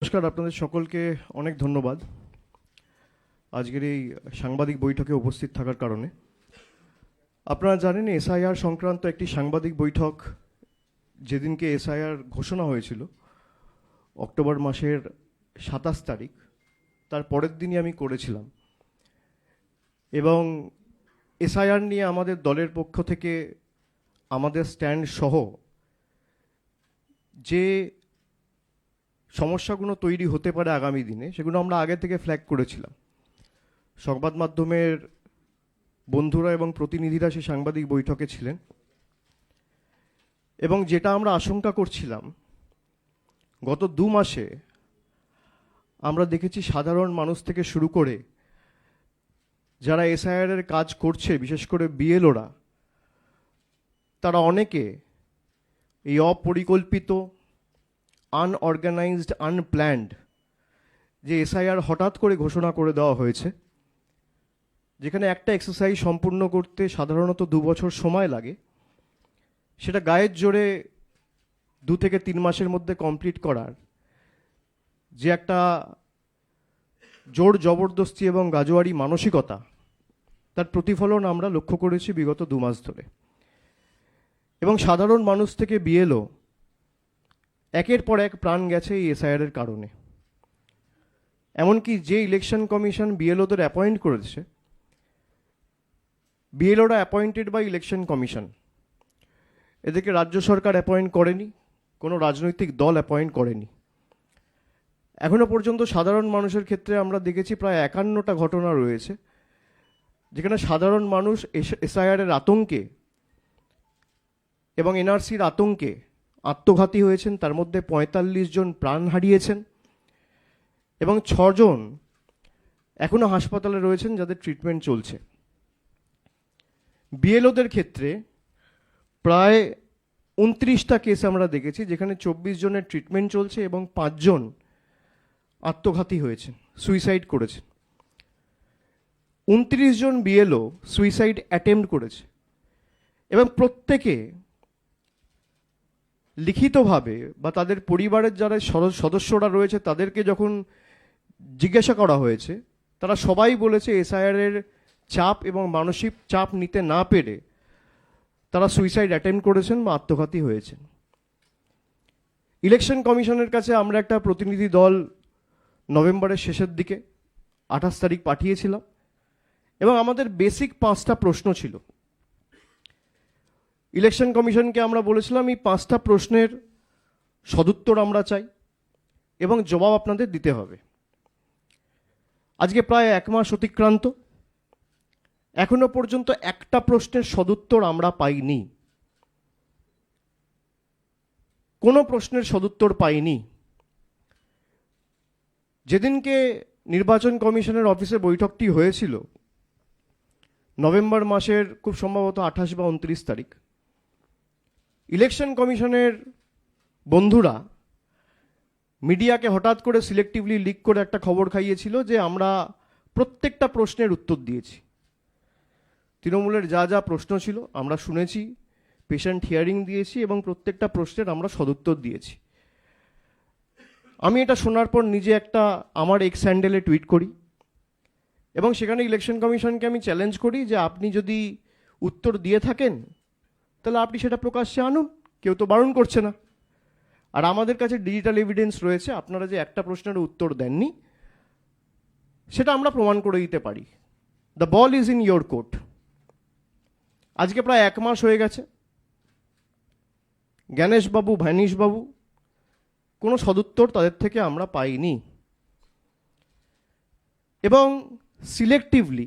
নমস্কার, আপনাদের সকলকে অনেক ধন্যবাদ আজকের এই সাংবাদিক বৈঠকে উপস্থিত থাকার কারণে। আপনারা জানেন এসআইআর সংক্রান্ত একটি সাংবাদিক বৈঠক যেদিনকে এসআইআর ঘোষণা হয়েছিল অক্টোবর মাসের 27 তারিখ, তার পরের দিনই আমি করেছিলাম। এবং এসআইআর নিয়ে আমাদের দলের পক্ষ থেকে আমাদের স্ট্যান্ড সহ যে সমস্যাগুলো তৈরি হতে পারে আগামী দিনে সেগুলো আমরা আগে থেকে ফ্ল্যাগ করেছিলাম। সংবাদ মাধ্যমের বন্ধুরা এবং প্রতিনিধিরা সেই সাংবাদিক বৈঠকে ছিলেন এবং যেটা আমরা আশঙ্কা করছিলাম, গত 2 মাসে আমরা দেখেছি সাধারণ মানুষ থেকে শুরু করে যারা এসআইআর কাজ করছে, বিশেষ করে বিএলওরা, তারা অনেকে এই অপরিকল্পিত, আনঅর্গানাইজড, আনপ্ল্যান্ড যে এসআইআর হঠাৎ করে ঘোষণা করে দেওয়া হয়েছে, যেখানে একটা এক্সারসাইজ সম্পূর্ণ করতে সাধারণত 2 বছর সময় লাগে, সেটা গায়ের জোরে 2 থেকে 3 মাসের মধ্যে কমপ্লিট করার যে একটা জোর জবরদস্তি এবং গাজোয়ারি মানসিকতা, তার প্রতিফলন আমরা লক্ষ্য করেছি বিগত 2 মাস ধরে। এবং সাধারণ মানুষ থেকে বিএলও একের পর এক প্রাণ গেছে এই এসআইআর কারণে। এমনকি যে ইলেকশন কমিশন বিএলওদের অ্যাপয়েন্ট করেছে, বিএলওরা অ্যাপয়েন্টেড বাই ইলেকশন কমিশন, এদেরকে রাজ্য সরকার অ্যাপয়েন্ট করেনি, কোনো রাজনৈতিক দল অ্যাপয়েন্ট করেনি। এখনো পর্যন্ত সাধারণ মানুষের ক্ষেত্রে আমরা দেখেছি প্রায় 51টা ঘটনা রয়েছে যেখানে সাধারণ মানুষ এসআইআরের আতঙ্কে এবং এনআরসির আতঙ্কে আত্মঘাতী হয়েছেন। তার মধ্যে 45 জন প্রাণ হারিয়েছেন এবং 6 জন এখনো হাসপাতালে রয়েছেন যাদের ট্রিটমেন্ট চলছে। বিএলওদের ক্ষেত্রে প্রায় 29টা কেস আমরা দেখেছি যেখানে 24 জনের ট্রিটমেন্ট চলছে এবং 5 জন আত্মঘাতী হয়েছেন, সুইসাইড করেছেন। 29 জন বিএলও সুইসাইড অ্যাটেম্প্ট করেছে এবং প্রত্যেকে লিখিতভাবে বা তাদের পরিবারের যারা সদস্যরা রয়েছে তাদেরকে যখন জিজ্ঞাসা করা হয়েছে, তারা সবাই বলেছে এসআইআরের চাপ এবং মানসিক চাপ নিতে না পেরে তারা সুইসাইড অ্যাটেম্প্ট করেছেন বা আত্মঘাতী হয়েছেন। ইলেকশন কমিশনের কাছে আমরা একটা প্রতিনিধি দল নভেম্বরের শেষের দিকে 28 তারিখ পাঠিয়েছিলাম এবং আমাদের বেসিক 5টা প্রশ্ন ছিল। ইলেকশন কমিশনকে আমরা বলেছিলাম এই 5টা প্রশ্নের সদুত্তর আমরা চাই এবং জবাব আপনাদের দিতে হবে। আজকে প্রায় 1 মাস অতিক্রান্ত, এখনো পর্যন্ত একটা প্রশ্নের সদুত্তর আমরা পাইনি, কোনো প্রশ্নের সদুত্তর পাইনি। যেদিনকে নির্বাচন কমিশনের অফিসে বৈঠকটি হয়েছিল নভেম্বর মাসের খুব সম্ভবত 28 বা 29 তারিখ, ইলেকশন কমিশনের বন্ধুরা মিডিয়াকে হঠাৎ করে সিলেক্টিভলি লিক করে একটা খবর খাইয়েছিল যে আমরা প্রত্যেকটা প্রশ্নের উত্তর দিয়েছি। তৃণমূলের যা যা প্রশ্ন ছিল আমরা শুনেছি, পেশেন্ট হিয়ারিং দিয়েছি এবং প্রত্যেকটা প্রশ্নের আমরা সদুত্তর দিয়েছি। আমি এটা শোনার পর নিজে একটা আমার এক্স হ্যান্ডেলে টুইট করি এবং সেখানে ইলেকশন কমিশনকে আমি চ্যালেঞ্জ করি যে আপনি যদি উত্তর দিয়ে থাকেন তাহলে আপনি সেটা প্রকাশ্যে আনুন, কেউ তো বারণ করছে না। আর আমাদের কাছে ডিজিটাল এভিডেন্স রয়েছে, আপনারা যে একটা প্রশ্নের উত্তর দেননি সেটা আমরা প্রমাণ করে দিতে পারি। The ball is in your court. আজকে প্রায় 1 মাস হয়ে গেছে, জ্ঞানেশবাবু, ভ্যানিশবাবু, কোনো সদুত্তর তাদের থেকে আমরা পাইনি। এবং সিলেক্টিভলি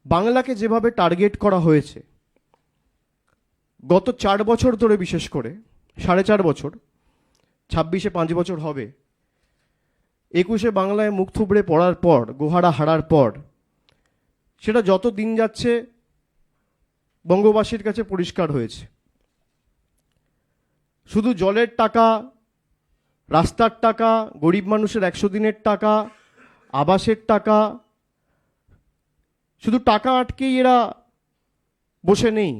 বাংলাকে যেভাবে টার্গেট করা হয়েছে গত 4 বছর ধরে, বিশেষ করে 4.5 বছর, 26-এ 5 বছর হবে, 21-এ বাংলায় মুখ থুবড়ে পড়ার পর, গোহারা হারার পর, সেটা যত দিন যাচ্ছে বঙ্গবাসীর কাছে পরিষ্কার হয়েছে। শুধু জলের টাকা, রাস্তার টাকা, গরিব মানুষের 100 দিনের টাকা, আবাসের টাকা, শুধু টাকা আটকেই এরা বসে নেই,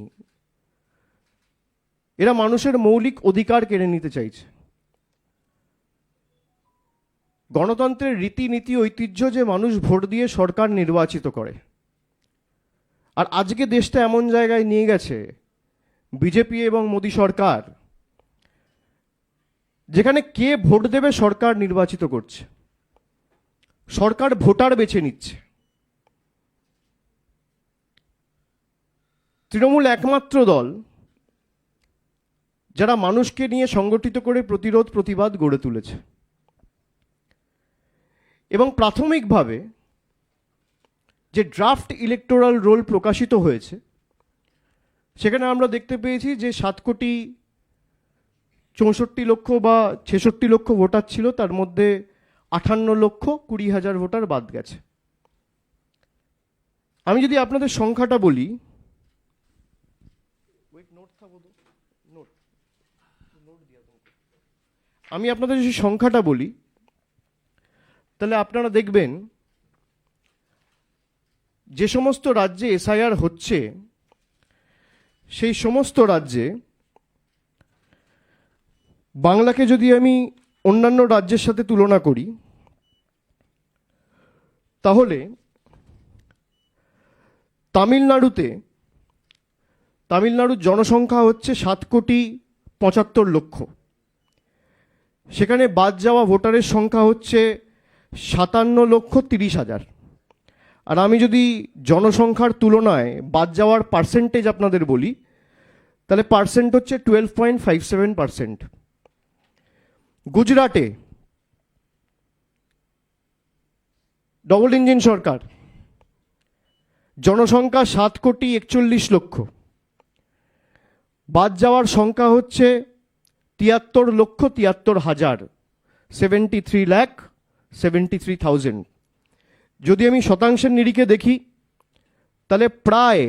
এরা মানুষের মৌলিক অধিকার কেড়ে নিতে চাইছে। গণতন্ত্রের রীতিনীতি ঐতিহ্য যে মানুষ ভোট দিয়ে সরকার নির্বাচিত করে, আর আজকে দেশটা এমন জায়গায় নিয়ে গেছে বিজেপি এবং মোদী সরকার, যেখানে কে ভোট দেবে সরকার নির্বাচিত করছে, সরকার ভোটার বেছে নিচ্ছে। তৃণমূল একমাত্র দল যারা মানুষকে নিয়ে সংগঠিত করে প্রতিরোধ প্রতিবাদ গড়ে তুলেছে। এবং প্রাথমিকভাবে যে ড্রাফট ইলেকটোরাল রোল প্রকাশিত হয়েছে, সেখানে আমরা দেখতে পেয়েছি যে 7,64,00,000 বা 66,00,000 ভোটার ছিল, তার মধ্যে 58,20,000 ভোটার বাদ গেছে। আমি যদি আপনাদের সংখ্যাটা বলি, আমি আপনাদের যদি সংখ্যাটা বলি, তাহলে আপনারা দেখবেন যে সমস্ত রাজ্যে এসআইআর হচ্ছে সেই সমস্ত রাজ্যে বাংলাকে যদি আমি অন্যান্য রাজ্যের সাথে তুলনা করি, তাহলে তামিলনাড়ুর জনসংখ্যা হচ্ছে 7,75,00,000, সেখানে বাদ যাওয়া ভোটারের সংখ্যা হচ্ছে 57,30,000। আর আমি যদি জনসংখ্যার তুলনায় বাদ যাওয়ার পার্সেন্টেজ আপনাদের বলি, তাহলে পার্সেন্ট হচ্ছে 12.57%। গুজরাটে ডবল ইঞ্জিন সরকার, জনসংখ্যা 7,41,00,000, বাদ যাওয়ার সংখ্যা হচ্ছে 73,73,000, 73,73,000। যদি আমি শতাংশের নিরিখে দেখি, তাহলে প্রায়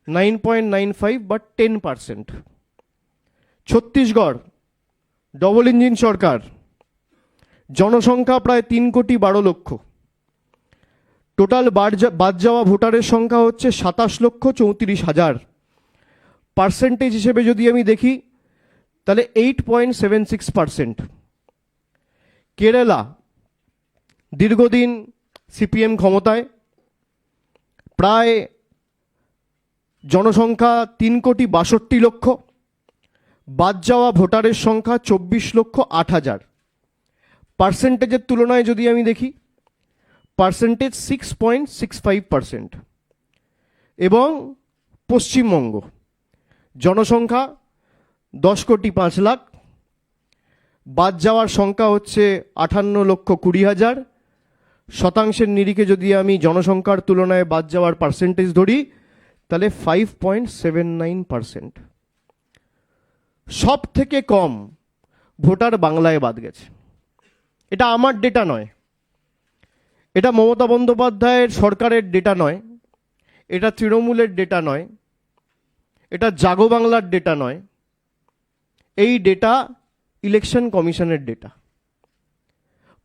9.95 বা 10%। ছত্তিশগড় ডবল ইঞ্জিন সরকার, জনসংখ্যা প্রায় 3,12,00,000, টোটাল বাদ যাওয়া ভোটারের সংখ্যা হচ্ছে 27,34,000। পার্সেন্টেজ হিসেবে যদি আমি দেখি, তাহলে 8.76%। কেরালা দীর্ঘদিন সিপিএম ক্ষমতায়, প্রায় জনসংখ্যা 3,62,00,000, বাদ যাওয়া ভোটারের সংখ্যা 24,08,000। পার্সেন্টেজের তুলনায় যদি আমি দেখি, পার্সেন্টেজ 6.65%। এবং পশ্চিমবঙ্গ, জনসংখ্যা 10,05,00,000, বাদ যাওয়ার সংখ্যা হচ্ছে 58,20,000। শতাংশের নিরিখে যদি আমি জনসংখ্যার তুলনায় বাদ যাওয়ার পার্সেন্টেজ ধরি, তাহলে 5.79%। সব থেকে কম ভোটার বাংলায় বাদ গেছে। এটা আমার ডেটা নয়, এটা মমতা বন্দ্যোপাধ্যায়ের সরকারের ডেটা নয়, এটা তৃণমূলের ডেটা নয়, এটা জাগো বাংলার ডেটা নয়, এই ডেটা ইলেকশন কমিশনের ডেটা।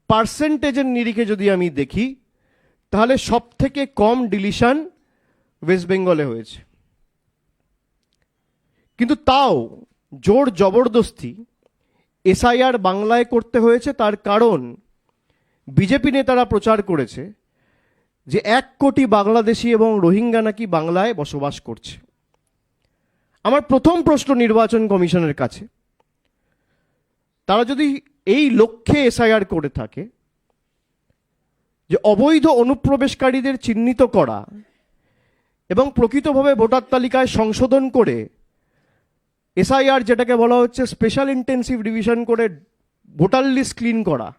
পার্সেন্টেজের নিরিখে যদি আমি দেখি, তাহলে সব থেকে কম ডিলিশন ওয়েস্ট বেঙ্গলে হয়েছে। কিন্তু তাও জোর জবরদস্তি এসআইআর বাংলায় করতে হয়েছে, তার কারণ বিজেপি নেতারা প্রচার করেছে যে 1 কোটি বাংলাদেশি এবং রোহিঙ্গা নাকি বাংলায় বসবাস করছে। আমার প্রথম প্রশ্ন নির্বাচন কমিশনের কাছে, তারা যদি এই লক্ষ্যে এসআইআর করে থাকে, যে অবৈধ অনুপ্রবেশকারীদের চিহ্নিত করা এবং প্রকৃতভাবে ভোটার তালিকায় সংশোধন করে এসআইআর, যেটাকে বলা হচ্ছে স্পেশাল ইন্টেন্সিভ রিভিশন করে ভোটার লিস্ট ক্লিন করা,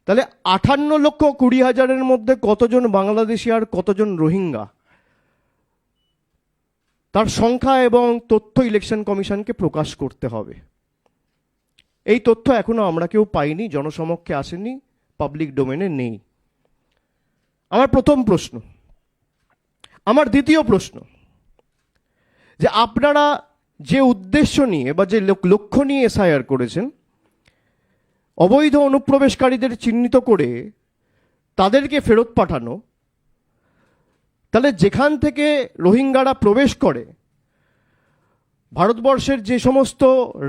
তাহলে 58,20,000-এর মধ্যে কতজন বাংলাদেশি আর কতজন রোহিঙ্গা, তার সংখ্যা এবং তথ্য ইলেকশন কমিশনকে প্রকাশ করতে হবে। এই তথ্য এখনো আমরা কেউ পাইনি, জনসমক্ষে আসেনি, পাবলিক ডোমেনে নেই। আমার প্রথম প্রশ্ন। আমার দ্বিতীয় প্রশ্ন, যে আপনারা যে উদ্দেশ্য নিয়ে বা যে লক্ষ্য নিয়ে এসআইআর করেছেন, অবৈধ অনুপ্রবেশকারীদের চিহ্নিত করে তাদেরকে ফেরত পাঠানো, তাহলে যেখান থেকে রোহিঙ্গারা প্রবেশ করে, ভারতবর্ষের যে সমস্ত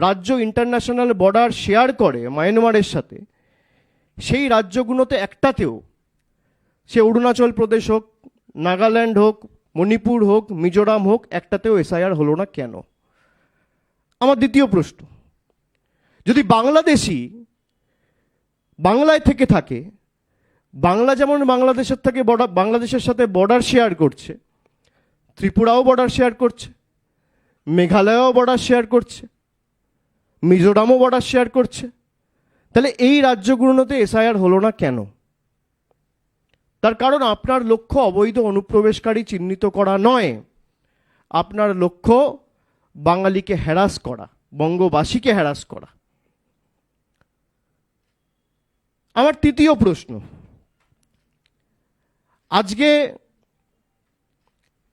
রাজ্য ইন্টারন্যাশনাল বর্ডার শেয়ার করে মায়ানমারের সাথে, সেই রাজ্যগুলোতে একটাতেও, সে অরুণাচল প্রদেশ হোক, নাগাল্যান্ড হোক, মণিপুর হোক, মিজোরাম হোক, একটাতেও এসআইআর হলো না কেন? আমার দ্বিতীয় প্রশ্ন, যদি বাংলাদেশি বাংলায় থেকে থাকে, বাংলা যেমন বাংলাদেশের সাথে বর্ডার শেয়ার করছে, ত্রিপুরাও বর্ডার শেয়ার করছে, মেঘালয়ও বর্ডার শেয়ার করছে, মিজোরামও বর্ডার শেয়ার করছে, তাহলে এই রাজ্যগুলোতে এসআইআর হলো না কেন? তার কারণ আপনার লক্ষ্য অবৈধ অনুপ্রবেশকারী চিহ্নিত করা নয়, আপনার লক্ষ্য বাঙালিকে হ্যারাস করা, বঙ্গবাসীকে হ্যারাস করা। আমার তৃতীয় প্রশ্ন, আজকে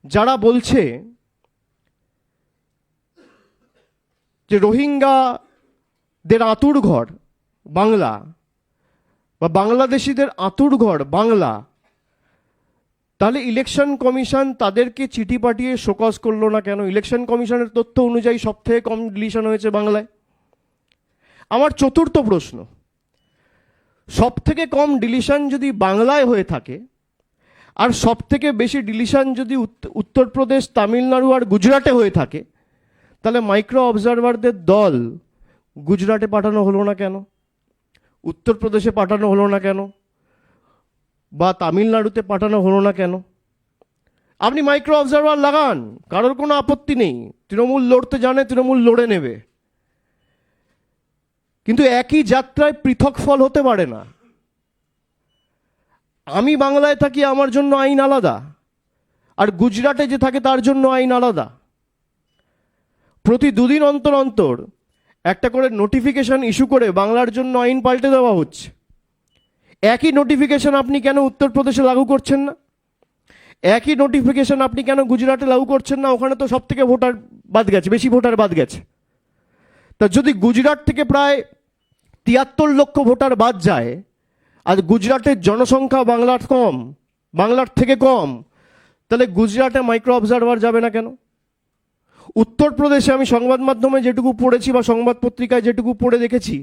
যারা বলছে যে রোহিঙ্গাদের আঁতুড় ঘর বাংলা বা বাংলাদেশিদের আঁতুড় ঘর বাংলা, তাহলে ইলেকশন কমিশন তাদেরকে চিঠি পাঠিয়ে শোকজ করলো না কেন? ইলেকশন কমিশনের তথ্য অনুযায়ী সব থেকে কম ডিলিশন হয়েছে বাংলায়। আমার চতুর্থ প্রশ্ন, সব থেকে কম ডিলিশন যদি বাংলায় হয়ে থাকে, আর সব থেকে বেশি ডিলিশন যদি উত্তরপ্রদেশ, তামিলনাড়ু আর গুজরাটে হয়ে থাকে, তাহলে মাইক্রো অবজারভারদের দল গুজরাটে পাঠানো হলো না কেন? উত্তরপ্রদেশে পাঠানো হলো না কেন? বা তামিলনাড়ুতে পাঠানো হলো না কেন? আপনি মাইক্রো অবজারভার লাগান, কারোর কোনো আপত্তি নেই। তৃণমূল লড়তে জানে, তৃণমূল লড়ে নেবে, কিন্তু একই যাত্রায় পৃথক ফল হতে পারে না। আমি বাংলায় থাকি, আমার জন্য আইন আলাদা, আর গুজরাটে যে থাকে তার জন্য আইন আলাদা। প্রতি দুদিন অন্তর অন্তর একটা করে নোটিফিকেশন ইস্যু করে বাংলার জন্য আইন পাল্টে দেওয়া হচ্ছে। একই নোটিফিকেশন আপনি কেন উত্তরপ্রদেশে লাগু করছেন না? একই নোটিফিকেশন আপনি কেন গুজরাটে লাগু করছেন না? ওখানে তো সব থেকে ভোটার বাদ গেছে, বেশি ভোটার বাদ গেছে। তা যদি গুজরাট থেকে প্রায় ৭৩ লক্ষ ভোটার বাদ যায়, আর গুজরাটের জনসংখ্যা বাংলার থেকে কম, তাহলে গুজরাটে মাইক্রো অবজারভার যাবে না কেন? উত্তরপ্রদেশে আমি সংবাদ মাধ্যমে যেটুকু পড়েছি বা সংবাদ পত্রিকায় যেটুকু পড়ে দেখেছি,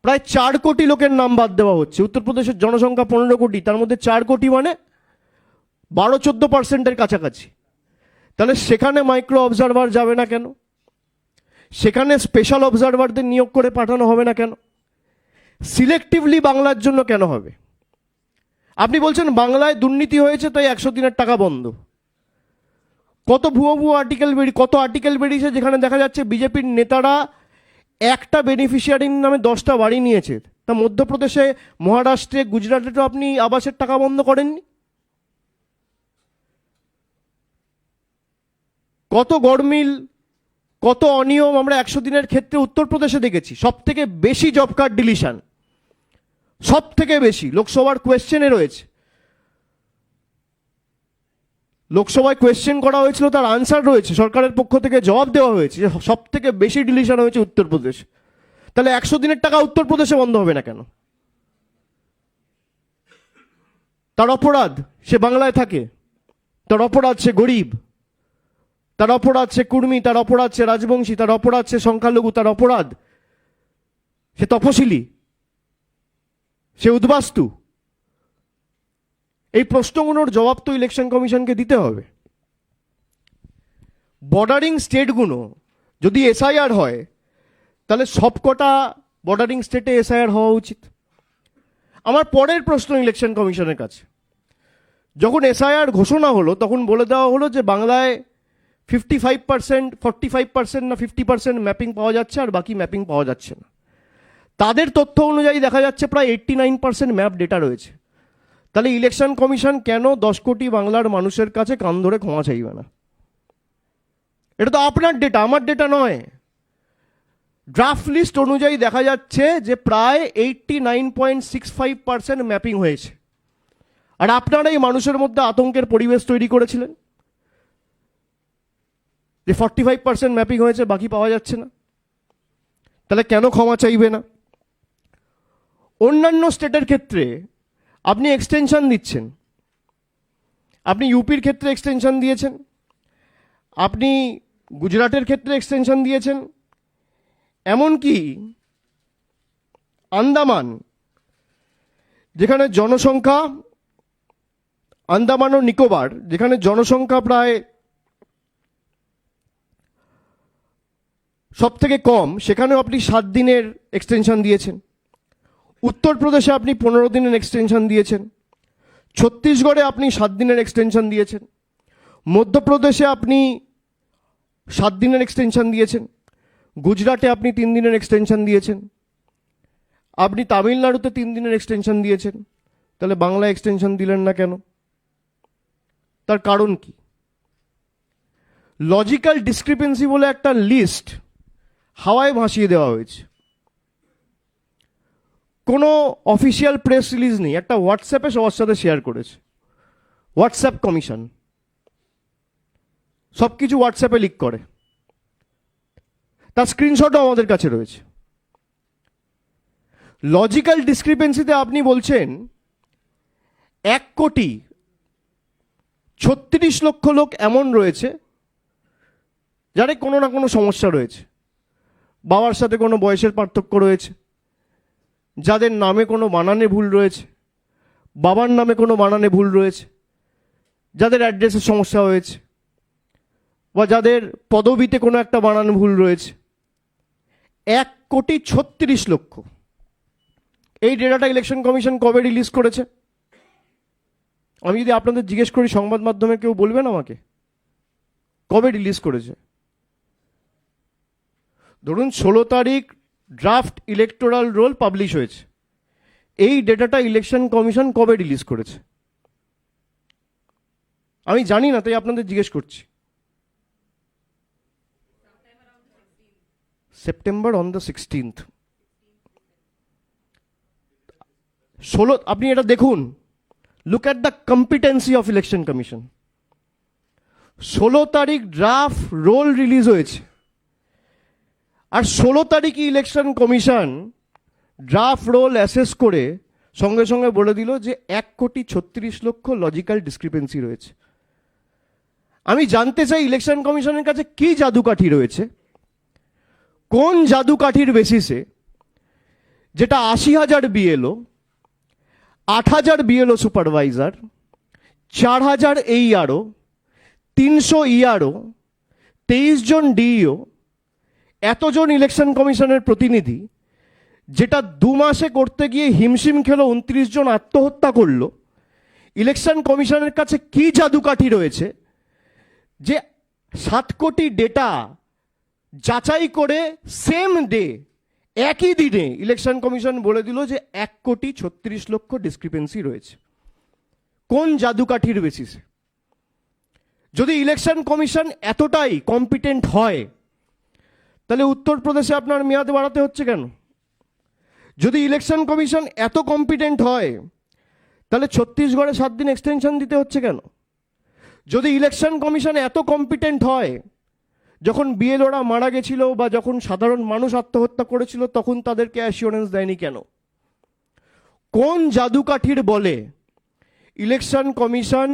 প্রায় ৪ কোটি লোকের নাম বাদ দেওয়া হচ্ছে। উত্তরপ্রদেশের জনসংখ্যা ১৫ কোটি, তার মধ্যে ৪ কোটি মানে ১২-১৪% কাছাকাছি। তাহলে সেখানে মাইক্রো অবজারভার যাবে না কেন? সেখানে স্পেশাল অবজারভারদের নিয়োগ করে পাঠানো হবে না কেন? সিলেক্টিভলি বাংলার জন্য কেন হবে? আপনি বলছেন বাংলায় দুর্নীতি হয়েছে তাই ১০০ দিনের টাকা বন্ধ। কত ভুয়ো আর্টিকেল বেরিয়েছে যেখানে দেখা যাচ্ছে বিজেপির নেতারা একটা বেনিফিশিয়ারির নামে 10টা বাড়ি নিয়েছে। তা মধ্যপ্রদেশে, মহারাষ্ট্রে, গুজরাটে তো আপনি আবাসের টাকা বন্ধ করেননি। কত গরমিল, কত অনিয়ম আমরা ১০০ দিনের ক্ষেত্রে উত্তরপ্রদেশে দেখেছি। সব থেকে বেশি জব কার্ড ডিলিশন, সব থেকে বেশি। লোকসভার কোয়েশ্চেনে রয়েছে, লোকসভায় কোয়েশ্চেন করা হয়েছিল, তার আনসার রয়েছে, সরকারের পক্ষ থেকে জবাব দেওয়া হয়েছে যে সব থেকে বেশি ডিলিশন হয়েছে উত্তরপ্রদেশ। তাহলে ১০০ দিনের টাকা উত্তরপ্রদেশে বন্ধ হবে না কেন? তার অপরাধ সে বাংলায় থাকে, তার অপরাধ সে গরিব, তার অপরাধ সে কুর্মী, তার অপরাধ সে রাজবংশী, তার অপরাধ সে সংখ্যালঘু, তার অপরাধ সে তপশিলি, সে উদ্বাস্তু। এই প্রশ্নগুলোর জবাব তো ইলেকশন কমিশনকে দিতে হবে। বর্ডারিং স্টেটগুলো যদি এসআইআর হয়, তাহলে সবকটা বর্ডারিং স্টেটে এসআইআর হওয়া উচিত। আমার পরের প্রশ্ন ইলেকশন কমিশনের কাছে, যখন এসআইআর ঘোষণা হলো তখন বলে দেওয়া হলো যে বাংলায় 55%, 45% না 50% ম্যাপিং পাওয়া যাচ্ছে, আর বাকি ম্যাপিং পাওয়া যাচ্ছে না। তাদের তথ্য অনুযায়ী দেখা যাচ্ছে প্রায় 89% ম্যাপ ডেটা রয়েছে। তাহলে ইলেকশন কমিশন কেন 10 কোটি বাংলার মানুষের কাছে কান ধরে ক্ষমা চাইবে না? এটা তো আপনার ডেটা, আমার ডেটা নয়। ড্রাফট লিস্ট অনুযায়ী দেখা যাচ্ছে যে প্রায় 89.65% ম্যাপিং হয়েছে, আর আপনারা এই মানুষের মধ্যে আতঙ্কের পরিবেশ তৈরি করেছিলেন যে 45% ম্যাপিং হয়েছে, বাকি পাওয়া যাচ্ছে না। তাহলে কেন ক্ষমা চাইবে না? অন্যান্য স্টেটের ক্ষেত্রে আপনি এক্সটেনশন দিচ্ছেন, আপনি ইউপির ক্ষেত্রে এক্সটেনশন দিয়েছেন, আপনি গুজরাটের ক্ষেত্রে এক্সটেনশন দিয়েছেন, এমনকি আন্দামান যেখানে জনসংখ্যা, আন্দামান ও নিকোবর, যেখানে জনসংখ্যা প্রায় সব থেকে কম, সেখানেও আপনি 7 দিনের এক্সটেনশন দিয়েছেন। উত্তরপ্রদেশে আপনি 15 দিনের এক্সটেনশন দিয়েছেন। ছত্তিশগড়ে আপনি 7 দিনের এক্সটেনশন দিয়েছেন। মধ্যপ্রদেশে আপনি 7 দিনের এক্সটেনশন দিয়েছেন। গুজরাটে আপনি 3 দিনের এক্সটেনশন দিয়েছেন। আপনি তামিলনাড়ুতে 3 দিনের এক্সটেনশন দিয়েছেন। তাহলে বাংলা এক্সটেনশন দিলেন না কেন? তার কারণ কি? লজিক্যাল ডিসক্রিপেন্সি বলে একটা লিস্ট হাওয়ায় ভাসিয়ে দেওয়া হয়েছে। কোনো অফিসিয়াল প্রেস রিলিজ নেই, একটা হোয়াটসঅ্যাপে সবার সাথে শেয়ার করেছে। হোয়াটসঅ্যাপ কমিশন সব কিছু হোয়াটসঅ্যাপে লিক করে, তার স্ক্রিনশটও আমাদের কাছে রয়েছে। লজিক্যাল ডিসক্রিপেন্সিতে আপনি বলছেন 1,36,00,000 লোক এমন রয়েছে যাদের কোনো না কোনো সমস্যা রয়েছে। বাবার সাথে কোনো বয়সের পার্থক্য রয়েছে, যাদের নামে কোনো বানানে ভুল রয়েছে, বাবার নামে কোনো বানানে ভুল রয়েছে, যাদের অ্যাড্রেসের সমস্যা হয়েছে, বা যাদের পদবিতে কোনো একটা বানান ভুল রয়েছে। 1,36,00,000। এই ডেটাটা ইলেকশন কমিশন কবে রিলিজ করেছে? আমি যদি আপনাদের জিজ্ঞেস করি, সংবাদ মাধ্যমে কেউ বলবেন আমাকে কবে রিলিজ করেছে? ধরুন 16 তারিখ ড্রাফট ইলেকটোরাল রোল পাবলিশ হয়েছে, এই ডেটাটা ইলেকশন কমিশন কবে রিলিজ করেছে? আমি জানি না, তাই আপনাদের জিজ্ঞেস করছি। September on the 16th। আপনি এটা দেখুন, look at the competency of election commission. 16 তারিখ ড্রাফট রোল রিলিজ হয়েছে, আর 16 তারিখই election commission draft roll assess করে সঙ্গে সঙ্গে বলে দিল যে 1,36,00,000 লজিক্যাল ডিসক্রিপেন্সি রয়েছে। আমি জানতে চাই ইলেকশন কমিশনের কাছে কি জাদুকাঠি রয়েছে, কোন জাদুকাঠির বেসিসে যেটা 80,000 বিএলও, 8,000 বিএলও সুপারভাইজার, 4,000 এইআরও, 300 ইআরও, 23 জন ডিইও, এতজন ইলেকশন কমিশনের প্রতিনিধি, যেটা 2 মাসে করতে গিয়ে হিমশিম খেলো, 29 জন আত্মহত্যা করলো। ইলেকশন কমিশনের কাছে কি জাদুকাঠি রয়েছে যে 7 কোটি ডেটা যাচাই করে সেম ডে, একই দিনে ইলেকশন কমিশন বলে দিল যে 1,36,00,000 ডিসক্রিপেন্সি রয়েছে? কোন জাদুকাঠির বেসিসে? যদি ইলেকশন কমিশন এতটাই কম্পিটেন্ট হয়, তাহলে উত্তরপ্রদেশে আপনার মেয়াদ বাড়াতে হচ্ছে কেন? যদি ইলেকশন কমিশন এত কম্পিটেন্ট হয়, তাহলে ছত্তিশগড়ে 7 দিন এক্সটেনশন দিতে হচ্ছে কেন? যদি ইলেকশন কমিশন এত কম্পিটেন্ট হয়, যখন বিএলওরা মারা গেছিল বা যখন সাধারণ মানুষ আত্মহত্যা করেছিল, তখন তাদেরকে অ্যাসিওরেন্স দেয়নি কেন? কোন জাদুকাঠির বলে ইলেকশন কমিশন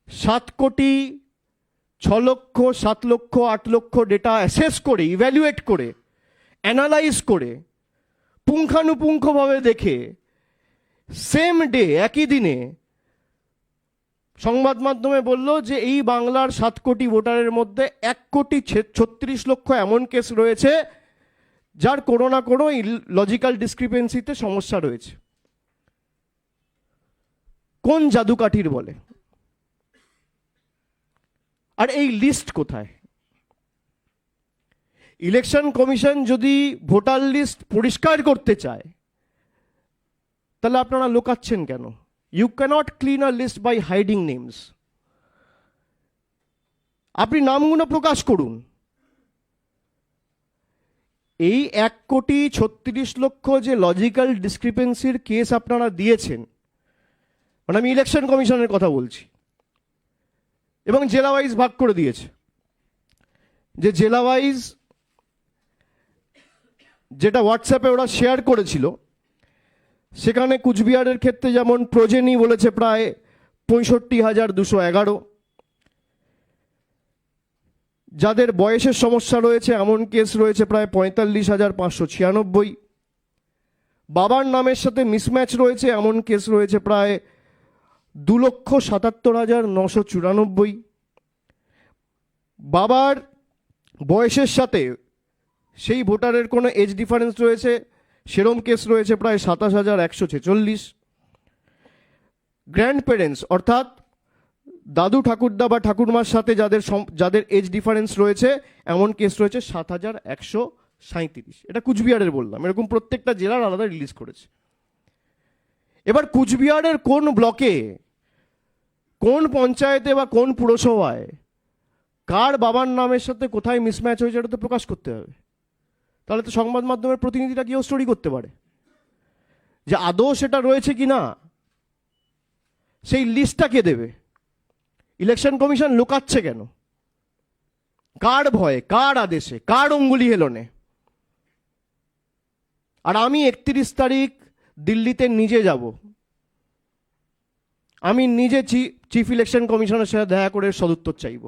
7,06,00,000, 7,00,000, 8,00,000 ডেটা অ্যাসেস করে, ইভ্যালুয়েট করে, অ্যানালাইজ করে, পুঙ্খানুপুঙ্খভাবে দেখে সেম ডে, একই দিনে সংবাদ মাধ্যমে বলল যে এই বাংলার 7 কোটি ভোটারের মধ্যে 1,36,00,000 এমন কেস রয়েছে যার কোনো না কোনো লজিক্যাল ডিসক্রিপেন্সিতে সমস্যা রয়েছে? কোন জাদুকাঠির বলে? আর এই লিস্ট কোথায়? ইলেকশন কমিশন যদি ভোটার লিস্ট পরিষ্কার করতে চায়, তাহলে আপনারা লুকাচ্ছেন কেন? You cannot clean a list by hiding names. আপনি নামগুলো প্রকাশ করুন। এই 1,36,00,000 যে লজিক্যাল ডিসক্রিপেন্সির কেস আপনারা দিয়েছেন, মানে আমি ইলেকশন কমিশনের কথা বলছি, এবং জেলা ওয়াইজ ভাগ করে দিয়েছে, যে জেলা ওয়াইজ যেটা হোয়াটসঅ্যাপে ওরা শেয়ার করেছিল, সেখানে কুচবিহারের ক্ষেত্রে যেমন প্রজেনি বলেছে প্রায় 65,211, যাদের বয়সের সমস্যা রয়েছে এমন কেস রয়েছে প্রায় 45,596, বাবার নামের সাথে মিসম্যাচ রয়েছে এমন কেস রয়েছে প্রায় 2,77,994। বাবার বয়সের সাথে সেই ভোটারের কোনো এজ ডিফারেন্স রয়েছে সেরম কেস রয়েছে প্রায় 27,146। গ্র্যান্ড প্যারেন্টস অর্থাৎ দাদু ঠাকুরদা বা ঠাকুরমার সাথে যাদের এজ ডিফারেন্স রয়েছে এমন কেস রয়েছে 7,137। এটা কুচবিহারের বললাম, এরকম প্রত্যেকটা জেলার আলাদা রিলিজ করেছে। এবার কুচবিহারের কোন ব্লকে, কোন পঞ্চায়েতে বা কোন পুরসভায় কার বাবার নামের সাথে কোথায় মিসম্যাচ হয়েছে এটা তো প্রকাশ করতে হবে। তাহলে তো সংবাদ মাধ্যমের প্রতিনিধিরা গিয়েও স্টোরি করতে পারে যে আদৌ সেটা রয়েছে কি না। সেই লিস্টটা কে দেবে? ইলেকশন কমিশন লুকাচ্ছে কেন? কার ভয়ে, কার আদেশে, কার অঙ্গুলি হেলনে? আর আমি 31 তারিখ দিল্লিতে নিজে যাব, আমি নিজে চিফ ইলেকশন কমিশনের সাথে দেখা করে সদুত্তর চাইব।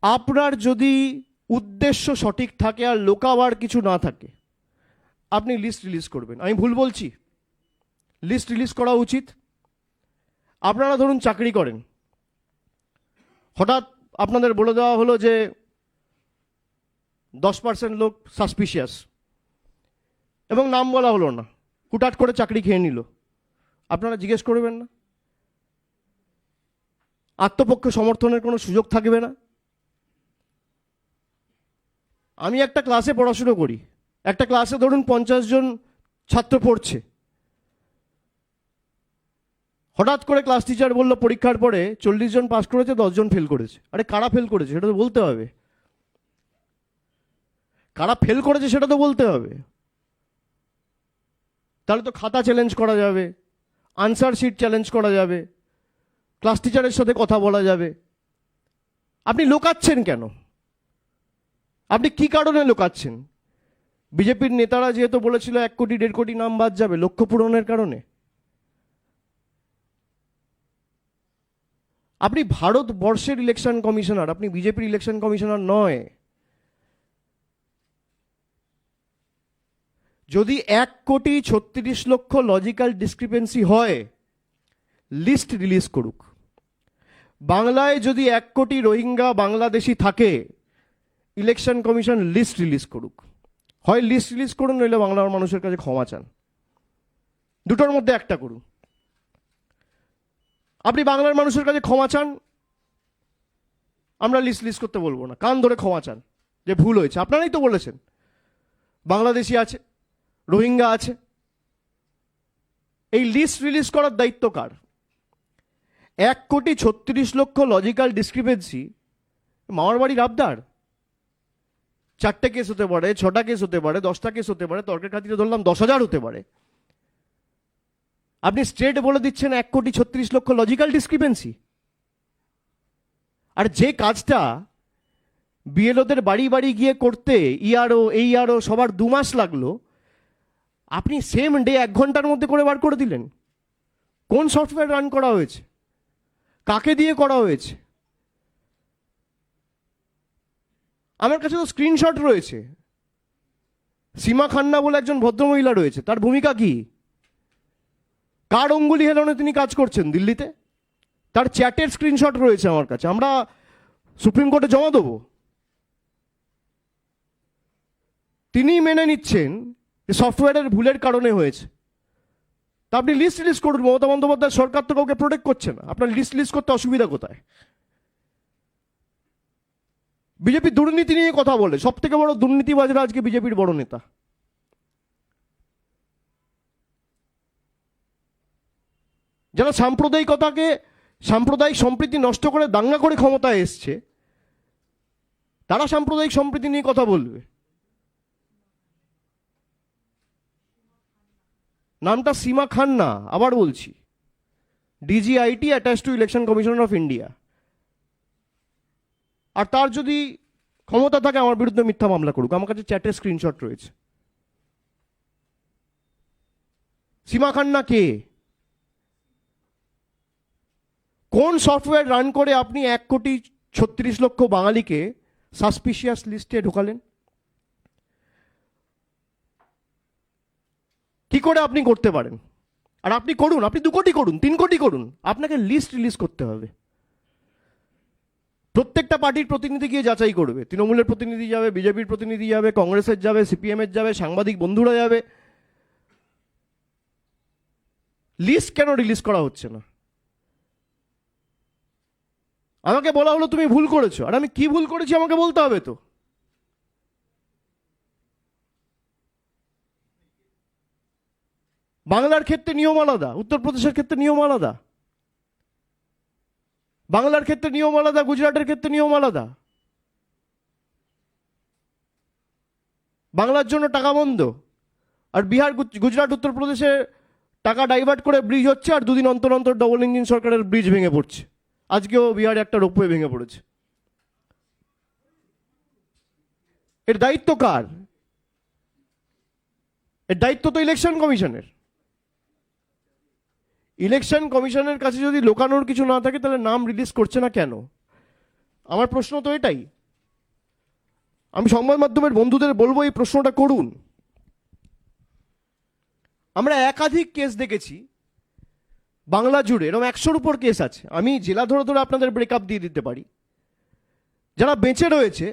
আপনার যদি উদ্দেশ্য সঠিক থাকে আর লোকাবার কিছু না থাকে, আপনি লিস্ট রিলিজ করবেন। আমি ভুল বলছি? লিস্ট রিলিজ করা উচিত। আপনারা ধরুন চাকরি করেন, হঠাৎ আপনাদের বলে দেওয়া হলো যে 10% লোক সাসপিশিয়াস, এবং নাম বলা হলো না, হুটহাট করে চাকরি খেয়ে নিল। আপনারা জিজ্ঞেস করবেন না? আত্মপক্ষে সমর্থনের কোনো সুযোগ থাকবে না? আমি একটা ক্লাসে পড়াশুনো করি, একটা ক্লাসে ধরুন 50 জন ছাত্র পড়ছে। হঠাৎ করে ক্লাস টিচার বলল পরীক্ষার পরে 40 জন পাস করেছে, 10 জন ফেল করেছে। আরে কারা ফেল করেছে সেটা তো বলতে হবে। কারা ফেল করেছে সেটা তো বলতে হবে। তাহলে তো খাতা চ্যালেঞ্জ করা যাবে, আনসার শিট চ্যালেঞ্জ করা যাবে, ক্লাস টিচারের সাথে কথা বলা যাবে। আপনি লুকাচ্ছেন কেন? আপনি কি কারণে লুকাচ্ছেন? বিজেপির নেতারা যেহেতু বলেছিল 1 কোটি 1.5 কোটি নাম বাদ যাবে লক্ষ্য পূরণের কারণে। আপনি ভারতবর্ষের ইলেকশন কমিশনার, আপনি বিজেপির ইলেকশন কমিশনার নয়। যদি 1,36,00,000 লজিক্যাল ডিসক্রিপেন্সি হয়, লিস্ট রিলিজ করুক। বাংলায় যদি 1 কোটি রোহিঙ্গা বাংলাদেশি থাকে, ইলেকশন কমিশন লিস্ট রিলিজ করুক। হয় লিস্ট রিলিজ করুন, নইলে বাংলার মানুষের কাছে ক্ষমা চান। দুটোর মধ্যে একটা করুন। আপনি বাংলার মানুষের কাছে ক্ষমা চান, আমরা লিস্ট রিলিজ করতে বলবো না, কান ধরে ক্ষমা চান যে ভুল হয়েছে। আপনারাই তো বলেছেন বাংলাদেশি আছে, রোহিঙ্গা আছে। এই লিস্ট রিলিজ করার দায়িত্ব কার? 1,36,00,000 লজিক্যাল ডিসক্রিপেন্সি মামার বাড়ির আবদার? 4টে কেস হতে পারে, 6টা কেস হতে পারে, 10টা কেস হতে পারে, তর্কের খাতিরে ধরলাম 10,000 হতে পারে। আপনি স্ট্রেট বলে দিচ্ছেন 1,36,00,000 লজিক্যাল ডিসক্রিপেন্সি। আর যে কাজটা বিএলওদের বাড়ি বাড়ি গিয়ে করতে ইআরও এইআরও সবার 2 মাস লাগলো, আপনি সেম ডে 1 ঘন্টার মধ্যে করে বার করে দিলেন। কোন সফটওয়্যার রান করা হয়েছে? কাকে দিয়ে করা হয়েছে? আমার কাছে তো স্ক্রিনশট রয়েছে। সীমা খান্না বলে একজন ভদ্রমহিলা রয়েছে, তার ভূমিকা কি? কার অঙ্গুলি হেলনে তিনি কাজ করছেন দিল্লিতে? তার চ্যাটের স্ক্রিনশট রয়েছে আমার কাছে, আমরা সুপ্রিম কোর্টে জমা দেবো। তিনি মেনে নিচ্ছেন যে সফটওয়্যারের ভুলের কারণে হয়েছে। তা আপনি লিস্ট রিলিজ করুন। মমতা বন্দ্যোপাধ্যায় সরকার তো কাউকে প্রোটেক্ট করছে না, আপনার লিস্ট রিলিজ করতে অসুবিধা কোথায়? বিজেপি দুর্নীতি নিয়ে কথা বলে, সব থেকে বড় দুর্নীতিবাজরা আজকে বিজেপির বড় নেতা। যারা সাম্প্রদায়িকতাকে, সাম্প্রদায়িক সম্প্রীতি নষ্ট করে দাঙ্গা করে ক্ষমতায় এসছে, তারা সাম্প্রদায়িক সম্প্রীতি নিয়ে কথা বলবে। নামটা সীমা খান্না, আবার বলছি, DGIT attach to election commissioner of India. আর তার যদি ক্ষমতা থাকে আমার বিরুদ্ধে মিথ্যা মামলা করুক, আমার কাছে চ্যাটের স্ক্রিনশট রয়েছে। সীমা খান্না কে? কোন সফটওয়্যার রান করে আপনি 1,36,00,000 বাঙালিকে সাসপিশিয়াস লিস্টে ঢোকালেন? কি করে আপনি করতে পারেন? আর আপনি করুন, আপনি 2 কোটি করুন, 3 কোটি করুন, আপনাকে লিস্ট রিলিজ করতে হবে। প্রত্যেকটা পার্টির প্রতিনিধি গিয়ে যাচাই করবে। তৃণমূলের প্রতিনিধি যাবে, বিজেপির প্রতিনিধি যাবে, কংগ্রেসের যাবে, সিপিএমের যাবে, সাংবাদিক বন্ধুরা যাবে। লিস্ট কেন রিলিজ করা হচ্ছে না? আমাকে বলা হলো তুমি ভুল করেছো, আর আমি কি ভুল করেছি আমাকে বলতে হবে তো। বাংলার ক্ষেত্রে নিয়ম আলাদা, উত্তরপ্রদেশের ক্ষেত্রে নিয়ম আলাদা। বাংলার ক্ষেত্রে নিয়ম আলাদা, গুজরাটের ক্ষেত্রে নিয়ম আলাদা। বাংলার জন্য টাকা বন্ধ, আর বিহার, গুজরাট, উত্তরপ্রদেশে টাকা ডাইভার্ট করে ব্রিজ হচ্ছে, আর 2 দিন অন্তর অন্তর ডবল ইঞ্জিন সরকারের ব্রিজ ভেঙে পড়ছে। আজকেও বিহারে একটা রোপওয়ে ভেঙে পড়েছে। এর দায়িত্ব কার? এর দায়িত্ব তো ইলেকশন কমিশনের। ইলেকশন কমিশনের কাছে যদি লোকানোর কিছু না থাকে, তাহলে নাম রিলিজ করছে না কেন? আমার প্রশ্ন তো এটাই। আমি সংবাদ মাধ্যমের বন্ধুদের বলবো এই প্রশ্নটা করুন। আমরা একাধিক কেস দেখেছি বাংলা জুড়ে, এরকম 100-র উপর কেস আছে। আমি জেলা ধরে ধরে আপনাদের ব্রেকআপ দিয়ে দিতে পারি। যারা বেঁচে রয়েছে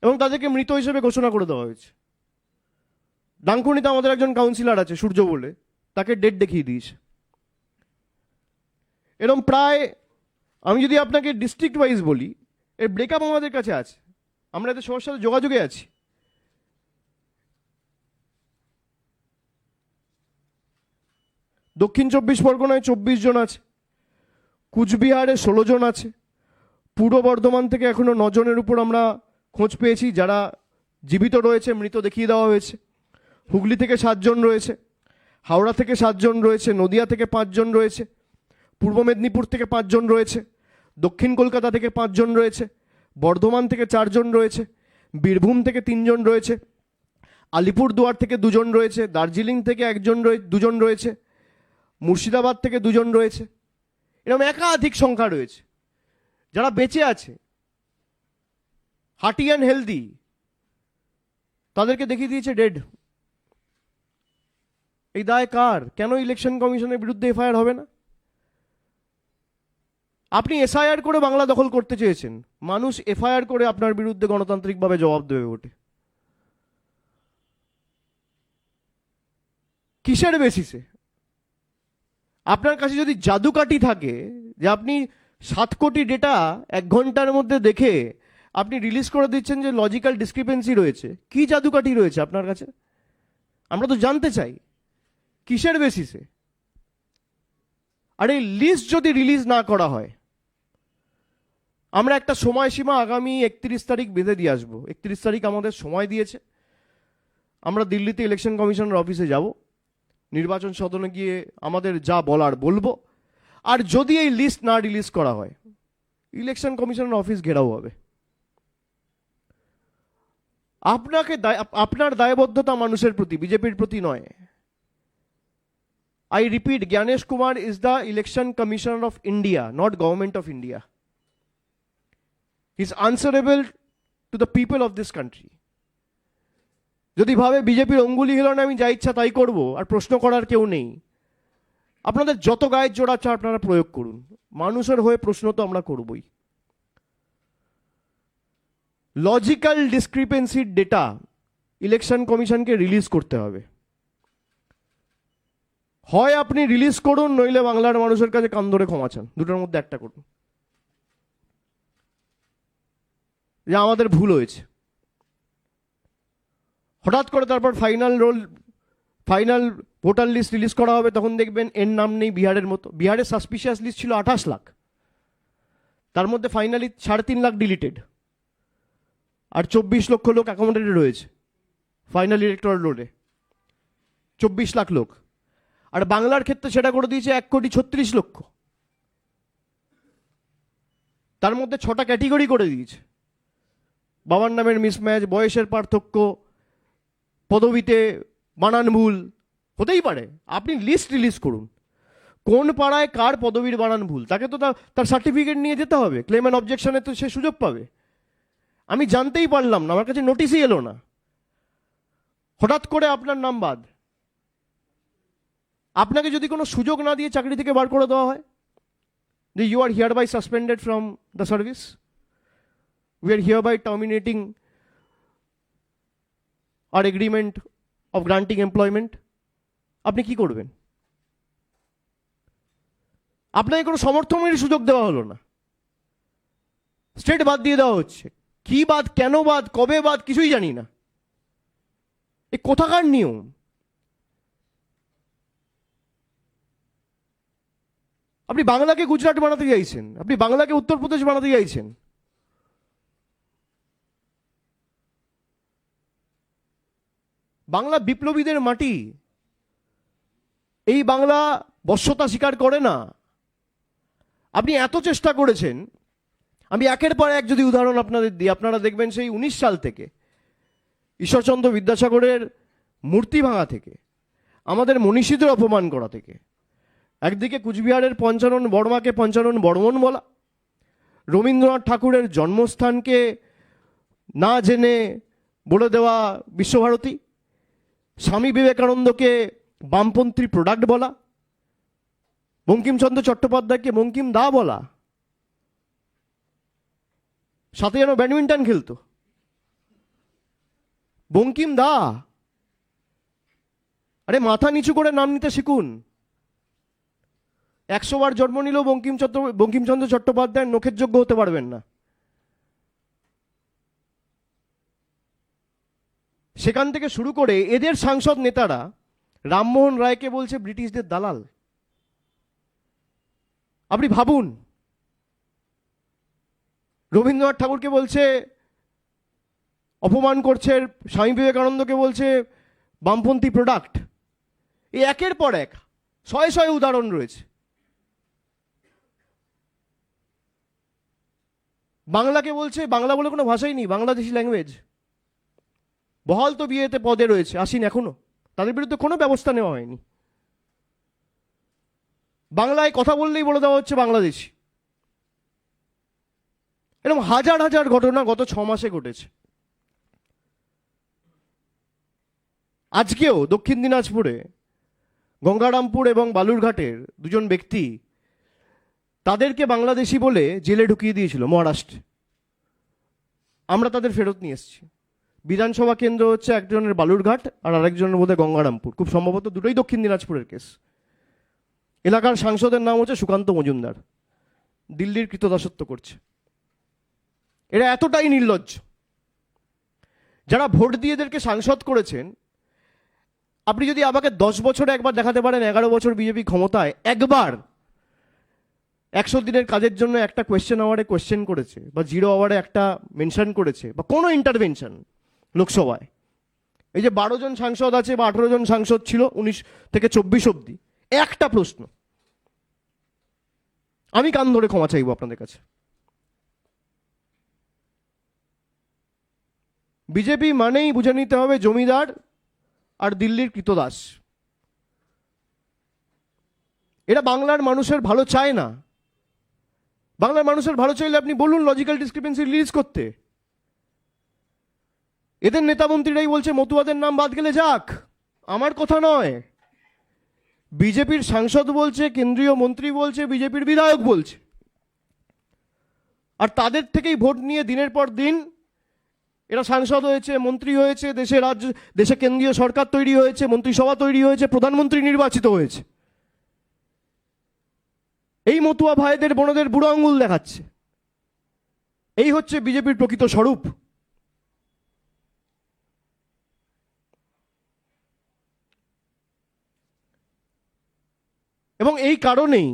এবং তাদেরকে মৃত হিসেবে ঘোষণা করে দেওয়া হয়েছে। ডানকুনিতে আমাদের একজন কাউন্সিলর আছে, সূর্য বলে, তাকে ডেট দেখিয়ে দিয়েছে। এরকম প্রায়, আমি যদি আপনাকে ডিস্ট্রিক্ট ওয়াইজ বলি, এর ব্রেকআপ আমাদের কাছে আছে, আমরা এদের সবার সাথে যোগাযোগে আছি। দক্ষিণ 24 পরগনায় 24 জন আছে, কুচবিহারে 16 জন আছে, পূর্ব বর্ধমান থেকে এখনো 9 জনের উপর আমরা খোঁজ পেয়েছি যারা জীবিত রয়েছে, মৃত দেখিয়ে দেওয়া হয়েছে। হুগলি থেকে 7 জন রয়েছে, হাওড়া থেকে 7 জন রয়েছে, নদিয়া থেকে 5 জন রয়েছে, পূর্ব মেদিনীপুর থেকে 5 জন রয়েছে, দক্ষিণ কলকাতা থেকে 5 জন রয়েছে, বর্ধমান থেকে 4 জন রয়েছে, বীরভূম থেকে 3 জন রয়েছে, আলিপুরদুয়ার থেকে 2 জন রয়েছে, দার্জিলিং থেকে 2 জন রয়েছে, মুর্শিদাবাদ থেকে 2 জন রয়েছে। এরকম একাধিক সংখ্যা রয়েছে যারা বেঁচে আছে, হার্টি অ্যান্ড হেলদি, তাদেরকে দেখিয়ে দিয়েছে ডেড। এই দায় কার? কেন ইলেকশন কমিশনের বিরুদ্ধে এফআইআর হবে না? আপনি এসআইআর করে বাংলা দখল করতে চেয়েছেন, মানুষ এফআইআর করে আপনার বিরুদ্ধে গণতান্ত্রিকভাবে জবাব দেবে ওঠে। কিসের বেসিসে? আপনার কাছে যদি জাদুকাঠি থাকে যে আপনি 7 কোটি ডেটা 1 ঘন্টার মধ্যে দেখে আপনি রিলিজ করে দিচ্ছেন যে লজিক্যাল ডিসক্রিপেন্সি রয়েছে, কি জাদুকাঠি রয়েছে আপনার কাছে? আমরা তো জানতে চাই কিসের বেসিসে। আর এই লিস্ট যদি রিলিজ না করা হয়, আমরা একটা সময়সীমা আগামী 31 তারিখ বেঁধে দিয়ে আসবো। 31 তারিখ আমাদের সময় দিয়েছে। আমরা দিল্লিতে ইলেকশন কমিশনের অফিসে যাব, নির্বাচন সদনে গিয়ে আমাদের যা বলার বলবো। আর যদি এই লিস্ট না রিলিজ করা হয়, ইলেকশন কমিশনের অফিস ঘেরাও হবে। আপনার দায়বদ্ধতা মানুষের প্রতি, বিজেপির প্রতি নয়। I repeat, Gyanesh Kumar is the Election Commissioner of India, not Government of India. He is answerable to the people of this country. যদি ভাবে বিজেপির অঙ্গুলি হিলনে আমি যা ইচ্ছা তাই করব আর প্রশ্ন করার কেউ নেই, আপনাদের যত গায়ের জোর আছে আপনারা প্রয়োগ করুন। মানুষের হয়ে প্রশ্ন তো আমরা করবই। লজিক্যাল ডিসক্রিপেন্সির ডেটা ইলেকশন কমিশনকে রিলিজ করতে হবে। হয় আপনি রিলিজ করুন, নইলে বাংলার মানুষের কাছে কান ধরে ক্ষমা চান। দুটোর মধ্যে একটা করুন। যে আমাদের ভুল হয়েছে। হঠাৎ করে তারপর ফাইনাল ভোটার লিস্ট রিলিজ করা হবে, তখন দেখবেন এর নাম নেই বিহারের মতো। বিহারের সাসপিশিয়াস লিস্ট ছিল 28 লাখ, তার মধ্যে ফাইনালি 3.5 লাখ ডিলিটেড, আর 24 লক্ষ লোক অ্যাকোমোডেটেড রয়েছে ফাইনাল ইলেকটরাল রোলে। 24 লাখ লোক। আর বাংলার ক্ষেত্রে সেটা করে দিয়েছে 1,36,00,000। তার মধ্যে 6টা ক্যাটেগরি করে দিয়েছে। বাবার নামের মিসম্যাচ, বয়সের পার্থক্য, পদবিতে বানান ভুল। হতেই পারে, আপনি লিস্ট রিলিজ করুন। কোন পাড়ায় কার পদবীর বানান ভুল, তাকে তো তার সার্টিফিকেট নিয়ে যেতে হবে। ক্লেম অ্যান্ড অবজেকশনে তো সে সুযোগ পাবে। আমি জানতেই পারলাম না, আমার কাছে নোটিশই এলো না, হঠাৎ করে আপনার নাম বাদ। আপনাকে যদি কোনো সুযোগ না দিয়ে চাকরি থেকে বার করে দেওয়া হয়, যে you are hereby suspended from the service, we are hereby terminating our agreement of granting employment, আপনি কি করবেন? আপনাকে কোনো সমর্থনের সুযোগ দেওয়া হলো না, স্টেট বাদ দিয়ে দেওয়া হচ্ছে। কি বাদ, কেন বাদ, কবে বাদ, কিছুই জানি না। এ কোথাকার নিয়ম? আপনি বাংলাকে গুজরাট বানাতে চাইছেন, আপনি বাংলাকে উত্তরপ্রদেশ বানাতে চাইছেন। বাংলা বিপ্লবীদের মাটি, এই বাংলা বশ্যতা স্বীকার করে না। আপনি এত চেষ্টা করেছেন, আমি একের পর এক যদি উদাহরণ আপনাদের দিই, আপনারা দেখবেন সেই 19 সাল থেকে ঈশ্বরচন্দ্র বিদ্যাসাগরের মূর্তি ভাঙা থেকে, আমাদের মনীষীদের অপমান করা থেকে, একদিকে কুচবিহারের পঞ্চানন বর্মাকে পঞ্চানন বর্মন বলা, রবীন্দ্রনাথ ঠাকুরের জন্মস্থানকে না জেনে বলে দেওয়া বিশ্বভারতী, স্বামী বিবেকানন্দকে বামপন্থী প্রোডাক্ট বলা, বঙ্কিমচন্দ্র চট্টোপাধ্যায়কে বঙ্কিম দা বলা, সাথে যেন ব্যাডমিন্টন খেলতো, বঙ্কিম দা। আরে মাথা নিচু করে নাম নিতে শিখুন। 100 বার জন্ম নিলেও বঙ্কিমচন্দ্র চট্টোপাধ্যায়ের নখের যোগ্য হতে পারবেন না। সেখান থেকে শুরু করে এদের সাংসদ নেতারা রামমোহন রায়কে বলছে ব্রিটিশদের দালাল। আপনি ভাবুন, রবীন্দ্রনাথ ঠাকুরকে বলছে, অপমান করছে, স্বামী বিবেকানন্দকে বলছে বামপন্থী প্রোডাক্ট। এই একের পর এক শয়ে শয়ে উদাহরণ রয়েছে। বাংলাকে বলছে বাংলা বলে কোনো ভাষাই নেই, বাংলাদেশি ল্যাঙ্গুয়েজ। বহাল তো বিয়েতে পদে রয়েছে, আসেন এখনো, তাদের বিরুদ্ধে কোনো ব্যবস্থা নেওয়া হয়নি। বাংলায় কথা বললেই বলে দেওয়া হচ্ছে বাংলাদেশি। এরকম হাজার হাজার ঘটনা গত 6 মাসে ঘটেছে। আজকেও দক্ষিণ দিনাজপুরে গঙ্গারামপুর এবং বালুরঘাটের দুজন ব্যক্তি তাদেরকে বাংলাদেশি বলে জেলে ঢুকিয়ে দিয়েছিল মহারাষ্ট্রে। আমরা তাদের ফেরত নিয়ে এসেছি। বিধানসভা কেন্দ্র হচ্ছে একজনের বালুরঘাট আর আরেকজনের বোধহয় গঙ্গারামপুর, খুব সম্ভবত দুটোই দক্ষিণ দিনাজপুরের কেস। এলাকার সাংসদের নাম হচ্ছে সুকান্ত মজুমদার, দিল্লির কৃতদাসত্ব করছে। এরা এতটাই নির্লজ্জ, যারা ভোট দিয়ে এদেরকে সাংসদ করেছেন। আপনি যদি আমাকে 10 বছরে একবার দেখাতে পারেন 11 বছর বিজেপি ক্ষমতায় একবার 100 দিনের কাজের জন্য একটা কোয়েশ্চেন আওয়ারে কোয়েশ্চেন করেছে, বা 0 আওয়ারে একটা মেনশন করেছে, বা কোনো ইন্টারভেনশন লোকসভায়। এই যে 12 জন সাংসদ আছে বা 18 জন সাংসদ ছিল 19 থেকে 24 অব্দি, একটা প্রশ্ন। আমি কান ধরে ক্ষমা চাইবো আপনাদের কাছে। বিজেপি মানেই বুঝে নিতে হবে জমিদার আর দিল্লির কৃতদাস। এরা বাংলার মানুষের ভালো চায় না। বাংলার মানুষের ভালো চাইলে আপনি বলুন লজিক্যাল ডিসক্রিপেন্সি রিলিজ করতে। এদের নেতা মন্ত্রীরাই বলছে মতুয়াদের নাম বাদ গেলে যাক, আমার কথা নয়। বিজেপির সাংসদ বলছে, কেন্দ্রীয় মন্ত্রী বলছে, বিজেপির বিধায়ক বলছে। আর তাদের থেকেই ভোট নিয়ে দিনের পর দিন এরা সাংসদ হয়েছে, মন্ত্রী হয়েছে, দেশে কেন্দ্রীয় সরকার তৈরি হয়েছে, মন্ত্রিসভা তৈরি হয়েছে, প্রধানমন্ত্রী নির্বাচিত হয়েছে। এই মতুয়া ভাইদের বোনদের বুড়ো আঙুল দেখাচ্ছে। এই হচ্ছে বিজেপির প্রকৃত স্বরূপ। এবং এই কারণেই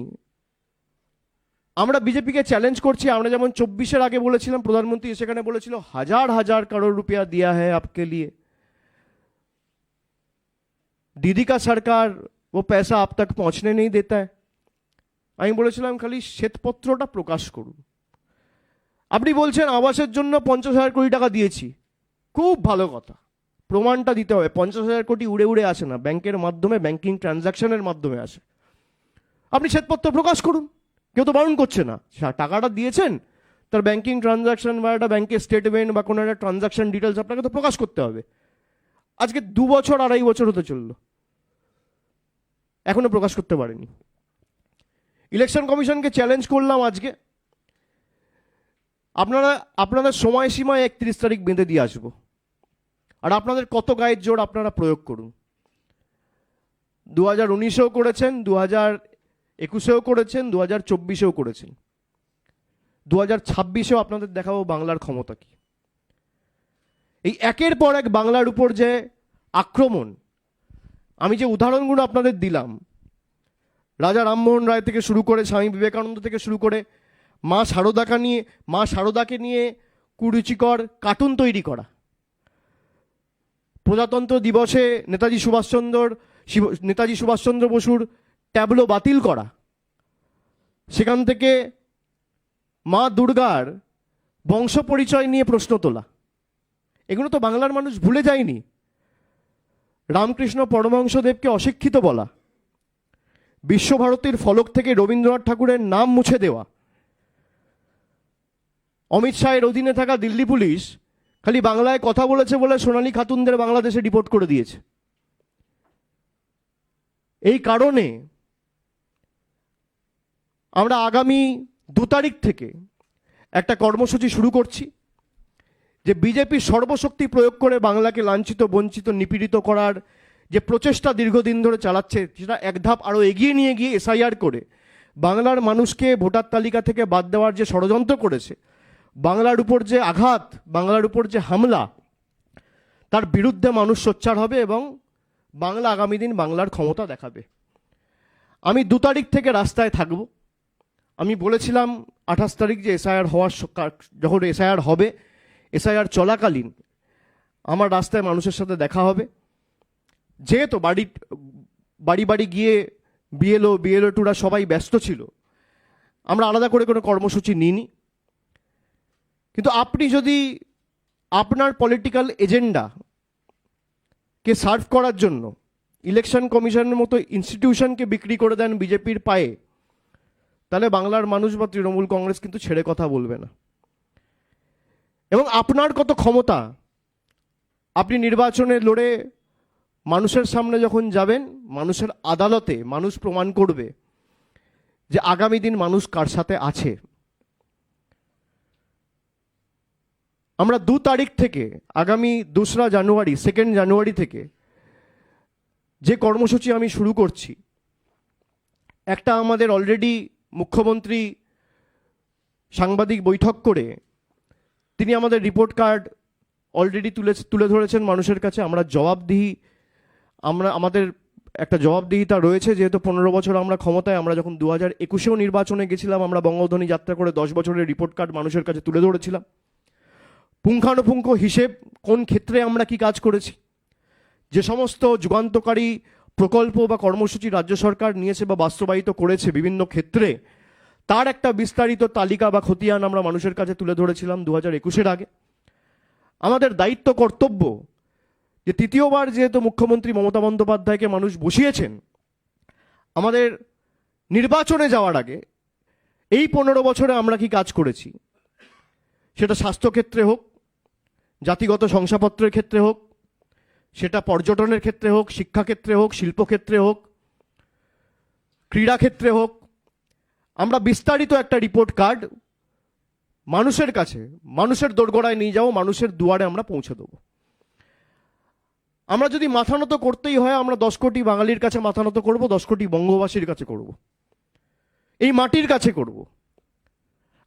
আমরা বিজেপিকে চ্যালেঞ্জ করছি। আমরা যেমন 24-এর আগে বলেছিলাম, প্রধানমন্ত্রী সেখানে বলেছিল 1000 करोड़ रुपया दिया है आपके लिए, दीदी का सरकार वो पैसा आप तक पहुंचने नहीं देता है। আমি বলেছিলাম খালি শ্বেতপত্রটা প্রকাশ করুন। আপনি বলছেন আবাসের জন্য 50,000 কোটি টাকা দিয়েছি, খুব ভালো কথা, প্রমাণটা দিতে হবে। 50,000 কোটি উড়ে উড়ে আসে না, ব্যাংকের মাধ্যমে, ব্যাংকিং ট্রানজাকশনের মাধ্যমে আসে। আপনি শ্বেতপত্র প্রকাশ করুন, কেউ তো বারণ করছে না। টাকাটা দিয়েছেন, তার ব্যাংকিং ট্রানজাকশন বা একটা ব্যাংকের স্টেটমেন্ট বা কোনো একটা ট্রানজাকশন ডিটেলস আপনাকে তো প্রকাশ করতে হবে। আজকে 2 বছর 2.5 বছর হতে চললো, এখনো প্রকাশ করতে পারেনি। ইলেকশন কমিশনকে চ্যালেঞ্জ করলাম আজকে, আপনাদের সময়সীমায় 31 তারিখ বেঁধে দিয়ে আসবো, আর আপনাদের কত গায়ের জোর আপনারা প্রয়োগ করুন। 2019-এও করেছেন, 2021-এও করেছেন, 2024-এও করেছেন, 2026-এও আপনাদের দেখাবো বাংলার ক্ষমতা কি। এই একের পর এক বাংলার উপর যে আক্রমণ, আমি যে উদাহরণগুলো আপনাদের দিলাম, রাজা রামমোহন রায় থেকে শুরু করে স্বামী বিবেকানন্দ থেকে শুরু করে মা শারদাকে নিয়ে কুরুচিকর কার্টুন তৈরি করা, প্রজাতন্ত্র দিবসে নেতাজি সুভাষচন্দ্র বসুর ট্যাবলো বাতিল করা, সেখান থেকে মা দুর্গার বংশ পরিচয় নিয়ে প্রশ্ন তোলা, এগুলো তো বাংলার মানুষ ভুলে যায়নি। রামকৃষ্ণ পরমহংসদেবকে অশিক্ষিত বলা, বিশ্বভারতীর ফলক থেকে রবীন্দ্রনাথ ঠাকুরের নাম মুছে দেওয়া, অমিত শাহের অধীনে থাকা দিল্লি পুলিশ খালি বাংলায় কথা বলেছে বলে সোনালী খাতুনদের বাংলাদেশে ডিপোর্ট করে দিয়েছে। এই কারণে আমরা আগামী 2 তারিখ থেকে একটা কর্মসূচি শুরু করছি, যে বিজেপি সর্বশক্তি প্রয়োগ করে বাংলাকে লাঞ্ছিত, বঞ্চিত, নিপীড়িত করার যে প্রচেষ্টা দীর্ঘদিন ধরে চালাচ্ছে, সেটা এক ধাপ আরও এগিয়ে নিয়ে গিয়ে এসআইআর করে বাংলার মানুষকে ভোটার তালিকা থেকে বাদ দেওয়ার যে ষড়যন্ত্র করেছে, বাংলার উপর যে আঘাত, বাংলার উপর যে হামলা, তার বিরুদ্ধে মানুষ সোচ্চার হবে এবং বাংলা আগামী দিন বাংলার ক্ষমতা দেখাবে। আমি 2 তারিখ থেকে রাস্তায় থাকব। আমি বলেছিলাম 28 তারিখ যে যখন এসআইআর হবে, এসআইআর চলাকালীন আমার রাস্তায় মানুষের সাথে দেখা হবে। যেহেতু বাড়ি বাড়ি গিয়ে বিএলও টুরা সবাই ব্যস্ত ছিল, আমরা আলাদা করে কোনো কর্মসূচি নিইনি। কিন্তু আপনি যদি আপনার পলিটিক্যাল এজেন্ডাকে সার্ভ করার জন্য ইলেকশন কমিশনের মতো ইনস্টিটিউশনকে বিক্রি করে দেন বিজেপির পায়ে, তাহলে বাংলার মানুষ বা তৃণমূল কংগ্রেস কিন্তু ছেড়ে কথা বলবে না। এবং আপনার কত ক্ষমতা, আপনি নির্বাচনে লড়ে মানুষের সামনে যখন যাবেন, মানুষের আদালতে মানুষ প্রমাণ করবে যে আগামী দিন মানুষ কার সাথে আছে। আমরা 2 তারিখ থেকে আগামী 2রা জানুয়ারি 2nd জানুয়ারি থেকে যে কর্মসূচি আমি শুরু করছি, একটা আমাদের অলরেডি মুখ্যমন্ত্রী সাংবাদিক বৈঠক করে তিনি আমাদের রিপোর্ট কার্ড অলরেডি তুলে ধরেছেন মানুষের কাছে। আমাদের একটা জবাবদিহিতা রয়েছে, যেহেতু 15 বছর আমরা ক্ষমতায়, আমরা যখন 2021-এও নির্বাচনে গেছিলাম, আমরা বঙ্গধ্বনি যাত্রা করে 10 বছরের রিপোর্ট কার্ড মানুষের কাছে তুলে ধরেছিলাম। পুঙ্খানুপুঙ্খ হিসেব, কোন ক্ষেত্রে আমরা কি কাজ করেছি, যে সমস্ত যুগান্তকারী প্রকল্প বা কর্মসূচি রাজ্য সরকার নিয়েছে বা বাস্তবায়িত করেছে বিভিন্ন ক্ষেত্রে, তার একটা বিস্তারিত তালিকা বা খতিয়ান আমরা মানুষের কাছে তুলে ধরেছিলাম 2021-এর আগে। আমাদের দায়িত্ব কর্তব্য যে তৃতীয়বার যেহেতু মুখ্যমন্ত্রী মমতা বন্দ্যোপাধ্যায়কে মানুষ বসিয়েছেন, আমাদের নির্বাচনে যাওয়ার আগে এই 15 বছরে আমরা কি কাজ করেছি, সেটা স্বাস্থ্যক্ষেত্রে হোক, জাতিগত শংসাপত্রের ক্ষেত্রে হোক, সেটা পর্যটনের ক্ষেত্রে হোক, শিক্ষাক্ষেত্রে হোক, শিল্পক্ষেত্রে হোক, ক্রীড়াক্ষেত্রে হোক, আমরা বিস্তারিত একটা রিপোর্ট কার্ড মানুষের কাছে, মানুষের দোরগোড়ায় নিয়ে যাবো, মানুষের দুয়ারে আমরা পৌঁছে দেবো। আমরা যদি মাথা নত করতেই হয়, আমরা 10 কোটি বাঙালির কাছে মাথা নত করবো, 10 কোটি বঙ্গবাসীর কাছে করব, এই মাটির কাছে করব,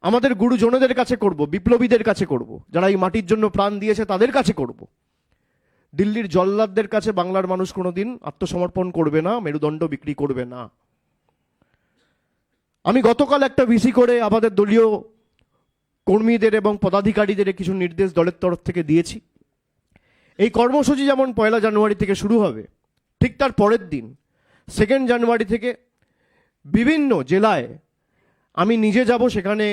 আমাদের গুরুজনদের কাছে করব, বিপ্লবীদের কাছে করব, যারা এই মাটির জন্য প্রাণ দিয়েছে তাদের কাছে করব। দিল্লির জল্লাদদের কাছে বাংলার মানুষ কোনোদিন আত্মসমর্পণ করবে না, মেরুদণ্ড বিক্রি করবে না। আমি গতকাল একটা ভিসি করে আমাদের দলীয় কর্মীদের এবং পদাধিকারীদের কিছু নির্দেশ দলের তরফ থেকে দিয়েছি। এই কর্মসূচি যেমন 1 জানুয়ারি থেকে শুরু হবে, ঠিক তার পরের দিন 2nd জানুয়ারি থেকে বিভিন্ন জেলায় আমি নিজে যাব। সেখানে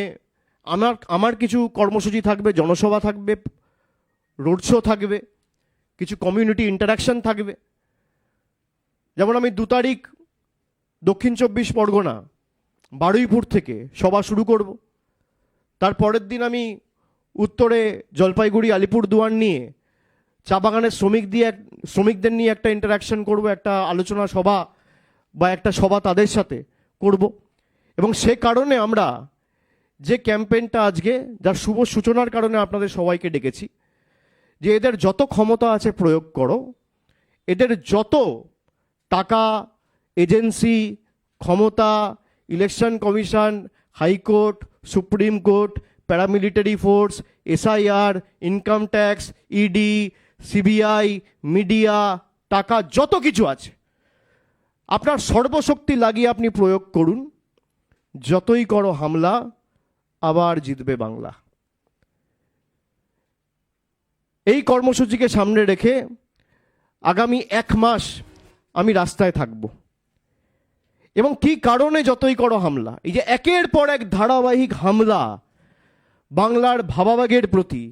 আমার কিছু কর্মসূচি থাকবে, জনসভা থাকবে, রোড শো থাকবে, কিছু কমিউনিটি ইন্টারাকশন থাকবে। যেমন আমি 2 তারিখ দক্ষিণ 24 পরগনা বারুইপুর থেকে সভা শুরু করব। তার পরের দিন আমি উত্তরে জলপাইগুড়ি আলিপুরদুয়ার নিয়ে চা বাগানের শ্রমিকদের নিয়ে একটা ইন্টারাকশন করব, একটা আলোচনা সভা বা একটা সভা তাদের সাথে করব। এবং সে কারণে আমরা যে ক্যাম্পেইনটা আজকে, যার শুভ সূচনার কারণে আপনাদের সবাইকে ডেকেছি, যে এদের যত ক্ষমতা আছে প্রয়োগ করো, এদের যত টাকা, এজেন্সি, ক্ষমতা, election commission, high court, supreme court, paramilitary force, SIR, income tax, ED, CBI, media, টাকা যত কিছু আছে আপনার সর্বশক্তি লাগিয়ে আপনি প্রয়োগ করুন। যতই করো হামলা, আবার জিতবে বাংলা। এই কর্মসূচিকে সামনে রেখে আগামী 1 মাস আমি রাস্তায় থাকব। এবং কি কারণে যতই করো হামলা, এই যে একের পর এক ধারাবাহিক হামলা বাংলার ভাবাবেগের প্রতি,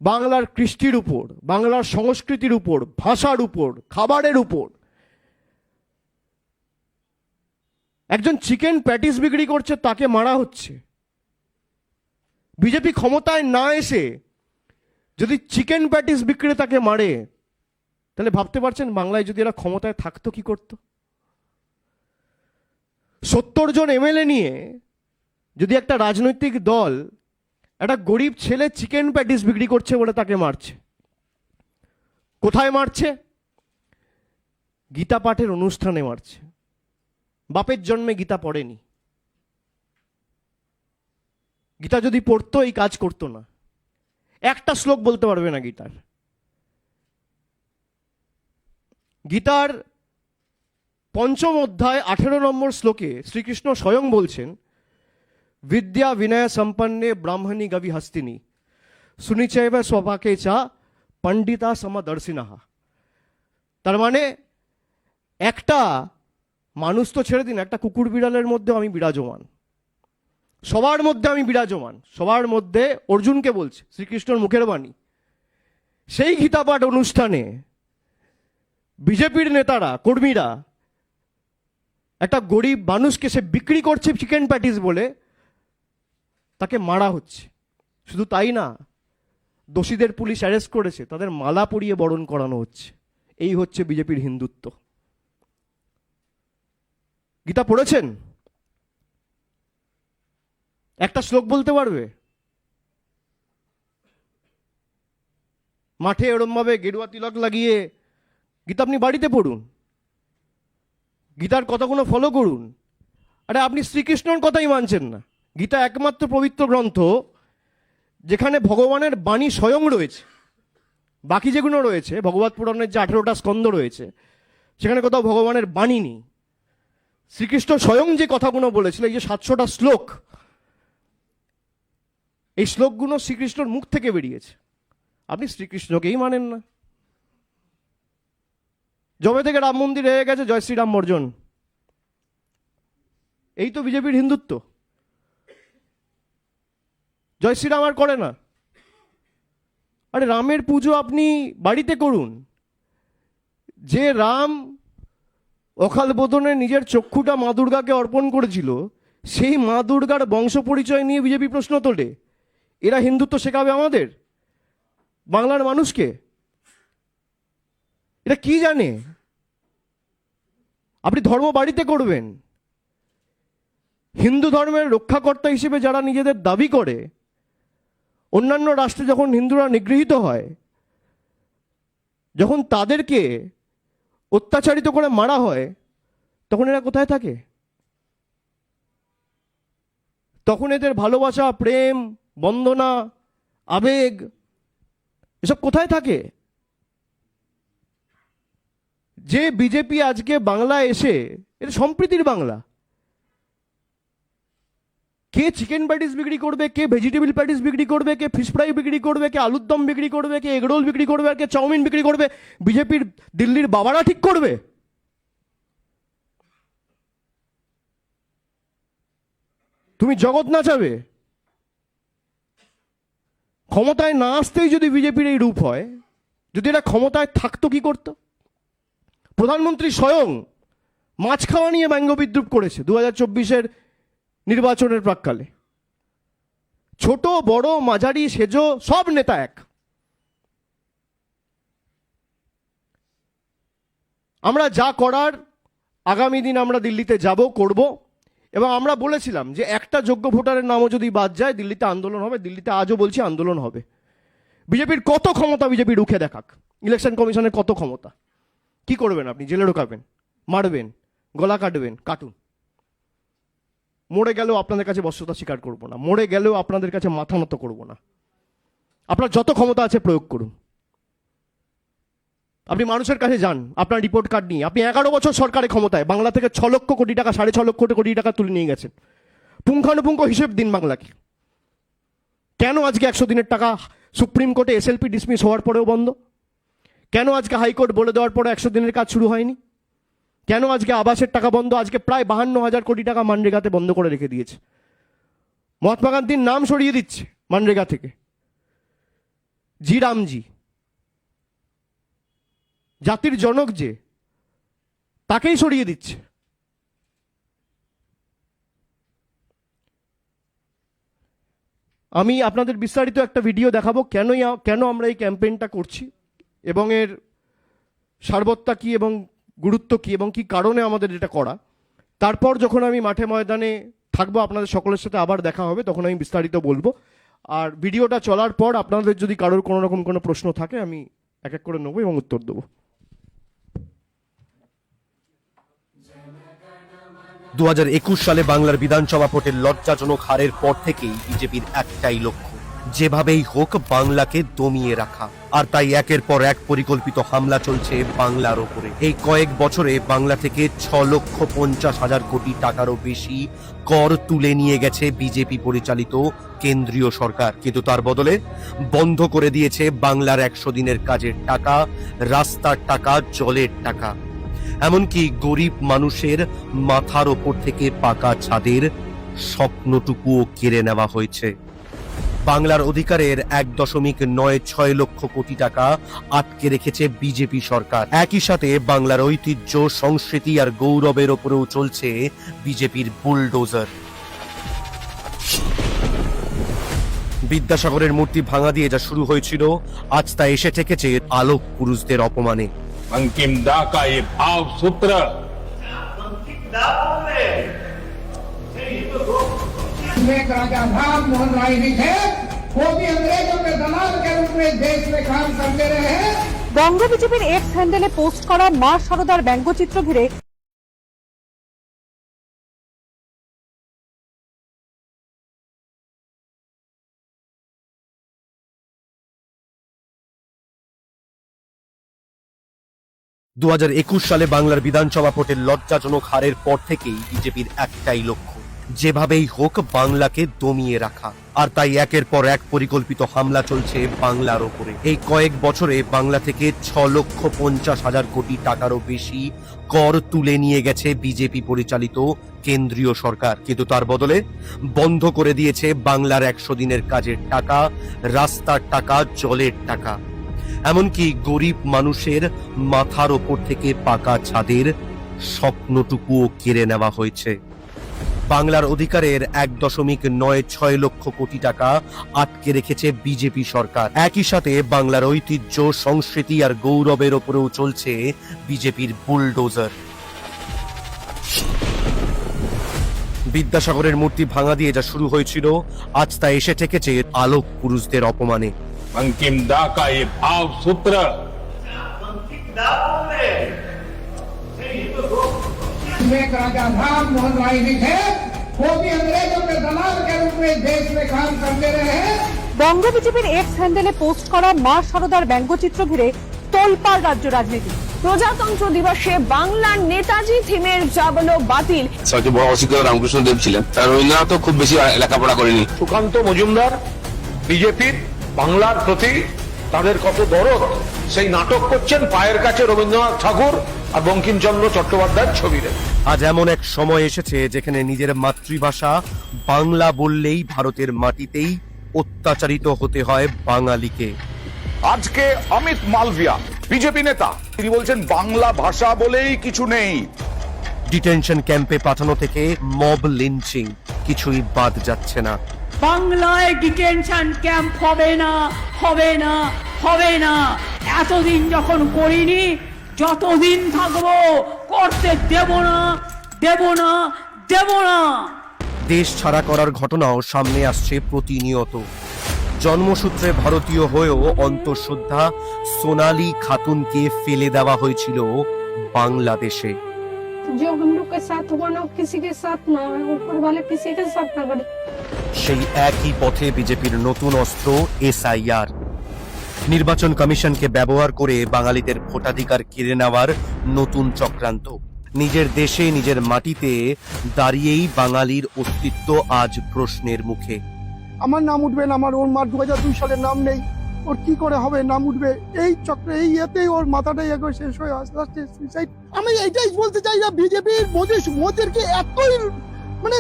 বাংলার কৃষ্টির উপর, বাংলার সংস্কৃতির উপর, ভাষার উপর, খাবারের উপর। একজন চিকেন প্যাটিস বিক্রি করছে, তাকে মারা হচ্ছে। বিজেপি ক্ষমতায় না এসে যদি চিকেন প্যাটিস বিক্রেতাকে মারে, তাহলে ভাবতে পারছেন বাংলায় যদি এরা ক্ষমতায় থাকতো কি করতো? 70 জন এমএলএ নিয়ে যদি একটা রাজনৈতিক দল একটা গরিব ছেলে চিকেন প্যাটিস বিক্রি করছে বলে তাকে মারছে, কোথায় মারছে? গীতা পাঠের অনুষ্ঠানে মারছে। বাপের জন্মে গীতা পড়েনি। গীতা যদি পড়তো এই কাজ করতো না। একটা শ্লোক বলতে পারবে না গীতার। গীতার 5ম অধ্যায় 18 নম্বর শ্লোকে শ্রীকৃষ্ণ স্বয়ং বলছেন, বিদ্যা বিনয় সম্পন্নে ব্রাহ্মণী গবি হস্তিনী সুনিচৈব স্বপাকে চা পণ্ডিতা সমদর্শিনাহা। তার মানে একটা মানুষ তো ছেড়ে দিন, একটা কুকুর বিড়ালের মধ্যে আমি বিরাজমান, সবার মধ্যে আমি বিরাজমান, সবার মধ্যে। অর্জুনকে বলছে, শ্রীকৃষ্ণর মুখের বাণী। সেই গীতাপাঠ অনুষ্ঠানে বিজেপির নেতারা, কর্মীরা একটা গরিব মানুষকে সে বিক্রি করছে চিকেন প্যাটিস বলে, তাকে মারা হচ্ছে। শুধু তাই না, দোষীদের পুলিশ অ্যারেস্ট করেছে, তাদের মালা পরিয়ে বরণ করানো হচ্ছে। এই হচ্ছে বিজেপির হিন্দুত্ব। গীতা পড়েছেন? একটা শ্লোক বলতে পারবে? মাঠে এরমভাবে গেরুয়া তিলক লাগিয়ে গীতা আপনি বাড়িতে পড়ুন, গীতার কথাগুলো ফলো করুন। আরে আপনি শ্রীকৃষ্ণর কথাই মানছেন না। গীতা একমাত্র পবিত্র গ্রন্থ যেখানে ভগবানের বাণী স্বয়ং রয়েছে। বাকি যেগুলো রয়েছে, ভগবত পুরাণের যে 18টা স্কন্ধ রয়েছে, সেখানে কোথাও ভগবানের বাণী নেই। শ্রীকৃষ্ণ স্বয়ং যে কথাগুলো বলেছিল, এই যে 700টা শ্লোক, এই শ্লোকগুলো শ্রীকৃষ্ণর মুখ থেকে বেরিয়েছে। আপনি শ্রীকৃষ্ণকেই মানেন না। যবে থেকে রাম মন্দির হয়ে গেছে, জয় শ্রীরাম বর্জন। এই তো বিজেপির হিন্দুত্ব। জয় শ্রীরাম আর করে না। আরে রামের পুজো আপনি বাড়িতে করুন। যে রাম অকাল বোধনে নিজের চক্ষুটা মা দুর্গাকে অর্পণ করেছিল, সেই মা দুর্গার বংশ পরিচয় নিয়ে বিজেপি প্রশ্ন তোলে। এরা হিন্দুত্ব শেখাবে আমাদের বাংলার মানুষকে? এটা কি জানে? আপনি ধর্ম বাড়িতে করবেন। হিন্দু ধর্মের রক্ষাকর্তা হিসেবে যারা নিজেদের দাবি করে, অন্যান্য রাষ্ট্রে যখন হিন্দুরা নিগৃহীত হয়, যখন তাদেরকে অত্যাচারিত করে মারা হয়, তখন এরা কোথায় থাকে? তখন এদের ভালোবাসা, প্রেম, বন্দনা, আবেগ এসব কোথায় থাকে? যে বিজেপি আজকে বাংলায় এসে, এটা সম্প্রীতির বাংলা। কে চিকেন প্যাটিস বিক্রি করবে, কে ভেজিটেবল প্যাটিস বিক্রি করবে, কে ফিশ ফ্রাই বিক্রি করবে, কে আলুর দম বিক্রি করবে, কে এগরোল বিক্রি করবে, আর কে চাউমিন বিক্রি করবে, বিজেপির দিল্লির বাবারা ঠিক করবে? তুমি জগৎ নাচাবে? ক্ষমতায় না আসতেই যদি বিজেপির এই রূপ হয়, যদি এরা ক্ষমতায় থাকতো কি করতো? প্রধানমন্ত্রী স্বয়ং মাছ খাওয়া নিয়ে ব্যঙ্গ বিদ্রুপ করেছে 2024-এর নির্বাচনের প্রাক্কালে। ছোট বড় মাঝারি সেজো সব নেতা এক। আমরা যা করার আগামী দিন আমরা দিল্লিতে যাব, করব, এবং আমরা বলেছিলাম যে একটা যোগ্য ভোটারের নামও যদি বাদ যায় দিল্লিতে আন্দোলন হবে। দিল্লিতে আজও বলছি আন্দোলন হবে। বিজেপির কত ক্ষমতা, বিজেপি রুখে দেখাক। ইলেকশন কমিশনের কত ক্ষমতা। কি করবেন আপনি? জেলে ঢোকাবেন, মারবেন, গলা কাটবেন, কাটুন। মরে গেলেও আপনাদের কাছে বশ্যতা স্বীকার করব না, মরে গেলেও আপনাদের কাছে মাথা নত করব না। আপনার যত ক্ষমতা আছে প্রয়োগ করুন। আপনি মানুষের কাছে যান আপনার রিপোর্ট কার্ড নিয়ে। আপনি 11 বছর সরকারের ক্ষমতায় বাংলা থেকে 6 লক্ষ কোটি টাকা, 6.5 লক্ষ কোটি টাকা তুলে নিয়ে গেছেন। পুঙ্খানুপুঙ্খ হিসেব দিন বাংলাকে। কেন আজকে 100 দিনের টাকা সুপ্রিম কোর্টে এসএলপি ডিসমিস হওয়ার পরেও বন্ধ? কেন আজকে হাইকোর্ট বলে দেওয়ার পরে 100 দিনের কাজ শুরু হয়নি? কেন আজকে আবাসের টাকা বন্ধ? আজকে প্রায় 52,000 কোটি টাকা মানরেগাতে বন্ধ করে রেখে দিয়েছে। মহাত্মা গান্ধীর নাম সরিয়ে দিচ্ছে মানরেগা থেকে। জি রামজি, জাতির জনক যে, তাকেই সরিয়ে দিচ্ছে। আমি আপনাদের বিস্তারিত একটা ভিডিও দেখাবো কেন আমরা এই ক্যাম্পেইনটা করছি এবং এর সারবত্তা কি এবং গুরুত্ব কি এবং কি কারণে আমাদের এটা করা। তারপর যখন আমি মাঠে ময়দানে থাকবো, আপনাদের সকলের সাথে আবার দেখা হবে, তখন আমি বিস্তারিত বলবো। আর ভিডিওটা চলার পর আপনাদের যদি কারোর কোনো রকম কোনো প্রশ্ন থাকে আমি এক এক করে নেবো এবং উত্তর দেবো। 2021 সালে বাংলার বিধানসভা ভোটের লজ্জাজনক হারের পর থেকেই বিজেপির একটাই লক্ষ্য, যেভাবেই হোক বাংলাকে দমিয়ে রাখা। আর তাই একের পর এক পরিকল্পিত হামলা চলছে বাংলার ওপরে। এই কয়েক বছরে বাংলা থেকে 6,50,000 কোটি টাকারও বেশি কর তুলে নিয়ে গেছে বিজেপি পরিচালিত কেন্দ্রীয় সরকার। কিন্তু তার বদলে বন্ধ করে দিয়েছে বাংলার 100 দিনের কাজের টাকা, রাস্তার টাকা, জলের টাকা। এমনকি গরিব মানুষের মাথার ওপর থেকে পাকা ছাদের স্বপ্নটুকুও কেড়ে নেওয়া হয়েছে। বাংলার অধিকারের 1.96 লক্ষ কোটি টাকা আটকে রেখেছে বিজেপি সরকার। একই সাথে বাংলার ঐতিহ্য, সংস্কৃতি আর গৌরবের ওপরেও চলছে বিজেপির বুলডোজার। বিদ্যাসাগরের মূর্তি ভাঙা দিয়ে যা শুরু হয়েছিল, আজ তা এসে ঠেকেছে আলোক পুরুষদের অপমানে। अंतिम दाह का ये भाव सूत्र राजा राम मोहन राय जी थे, वो भी अंग्रेजों के दलाल के रूप में देश में काम करते रहे हैं। বঙ্গ বিজেপির এক্স হ্যান্ডেলে পোস্ট করা মা সারদার ব্যঙ্গচিত্র ঘিরে সালে বাংলার বিধানসভা ভোটের লজ্জাজনক হারের পর থেকেই বিজেপির একটাই লক্ষ্য, যেভাবেই হোক বাংলাকে দমিয়ে রাখা। আর তাই একের পর এক পরিকল্পিত হামলা চলছে বাংলার ওপরে। এই কয়েক বছরে বাংলা থেকে 6,50,000 কোটি টাকারও বেশি কর তুলে নিয়ে গেছে বিজেপি পরিচালিত কেন্দ্রীয় সরকার। কিন্তু তার বদলে বন্ধ করে দিয়েছে বাংলার 100 দিনের কাজের টাকা, রাস্তার টাকা, জলের টাকা। এমনকি গরিব মানুষের মাথার ওপর থেকে পাকা ছাদের স্বপ্নটুকুও কেড়ে নেওয়া হয়েছে। বাংলার অধিকারের 1.96 লক্ষ কোটি টাকা আটকে রেখেছে বিজেপি সরকার। একই সাথে বাংলার ঐতিহ্য, সংস্কৃতি আর গৌরবের ওপরেও চলছে বিজেপির বুলডোজার। বিদ্যাসাগরের মূর্তি ভাঙা দিয়ে যা শুরু হয়েছিল, আজ তা এসে ঠেকেছে আলোক পুরুষদের অপমানে। अंतिम दाह का ये भाव सूत्र एक राजा राम मोहन राय जी थे, वो भी अंग्रेजों के दलाल के रूप में देश में काम करते रहे हैं। বঙ্গ বিজেপির এক্স হ্যান্ডেলে পোস্ট করা মা সারদার ব্যঙ্গচিত্র ঘিরে তোলপাড় রাজ্য রাজনীতি। প্রজাতন্ত্র দিবসে বাংলার নেতাজি থিমের যাবলো বাতিল। সবচেয়ে বড় অসিদ্ধ রামকৃষ্ণ দেব ছিলেন, তার রবীন্দ্রনাথও খুব বেশি লেখাপড়া করেনি। সুকান্ত মজুমদার বিজেপির বাংলার প্রতি তাদের কত দরদ, সেই নাটক করছেন পায়ের কাছে রবীন্দ্রনাথ ঠাকুর আর বঙ্কিমচন্দ্র চট্টোপাধ্যায়ের ছবি রেখে। আজ এমন এক সময় এসেছে যেখানে নিজের মাতৃভাষা বাংলা বললেই ভারতের মাটিতেই অত্যাচারিত হতে হয় বাঙালিকে। আজকে অমিত মালভিয়া বিজেপি নেতা, তিনি বলছেন বাংলা ভাষা বলেই কিছু নেই। ডিটেনশন ক্যাম্পে পাঠানো থেকে মব লিঞ্চিং, কিছুই বাদ যাচ্ছে না। বাংলায় ডিটেনশন ক্যাম্প হবে না, হবে না, হবে না। এতদিন যখন করিনি, যতদিন থাকবো করতে দেব না, দেব না, দেব না। দেশ ছাড়া করার ঘটনাও সামনে আসছে প্রতিনিয়ত। জন্মসূত্রে ভারতীয় হয়েও অন্তঃসত্ত্বা সোনালী খাতুনকে ফেলে দেওয়া হয়েছিল বাংলাদেশে। जो हम लोग के साथ हुआ ना किसी के साथ ना है, ऊपर वाले किसी के साथ ना करे। সেই একই পথে বিজেপির নতুন অস্ত্র এসআইআর। নির্বাচন কমিশনকে ব্যবহার করে বাঙালিদের ভোটাধিকার কেড়ে নেওয়ার নতুন চক্রান্ত। নিজের দেশে নিজের মাটিতে দাঁড়িয়েই বাঙালির অস্তিত্ব আজ প্রশ্নের মুখে। আমার নাম উঠবে না, আমার ওর মার 2002 সালের নাম নেই, ওর কি করে হবে নাম উঠবে? এই চক্রে এই ইয়েতেই ওর মাথাটাই একবার শেষ হয়ে আস্তে আস্তে সুইসাইড। আমি এইটাই বলতে চাই না, বিজেপির মোদীকে এতই মানে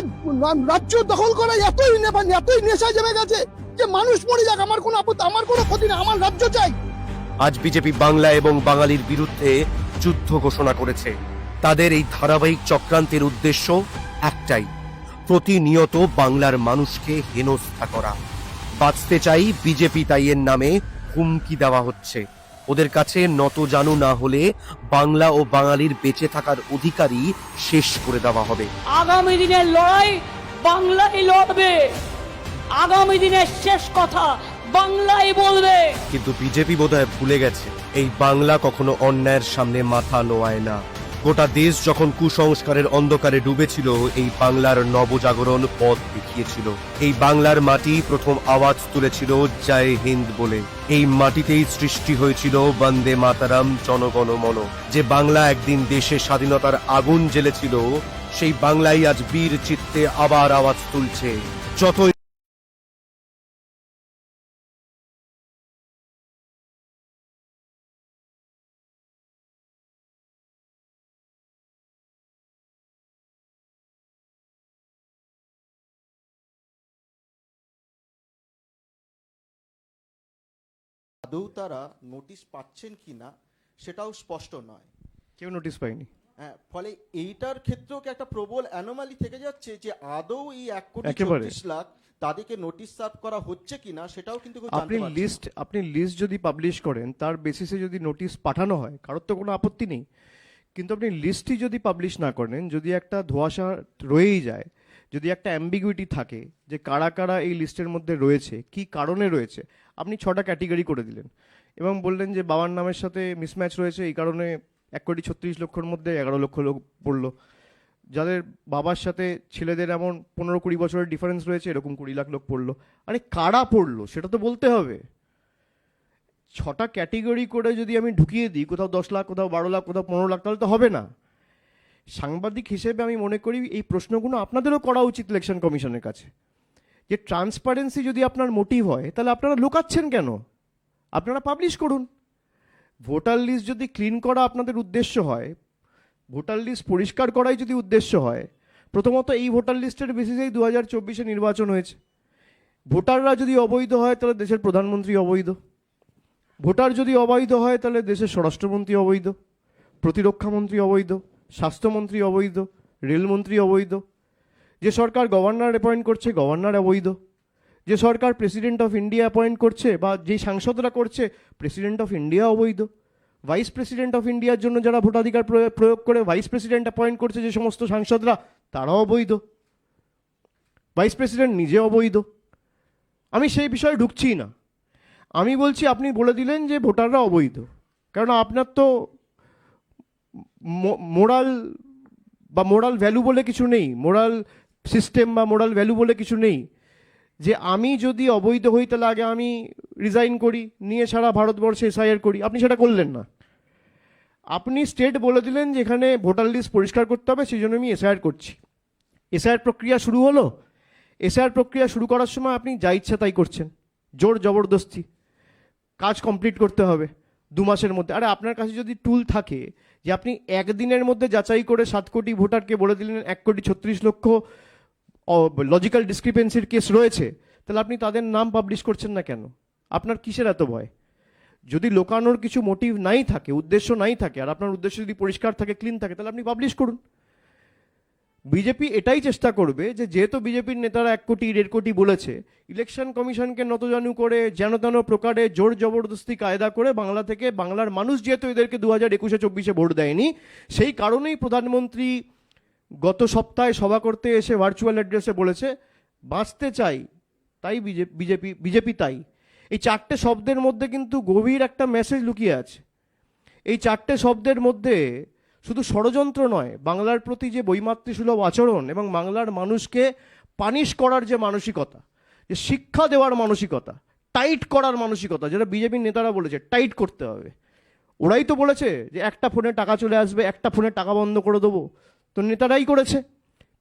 রাজ্য দখল করা এতই নেশা জমে গেছে যে মানুষ মরে যাক, আমার কোনো আপত্তি, আমার কোনো ক্ষতি না, আমার রাজ্য চাই। আজ বিজেপি বাংলা এবং বাঙালির বিরুদ্ধে যুদ্ধ ঘোষণা করেছে। তাদের এই ধারাবাহিক চক্রান্তের উদ্দেশ্য একটাই, প্রতিনিয়ত বাংলার মানুষকে হেনস্থা করা। বাঁচতে চাই বিজেপি, তাই এর নামে হুমকি দেওয়া হচ্ছে। ওদের কাছে নত জানু না হলে বাংলা ও বাঙালির বেঁচে থাকার অধিকারই শেষ করে দেওয়া হবে। আগামী দিনের লড়াই বাংলাই লড়বে, আগামী দিনের শেষ কথা বাংলাই বলবে। কিন্তু বিজেপি বোধহয় ভুলে গেছে, এই বাংলা কখনো অন্যায়ের সামনে মাথা নোয়ায় না। গোটা দেশ যখন কুসংস্কারের অন্ধকারে ডুবেছিল, এই বাংলার নবজাগরণ পথ দেখিয়েছিল। এই বাংলার মাটি প্রথম আওয়াজ তুলেছিল জয় হিন্দ বলে। এই মাটিতেই সৃষ্টি হয়েছিল বন্দে মাতারাম জনগণ মন। যে বাংলা একদিন দেশে স্বাধীনতার আগুন জ্বেলেছিল, সেই বাংলাই আজ বীর চিত্তে আবার আওয়াজ তুলছে। যতই আদৌ তারা নোটিশ পাচ্ছেন কিনা সেটাও স্পষ্ট নয়। কেউ নোটিশ পায়নি। হ্যাঁ, ফলে এইটার ক্ষেত্রেও কি একটা প্রবল অ্যানোমালি থেকে যাচ্ছে যে আদৌ এই 1,34,00,000 তাদেরকে নোটিশ সার্ভ করা হচ্ছে কিনা সেটাও কিন্তু কেউ জানতে পারছে না। আপনি লিস্ট যদি পাবলিশ করেন, তার বেসিসে যদি নোটিশ পাঠানো হয়, কারোর তো কোনো আপত্তি নেই। কিন্তু আপনি লিস্টই যদি পাবলিশ না করেন, যদি একটা ধোঁয়াশা রয়েই যায়, যদি একটা অ্যাম্বিগুইটি থাকে যে কারা কারা এই লিস্টের মধ্যে রয়েছে, কি কারণে রয়েছে। আপনি 6টা ক্যাটেগরি করে দিলেন এবং বললেন যে বাবার নামের সাথে মিসম্যাচ রয়েছে, এই কারণে 1,36,00,000-এর মধ্যে 11 লক্ষ লোক পড়লো। যাদের বাবার সাথে ছেলেদের এমন 15-20 বছরের ডিফারেন্স রয়েছে, এরকম 20 লাখ লোক পড়লো। আরে কারা পড়লো সেটা তো বলতে হবে। 6টা ক্যাটেগরি করে যদি আমি ঢুকিয়ে দিই, কোথাও 10 লাখ, কোথাও 12 লাখ, কোথাও 15 লাখ, তাহলে তো হবে না। সাংবাদিক হিসেবে আমি মনে করি এই প্রশ্নগুলো আপনাদেরও করা উচিত ইলেকশন কমিশনের কাছে, যে ট্রান্সপারেন্সি যদি আপনার মোটিভ হয়, তাহলে আপনারা লুকাচ্ছেন কেন? আপনারা পাবলিশ করুন। ভোটার লিস্ট যদি ক্লিন করা আপনাদের উদ্দেশ্য হয়, ভোটার লিস্ট পরিষ্কার করাই যদি উদ্দেশ্য হয়, প্রথমত এই ভোটার লিস্টের বেসিসেই 2024-এ নির্বাচন হয়েছে। ভোটাররা যদি অবৈধ হয়, তাহলে দেশের প্রধানমন্ত্রী অবৈধ। ভোটার যদি অবৈধ হয়, তাহলে দেশের স্বরাষ্ট্রমন্ত্রী অবৈধ, প্রতিরক্ষামন্ত্রী অবৈধ, স্বাস্থ্যমন্ত্রী অবৈধ, রেলমন্ত্রী অবৈধ। যে সরকার গভর্নর অ্যাপয়েন্ট করছে, গভর্নর অবৈধ। যে সরকার প্রেসিডেন্ট অফ ইন্ডিয়া অ্যাপয়েন্ট করছে বা যেই সাংসদরা করছে, প্রেসিডেন্ট অফ ইন্ডিয়া অবৈধ। ভাইস প্রেসিডেন্ট অফ ইন্ডিয়ার জন্য যারা ভোটাধিকার প্রয়োগ করে ভাইস প্রেসিডেন্ট অ্যাপয়েন্ট করছে যে সমস্ত সাংসদরা, তারাও অবৈধ। ভাইস প্রেসিডেন্ট নিজে অবৈধ। আমি সেই বিষয়ে ঢুকছি না। আমি বলছি আপনি বলে দিলেন যে ভোটাররা অবৈধ, কারণ আপনার তো মোরাল ভ্যালু বলে কিছু নেই, মোরাল সিস্টেম বা মোরাল ভ্যালু বলে কিছু নেই যে আমি যদি অবৈধ হই তাহলে আগে আমি রিজাইন করি, নিয়ে সারা ভারতবর্ষে এসআইআর করি। আপনি সেটা করলেন না। আপনি স্টেট বলে দিলেন যে এখানে ভোটার লিস্ট পরিষ্কার করতে হবে, সেই জন্য আমি এসআইআর করছি। এসআইআর প্রক্রিয়া শুরু হলো। এসআইআর প্রক্রিয়া শুরু করার সময় আপনি যা ইচ্ছা তাই করছেন, জোর জবরদস্তি। কাজ কমপ্লিট করতে হবে 2 মাসের মধ্যে। আরে আপনার কাছে যদি টুল থাকে যে আপনি একদিনের মধ্যে যাচাই করে 7 কোটি ভোটারকে বলে দিলেন 1,36,00,000 লজিক্যাল ডিসক্রিপেন্সির কেস রয়েছে, তাহলে আপনি তাদের নাম পাবলিশ করছেন না কেন? আপনার কিসের এত ভয়? যদি লোকানোর কিছু মোটিভ নাই থাকে, উদ্দেশ্য নাই থাকে, আর আপনার উদ্দেশ্য যদি পরিষ্কার থাকে, ক্লিন থাকে, তাহলে আপনি পাবলিশ করুন। বিজেপি এটাই চেষ্টা করবে যে যেহেতু বিজেপির নেতারা 1 কোটি 1.5 কোটি বলেছে, ইলেকশন কমিশনকে নতজানু করে যেন তেন প্রকারে জোর জবরদস্তি কায়দা করে বাংলা থেকে, বাংলার মানুষ যেহেতু এদেরকে 2021-24 ভোট দেয়নি, সেই কারণেই প্রধানমন্ত্রী গত সপ্তাহে সভা করতে এসে ভার্চুয়াল অ্যাড্রেসে বলেছে বাঁচতে চাই তাই বিজেপি তাই। এই 4টে শব্দের মধ্যে কিন্তু গভীর একটা মেসেজ লুকিয়ে আছে। এই 4টে শব্দের মধ্যে শুধু ষড়যন্ত্র নয়, বাংলার প্রতি যে বৈমাতৃসুলভ আচরণ এবং বাংলার মানুষকে পানিশ করার যে মানসিকতা, যে শিক্ষা দেওয়ার মানসিকতা, টাইট করার মানসিকতা, যেটা বিজেপির নেতারা বলেছে টাইট করতে হবে। ওরাই তো বলেছে যে একটা ফোনে টাকা চলে আসবে, একটা ফোনে টাকা বন্ধ করে দেবো, তো নেতারাই করেছে।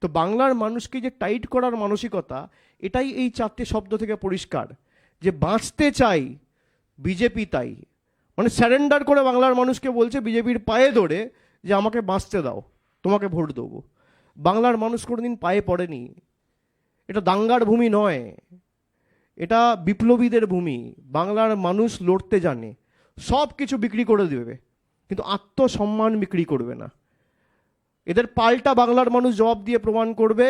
তো বাংলার মানুষকে যে টাইট করার মানসিকতা, এটাই এই 4টে শব্দ থেকে পরিষ্কার, যে বাঁচতে চাই বিজেপি তাই। মানে স্যারেন্ডার করে বাংলার মানুষকে বলছে বিজেপির পায়ে ধরে যে আমাকে বাঁচতে দাও, তোমাকে ভোট দেবো। বাংলার মানুষ কোনোদিন পায়ে পড়েনি। এটা দাঙ্গার ভূমি নয়, এটা বিপ্লবীদের ভূমি। বাংলার মানুষ লড়তে জানে, সব কিছু বিক্রি করে দেবে, কিন্তু আত্মসম্মান বিক্রি করবে না। এদের পাল্টা বাংলার মানুষ জবাব দিয়ে প্রমাণ করবে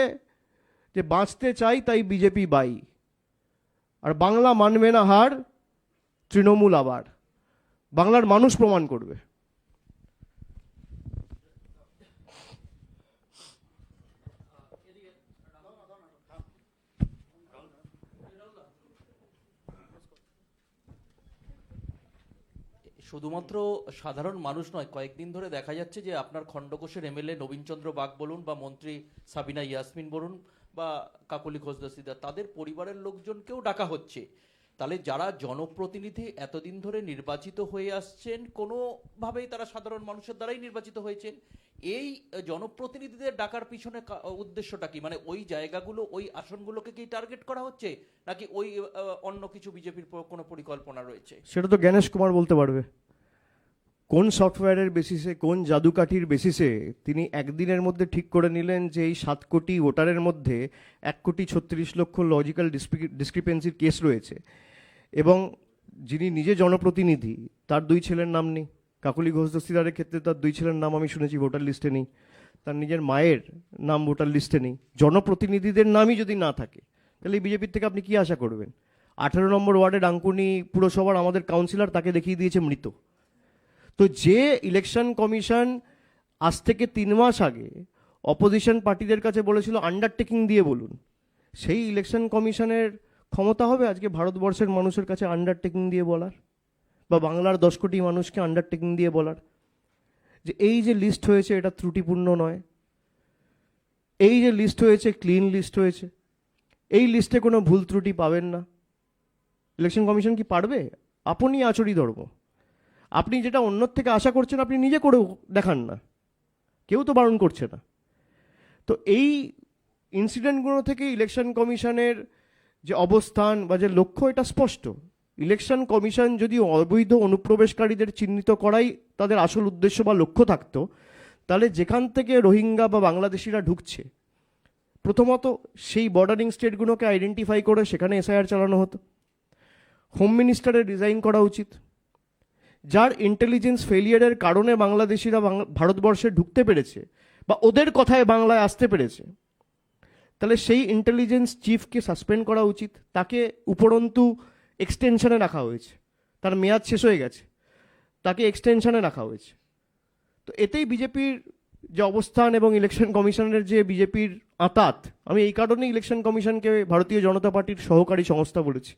যে বাঁচতে চাই তাই বিজেপি বাই। আর বাংলা মানবে না হার, তৃণমূল আবার। বাংলার মানুষ প্রমাণ করবে। শুধুমাত্র সাধারণ মানুষ নয়, কয়েকদিন ধরে দেখা যাচ্ছে যে আপনার খণ্ডঘোষের এমএলএ নবীনচন্দ্র বাগ বলুন, বা মন্ত্রী সাবিনা ইয়াসমিন বলুন, বা কাকলি ঘোষ দস্তিদার, তাদের পরিবারের লোকজনকেও ডাকা হচ্ছে। তাহলে যারা জনপ্রতিনিধি এতদিন ধরে নির্বাচিত হয়ে আসছেন, কোনোভাবেই তারা সাধারণ মানুষের দ্বারাই নির্বাচিত হয়েছেন, এই জনপ্রতিনিধিদের ডাকার পিছনে উদ্দেশ্যটা কি? মানে ওই জায়গাগুলো, ওই আসনগুলোকে কি টার্গেট করা হচ্ছে, নাকি ওই অন্য কিছু বিজেপির কোনো পরিকল্পনা রয়েছে? সেটা তো জ্ঞানেশ কুমার বলতে পারবে। কোন সফটওয়্যারের বেসিসে, কোন জাদুকাঠির বেসিসে তিনি একদিনের মধ্যে ঠিক করে নিলেন যে এই 7 কোটি ভোটারের মধ্যে 1,36,00,000 লজিক্যাল ডিসক্রিপেন্সির কেস রয়েছে, এবং যিনি নিজে জনপ্রতিনিধি তার 2 ছেলের নাম নেই। কাকলি ঘোষ দস্তিদারের ক্ষেত্রে তার 2 ছেলের নাম আমি শুনেছি ভোটার লিস্টে নেই, তার নিজের মায়ের নাম ভোটার লিস্টে নেই। জনপ্রতিনিধিদের নামই যদি না থাকে, তাহলে বিজেপির থেকে আপনি কি আশা করবেন? 18 নম্বর ওয়ার্ডে ডাঙ্কুনি পুরসভার আমাদের কাউন্সিলর, তাকে দেখিয়ে দিয়েছে মৃত। তো যে ইলেকশন কমিশন আজ থেকে 3 মাস আগে অপোজিশন পার্টিদের কাছে বলেছিল আন্ডারটেকিং দিয়ে বলুন, সেই ইলেকশন কমিশনের ক্ষমতা হবে আজকে ভারতবর্ষের মানুষের কাছে আন্ডারটেকিং দিয়ে বলার, বা বাংলার 10 কোটি মানুষকে আন্ডারটেকিং দিয়ে বলার যে এই যে লিস্ট হয়েছে এটা ত্রুটিপূর্ণ নয়, এই যে লিস্ট হয়েছে ক্লিন লিস্ট হয়েছে, এই লিস্টে কোনো ভুল ত্রুটি পাবেন না। ইলেকশন কমিশন কি পারবে? আপনি আচরি ধর্ম। আপনি যেটা অন্যর থেকে আশা করছেন আপনি নিজে করেও দেখান না, কেউ তো বারণ করছে না। তো এই ইনসিডেন্টগুলো থেকে ইলেকশন কমিশনের যে অবস্থান বা যে লক্ষ্য, এটা স্পষ্ট। ইলেকশন কমিশন যদি অবৈধ অনুপ্রবেশকারীদের চিহ্নিত করাই তাদের আসল উদ্দেশ্য বা লক্ষ্য থাকতো, তাহলে যেখান থেকে রোহিঙ্গা বা বাংলাদেশিরা ঢুকছে, প্রথমত সেই বর্ডারিং স্টেটগুলোকে আইডেন্টিফাই করে সেখানে এসআইআর চালানো হতো। হোম মিনিস্টারের রিজাইন করা উচিত। যার ইন্টেলিজেন্স ফেলিয়ারের কারণে বাংলাদেশিরা ভারতবর্ষে ঢুকতে পেরেছে বা ওদের কথায় বাংলায় আসতে পেরেছে, তাহলে সেই ইন্টেলিজেন্স চিফকে সাসপেন্ড করা উচিত। তাকে উপরন্তু এক্সটেনশনে রাখা হয়েছে, তার মেয়াদ শেষ হয়ে গেছে, তাকে এক্সটেনশনে রাখা হয়েছে। তো এতেই বিজেপির যে অবস্থান এবং ইলেকশন কমিশনের যে বিজেপির আঁতাত, আমি এই কারণেই ইলেকশন কমিশনকে ভারতীয় জনতা পার্টির সহকারী সংস্থা বলেছি।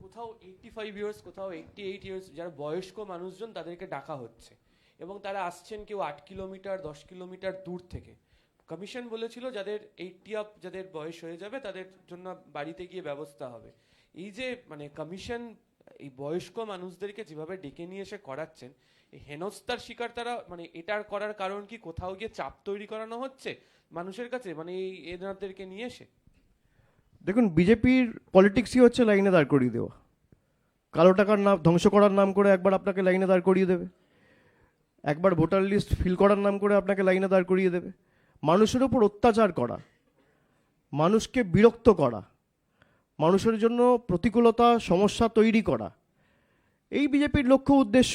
কোথাও 85 ইয়ার্স, কোথাও 88 ইয়ার্স যারা বয়স্ক মানুষজন, তাদেরকে ডাকা হচ্ছে এবং তারা আসছেন কেউ 8 কিলোমিটার 10 কিলোমিটার দূর থেকে। কমিশন বলেছিল যাদের 80 আপ, যাদের বয়স হয়ে যাবে তাদের জন্য বাড়িতে গিয়ে ব্যবস্থা হবে। এই যে মানে কমিশন এই বয়স্ক মানুষদেরকে যেভাবে ডেকে নিয়ে এসে করাচ্ছেন, এই হেনস্থার শিকার তারা, মানে এটার করার কারণ কি কোথাও গিয়ে চাপ তৈরি করানো হচ্ছে মানুষের কাছে, মানে এই এনাদেরকে নিয়ে এসে? দেখুন, বিজেপির পলিটিক্সই হচ্ছে লাইনে দাঁড় করিয়ে দেওয়া। কালো টাকার নাম ধ্বংস করার নাম করে একবার আপনাকে লাইনে দাঁড় করিয়ে দেবে, একবার ভোটার লিস্ট ফিল করার নাম করে আপনাকে লাইনে দাঁড় করিয়ে দেবে। মানুষের ওপর অত্যাচার করা, মানুষকে বিরক্ত করা, মানুষের জন্য প্রতিকূলতা সমস্যা তৈরি করা, এই বিজেপির লক্ষ্য উদ্দেশ্য।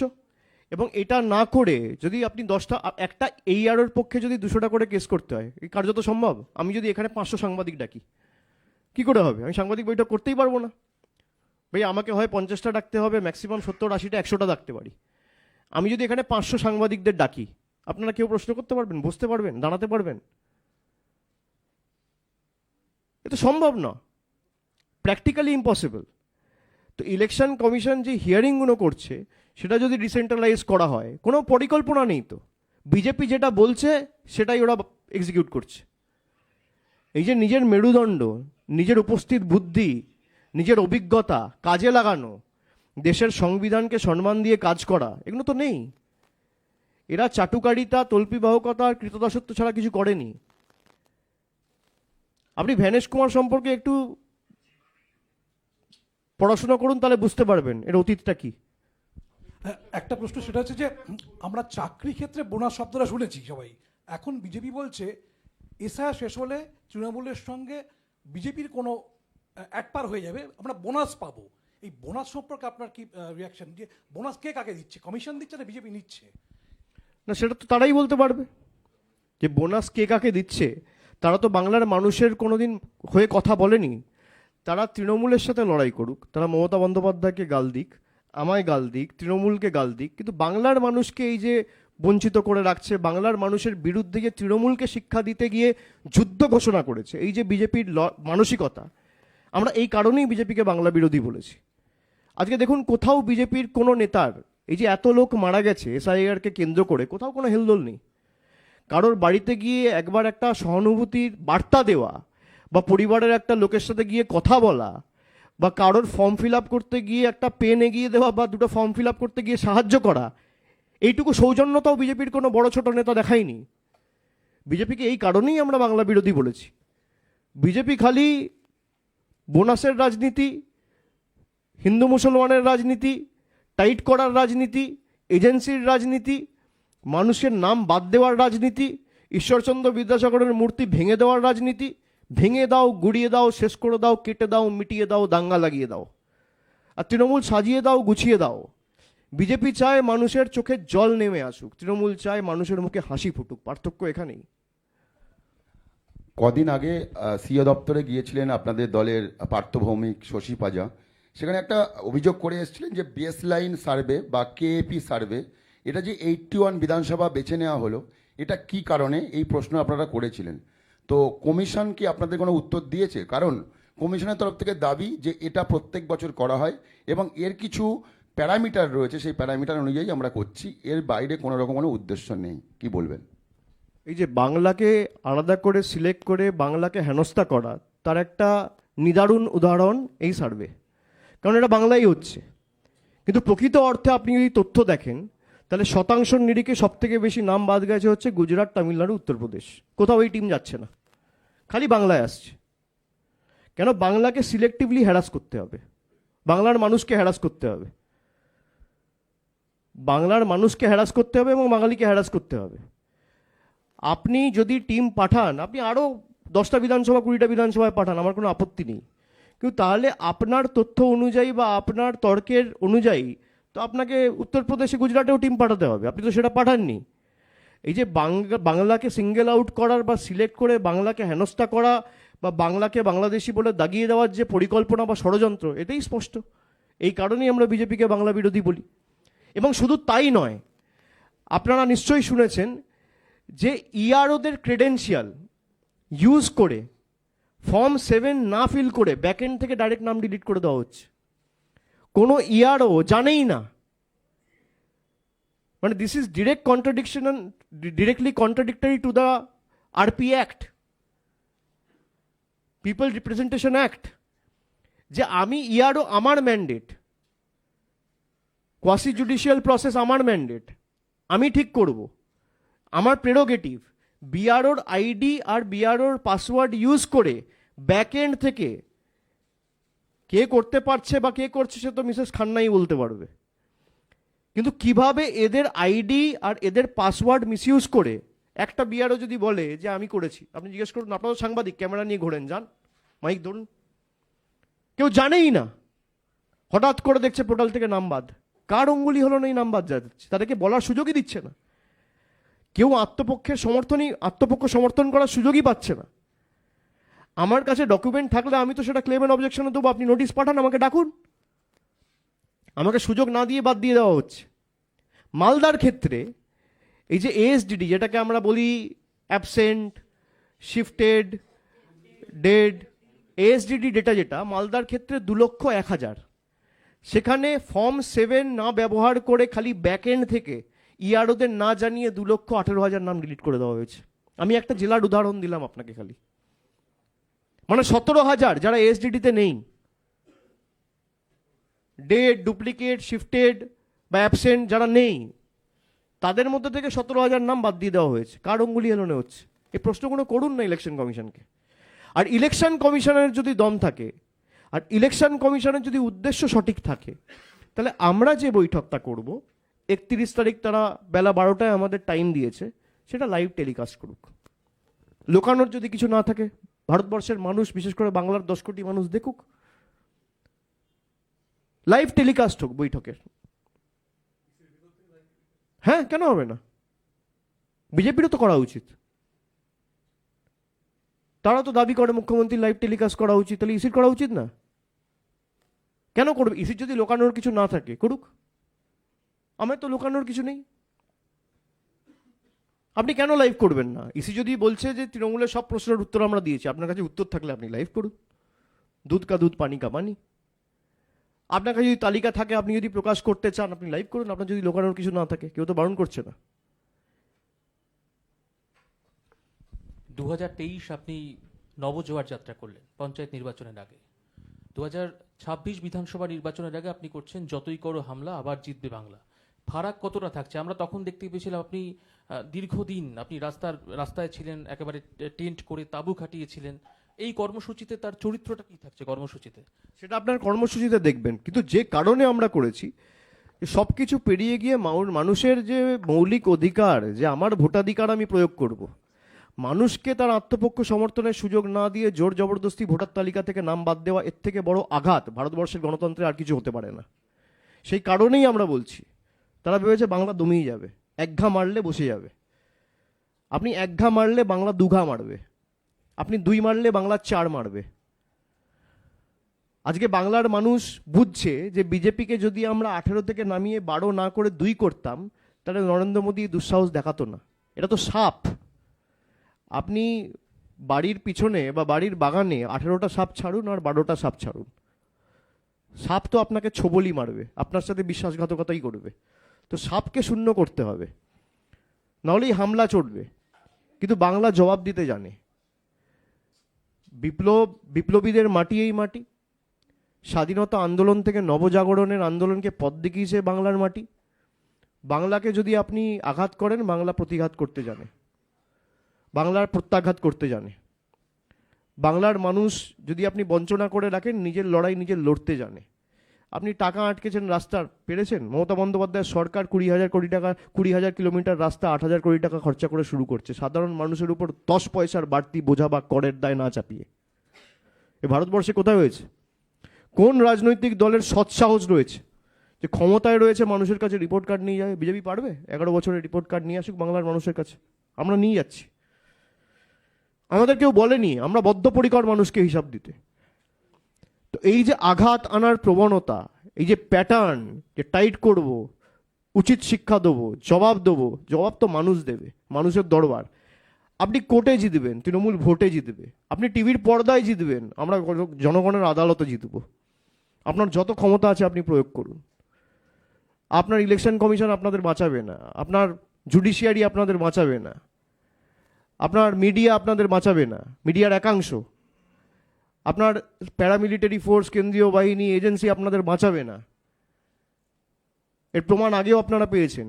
এবং এটা না করে যদি আপনি একটা AROর পক্ষে যদি 200টা করে কেস করতে হয়, এই কার্যত সম্ভব? আমি যদি এখানে 500 সাংবাদিক ডাকি, কি করে হবে? আমি সাংবাদিক বৈঠক করতেই পারবো না ভাই। আমাকে হয় 50টা ডাকতে হবে, ম্যাক্সিমাম 70-80টা 100টা ডাকতে পারি। আমি যদি এখানে 500 সাংবাদিকদের ডাকি, আপনারা কেউ প্রশ্ন করতে পারবেন, বসতে পারবেন, দাঁড়াতে পারবেন? এটা সম্ভব না, প্র্যাকটিক্যালি ইম্পসিবল। তো ইলেকশন কমিশন যে হিয়ারিংগুলো করছে সেটা যদি ডিসেন্ট্রালাইজ করা হয়, কোনো পরিকল্পনা নেই তো। বিজেপি যেটা বলছে সেটাই ওরা এক্সিকিউট করছে। এই যে নিজের মেরুদণ্ড, নিজের উপস্থিত বুদ্ধি, নিজের অভিজ্ঞতা কাজে লাগানো, দেশের সংবিধানকে সম্মান দিয়ে কাজ করা, এগুলো তো নেই। এরা চাটুকারিতা, তল্পিবাহকতা আর কৃতদাসত্ব ছাড়া কিছু করেনি। আপনি ভ্যানেশ কুমার সম্পর্কে একটু পড়াশোনা করুন, তাহলে বুঝতে পারবেন এর অতীতটা কি। একটা প্রশ্ন, সেটা হচ্ছে যে আমরা চাকরি ক্ষেত্রে বোনাস শব্দটা শুনেছি সবাই, এখন বিজেপি বলছে এসআইআর শেষ হলে তৃণমূলের সঙ্গে বিজেপির কোনো একপার হয়ে যাবে, আমরা বোনাস পাবো। এই বোনাস সম্পর্কে আপনার কি রিয়াকশন? যে বোনাস কে কাকে দিচ্ছে, কমিশন দিচ্ছে না বিজেপি নিচ্ছে? না, সেটা তো তারাই বলতে পারবে যে বোনাস কে কাকে দিচ্ছে। তারা তো বাংলার মানুষের কোনোদিন হয়ে কথা বলেনি। তারা তৃণমূলের সাথে লড়াই করুক, তারা মমতা বন্দ্যোপাধ্যায়কে গাল দিক, আমায় গাল দিক, তৃণমূলকে গাল দিক, কিন্তু বাংলার মানুষকে এই যে বঞ্চিত করে রাখছে, বাংলার মানুষের বিরুদ্ধে গিয়ে তৃণমূলকে শিক্ষা দিতে গিয়ে যুদ্ধ ঘোষণা করেছে, এই যে বিজেপির মানসিকতা, আমরা এই কারণেই বিজেপিকে বাংলা বিরোধী বলেছি। আজকে দেখুন, কোথাও বিজেপির কোনো নেতার, এই যে এত লোক মারা গেছে এসআইআরকে কেন্দ্র করে, কোথাও কোনো হেলদোল নেই। কারোর বাড়িতে গিয়ে একবার একটা সহানুভূতির বার্তা দেওয়া, বা পরিবারের একটা লোকের সাথে গিয়ে কথা বলা, বা কারোর ফর্ম ফিল আপ করতে গিয়ে একটা পেন এগিয়ে দেওয়া বা দুটো ফর্ম ফিল আপ করতে গিয়ে সাহায্য করা, এইটুকু সৌজন্যতাও বিজেপির কোনো বড় ছোট নেতা দেখায়নি। বিজেপিকে এই কারণেই আমরা বাংলা বিরোধী বলেছি। বিজেপি খালি বোনাসের রাজনীতি, হিন্দু মুসলমানের রাজনীতি, টাইট করার রাজনীতি, এজেন্সির রাজনীতি, মানুষের নাম বাদ দেওয়ার রাজনীতি, ঈশ্বরচন্দ্র বিদ্যাসাগরের মূর্তি ভেঙে দেওয়ার রাজনীতি, ভেঙে দাও, গুড়িয়ে দাও, শেষ করে দাও, কেটে দাও, মিটিয়ে দাও, দাঙ্গা লাগিয়ে দাও। আর তৃণমূল সাজিয়ে দাও, গুছিয়ে দাও। বিজেপি চায় মানুষের চোখে জল নেমে আসুক, তৃণমূল চায় মানুষের মুখে হাসি ফুটুক। পার্থক্য এখানেই। কদিন আগে সিও দপ্তরে গিয়েছিলেন আপনাদের দলের পার্থ ভৌমিক, শশী পাজা। সেখানে একটা অভিযোগ করে এসেছিলেন যে বেস লাইন সার্ভে বা কেএপি সার্ভে, এটা যে 81 বিধানসভা বেছে নেওয়া হলো, এটা কি কারণে, এই প্রশ্ন আপনারা করেছিলেন। তো কমিশন কি আপনাদের কোনো উত্তর দিয়েছে? কারণ কমিশনের তরফ থেকে দাবি যে এটা প্রত্যেক বছর করা হয় এবং এর কিছু প্যারামিটার রয়েছে, সেই প্যারামিটার অনুযায়ী আমরা করছি, এর বাইরে কোনো রকম কোনো উদ্দেশ্য নেই। কি বলবেন? এই যে বাংলাকে আলাদা করে সিলেক্ট করে বাংলাকে হেনস্থা করা, তার একটা নিদারুণ উদাহরণ এই সার্ভে। কারণ এটা বাংলাই হচ্ছে, কিন্তু প্রকৃত অর্থে আপনি যদি তথ্য দেখেন, তাহলে শতাংশের নিরিখে সব থেকে বেশি নাম বাদ গেছে হচ্ছে গুজরাট, তামিলনাড়ু, উত্তরপ্রদেশ। কোথাও এই টিম যাচ্ছে না, খালি বাংলায় আসছে। কেন? বাংলাকে সিলেক্টিভলি হ্যারাস করতে হবে, বাংলার মানুষকে হ্যারাস করতে হবে, বাংলার মানুষকে হ্যারাস করতে হবে এবং বাঙালিকে হ্যারাস করতে হবে। আপনি যদি টিম পাঠান, আপনি আরও 10টা বিধানসভা 20টা বিধানসভায় পাঠান, আমার কোনো আপত্তি নেই, কিন্তু তাহলে আপনার তথ্য অনুযায়ী বা আপনার তর্কের অনুযায়ী তো আপনাকে উত্তরপ্রদেশে, গুজরাটেও টিম পাঠাতে হবে। আপনি তো সেটা পাঠাননি। এই যে বাংলাকে সিঙ্গেল আউট করার বা সিলেক্ট করে বাংলাকে হেনস্থা করা বা বাংলাকে বাংলাদেশি বলে দাগিয়ে দেওয়ার যে পরিকল্পনা বা ষড়যন্ত্র, এটাই স্পষ্ট। এই কারণেই আমরা বিজেপিকে বাংলা বিরোধী বলি। এবং শুধু তাই নয়, আপনারা নিশ্চয়ই শুনেছেন যে ইআরওদের ক্রেডেন্সিয়াল ইউজ করে ফর্ম 7 না ফিল করে ব্যাকএন্ড থেকে ডাইরেক্ট নাম ডিলিট করে দেওয়া হচ্ছে। কোনো ইআরও জানেই না। মানে this is directly contradictory to the RP act, people representation act, যে আমি ইআরও, আমার ম্যান্ডেট, কোয়াসি জুডিশিয়াল প্রসেস আমার ম্যান্ডেট, আমি ঠিক করব, আমার প্রেরোগেটিভ। বিআরওর আইডি আর বিআরওর পাসওয়ার্ড ইউজ করে ব্যাকএন্ড থেকে কে করতে পারছে বা কে করছে সে তো মিসেস খান্নাই বলতে পারবে। কিন্তু কিভাবে এদের আইডি আর এদের পাসওয়ার্ড মিসইউজ করে একটা বিআরও যদি বলে যে আমি করেছি, আপনি জিজ্ঞেস করুন, আপনারা সাংবাদিক, ক্যামেরা নিয়ে ঘোরেন, যান, মাইক ধরুন, কেউ জানেই না, হঠাৎ করে দেখছে পোর্টাল থেকে নাম বাদ। কার অঙ্গুলি হলো না এই নাম বাদ যাচ্ছে, তাদেরকে বলার সুযোগই দিচ্ছে না। কেউ আত্মপক্ষ সমর্থন করার সুযোগই পাচ্ছে না। আমার কাছে ডকুমেন্ট থাকলে আমি তো সেটা ক্লেম এন্ড অবজেকশনে দেবো, আপনি নোটিশ পাঠান, আমাকে ডাকুন। আমাকে সুযোগ না দিয়ে বাদ দিয়ে দেওয়া হচ্ছে। মালদার ক্ষেত্রে এই যে এএসডিডি, যেটাকে আমরা বলি অ্যাবসেন্ট, শিফটেড, ডেড, এএসডিডি ডেটা, যেটা মালদার ক্ষেত্রে 2,01,000, সেখানে ফর্ম 7 না ব্যবহার করে খালি ব্যাক এন্ড থেকে ইআরওদের না জানিয়ে 2,18,000 নাম ডিলিট করে দেওয়া হয়েছে। আমি একটা জেলার উদাহরণ দিলাম আপনাকে খালি, মানে 17,000 যারা এএসডিডিতে নেই, ডেড, ডুপ্লিকেট, শিফটেড বা অ্যাবসেন্ট যারা নেই, তাদের মধ্যে থেকে 17,000 নাম বাদ দিয়ে দেওয়া হয়েছে। কার অঙ্গুলি এলোনে হচ্ছে? এই প্রশ্নগুলো করুন না ইলেকশন কমিশনকে। আর ইলেকশন কমিশনের যদি দম থাকে, আর ইলেকশন কমিশনের যদি উদ্দেশ্য সঠিক থাকে, তাহলে আমরা যে বৈঠকটা করব 31 তারিখ, তারা বেলা 12টায় আমাদের টাইম দিয়েছে, সেটা লাইভ টেলিকাস্ট করুক। লোকানোর যদি কিছু না থাকে, ভারতবর্ষের মানুষ, বিশেষ করে বাংলার 10 কোটি মানুষ দেখুক, লাইভ টেলিকাস্ট হোক বৈঠকের। হ্যাঁ, কেন হবে না? বিজেপিরও তো করা উচিত। তারা তো দাবি করে মুখ্যমন্ত্রী লাইভ টেলিকাস্ট করা উচিত, তাহলে ইসির করা উচিত না? কেন করবে? ইসির যদি লোকানোর কিছু না থাকে করুক, আমার তো লোকানোর কিছু নেই। আপনি কেন লাইভ করবেন না? ইসি যদি বলছে যে তৃণমূলের সব প্রশ্নের উত্তর আমরা দিয়েছি, আপনার কাছে উত্তর থাকলে আপনি লাইভ করুন। দুধ কা দুধ, পানি কা পানি। আপনার কাছে যদি তালিকা থাকে, আপনি যদি প্রকাশ করতে চান, আপনি লাইভ করুন। আপনার যদি লোকানোর কিছু না থাকে, কেউ তো বারণ করছে না। 2023 আপনি নবজোয়ার যাত্রা করলেন পঞ্চায়েত নির্বাচনের আগে। 2026 বিধানসভা নির্বাচনের আগে আপনি করছেন যতই করো হামলা আবার জিতবে বাংলা। ফারাক কতটা থাকছে? আমরা তখন দেখতে পেয়েছিলাম আপনি দীর্ঘদিন আপনি রাস্তায় ছিলেন, একেবারে টেন্ট করে তাঁবু খাটিয়েছিলেন। এই কর্মসূচিতে তার চরিত্রটা কি থাকছে কর্মসূচিতে? সেটা আপনার কর্মসূচিতে দেখবেন। কিন্তু যে কারণে আমরা করেছি, সব কিছু পেরিয়ে গিয়ে মানুষের যে মৌলিক অধিকার, যে আমার ভোটাধিকার আমি প্রয়োগ করব, মানুষকে তার আত্মপক্ষ সমর্থনের সুযোগ না দিয়ে জোর জবরদস্তি ভোটার তালিকা থেকে নাম বাদ দেওয়া, এর থেকে বড় আঘাত ভারতবর্ষের গণতন্ত্রে আর কিছু হতে পারে না। সেই কারণেই আমরা বলছি, তারা ভেবেছে বাংলা দমিয়ে যাবে, এক ঘা মারলে বসে যাবে। আপনি এক ঘা মারলে বাংলা 2 ঘা মারবে, আপনি 2 মারলে বাংলা 4 মারবে। আজকে বাংলার মানুষ বুঝছে যে বিজেপিকে যদি আমরা 18 থেকে নামিয়ে 12 না করে 2 করতাম, তাহলে নরেন্দ্র মোদী দুঃসাহস দেখাতো না। এটা তো সাপ। আপনি বাড়ির পিছনে বা বাড়ির বাগানে 18টা সাপ ছাড়ুন আর 12টা সাপ ছাড়ুন, সাপ তো আপনাকে ছোবলি মারবে, আপনার সাথে বিশ্বাসঘাতকতাই করবে। তো সাপকে শূন্য করতে হবে, নাহলেই হামলা চড়বে। কিন্তু বাংলা জবাব দিতে জানে। বিপ্লবীদের মাটি এই মাটি, স্বাধীনতা আন্দোলন থেকে নবজাগরণের আন্দোলনকে পথ দেখিয়েছে বাংলার মাটি। বাংলাকে যদি আপনি আঘাত করেন, বাংলা প্রতিঘাত করতে জানে, বাংলার প্রত্যাঘাত করতে জানে। বাংলার মানুষ যদি আপনি বঞ্চনা করে রাখেন, নিজের লড়াই নিজের লড়তে জানে। আপনি টাকা আটকেছেন রাস্তার, পেরেছেন? মমতা বন্দ্যোপাধ্যায়ের সরকার 20,000 কিলোমিটার রাস্তা 8,000 কোটি টাকা খরচা করে শুরু করছে, সাধারণ মানুষের উপর 10 পয়সার বাড়তি বোঝা বা করের দায় না চাপিয়ে। এ ভারতবর্ষে কোথায় হয়েছে? কোন রাজনৈতিক দলের সৎসাহস রয়েছে যে ক্ষমতায় রয়েছে মানুষের কাছে রিপোর্ট কার্ড নিয়ে যাবে? বিজেপি পারবে? 11 বছরের রিপোর্ট কার্ড নিয়ে আসুক বাংলার মানুষের কাছে, আমরা নিয়ে যাচ্ছি। আমাদের কেউ বলেনি, আমরা বদ্ধপরিকর মানুষকে হিসাব দিতে। তো এই যে আঘাত আনার প্রবণতা, এই যে প্যাটার্ন, যে টাইট করব, উচিত শিক্ষা দেবো, জবাব তো মানুষ দেবে, মানুষের দরবার। আপনি কোর্টে জিতবেন, তৃণমূল ভোটে জিতবে, আপনি টিভির পর্দায় জিতবেন, আমরা জনগণের আদালতে জিতব। আপনার যত ক্ষমতা আছে আপনি প্রয়োগ করুন। আপনার ইলেকশন কমিশন আপনাদের বাঁচাবে না, আপনার জুডিশিয়ারি আপনাদের বাঁচাবে না, আপনার মিডিয়া আপনাদের বাঁচাবে না, মিডিয়ার একাংশ, আপনার প্যারামিলিটারি ফোর্স, কেন্দ্রীয় বাহিনী, এজেন্সি আপনাদের বাঁচাবে না। এর প্রমাণ আগেও আপনারা পেয়েছেন।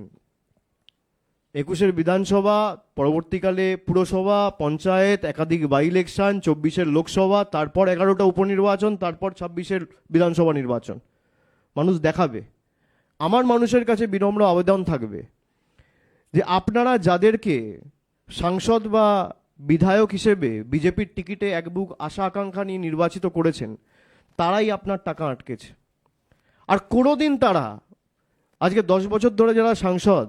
21-এর বিধানসভা, পরবর্তীকালে পুরসভা, পঞ্চায়েত, একাধিক বাই ইলেকশন, 24-এর লোকসভা, তারপর 11টা উপনির্বাচন, তারপর 26-এর বিধানসভা নির্বাচন। মানুষ দেখাবে। আমার মানুষের কাছে বিনম্র আবেদন থাকবে যে আপনারা যাদেরকে সাংসদ বা বিধায়ক হিসেবে বিজেপির টিকিটে এক বুক আশা আকাঙ্ক্ষা নিয়ে নির্বাচিত করেছেন, তারাই আপনার টাকা আটকেছে। আর কোনোদিন তারা আজকে 10 বছর ধরে যারা সাংসদ,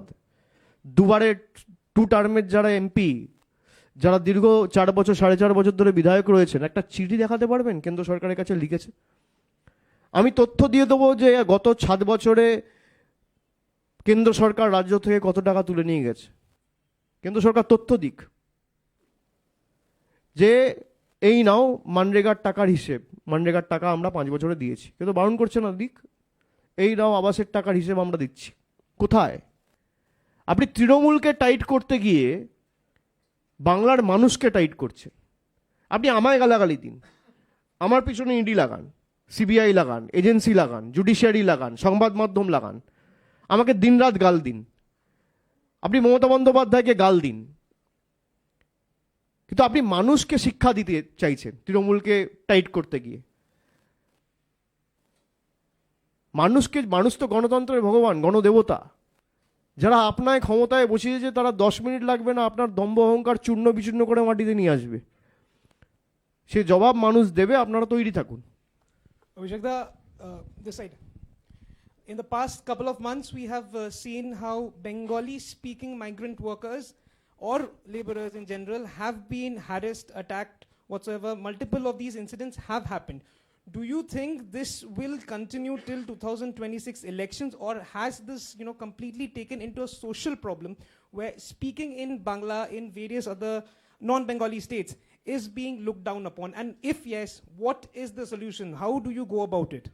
দুবারে 2 টার্মের যারা এমপি, যারা দীর্ঘ 4 বছর 4.5 বছর ধরে বিধায়ক রয়েছেন, একটা চিঠি দেখাতে পারবেন কেন্দ্র সরকারের কাছে লিখেছে? আমি তথ্য দিয়ে দেবো যে গত 7 বছরে কেন্দ্র সরকার রাজ্য থেকে কত টাকা তুলে নিয়ে গেছে। কেন্দ্র সরকার তথ্য দিক যে এই নাও মানরেগার টাকার হিসেব, মানরেগার টাকা আমরা 5 বছরে দিয়েছি, কিন্তু বারণ করছে না দিক। এই নাও আবাসের টাকার হিসেব আমরা দিচ্ছি। কোথায়? আপনি তৃণমূলকে টাইট করতে গিয়ে বাংলার মানুষকে টাইট করছেন। আপনি আমায় গালাগালি দিন, আমার পিছনে ইডি লাগান, সিবিআই লাগান, এজেন্সি লাগান, জুডিশিয়ারি লাগান, সংবাদ মাধ্যম লাগান, আমাকে দিনরাত গাল দিন, আপনি মমতা বন্দ্যোপাধ্যায়কে গাল দিন, কিন্তু আপনি মানুষকে শিক্ষা দিতে চাইছেন তৃণমূলকে টাইট করতে গিয়ে। মানুষ তো গণতন্ত্রের ভগবান, গণদেবতা। যারা আপনার ক্ষমতায় বসিয়েছে তারা 10 মিনিট লাগবে না আপনার দম্ভ অহংকার চূর্ণ বিচূর্ণ করে মাটিতে নিয়ে আসবে। সে জবাব মানুষ দেবে, আপনারা তৈরি থাকুন। Abhishek, this side. In the past couple of months, we have seen how Bengali-speaking migrant workers or laborers in general have been harassed, attacked, whatsoever. Multiple of these incidents have happened. Do you think this will continue till 2026 elections, or has this, completely taken into a social problem where speaking in Bangla in various other non-Bengali states is being looked down upon? And if yes, what is the solution? How do you go about it?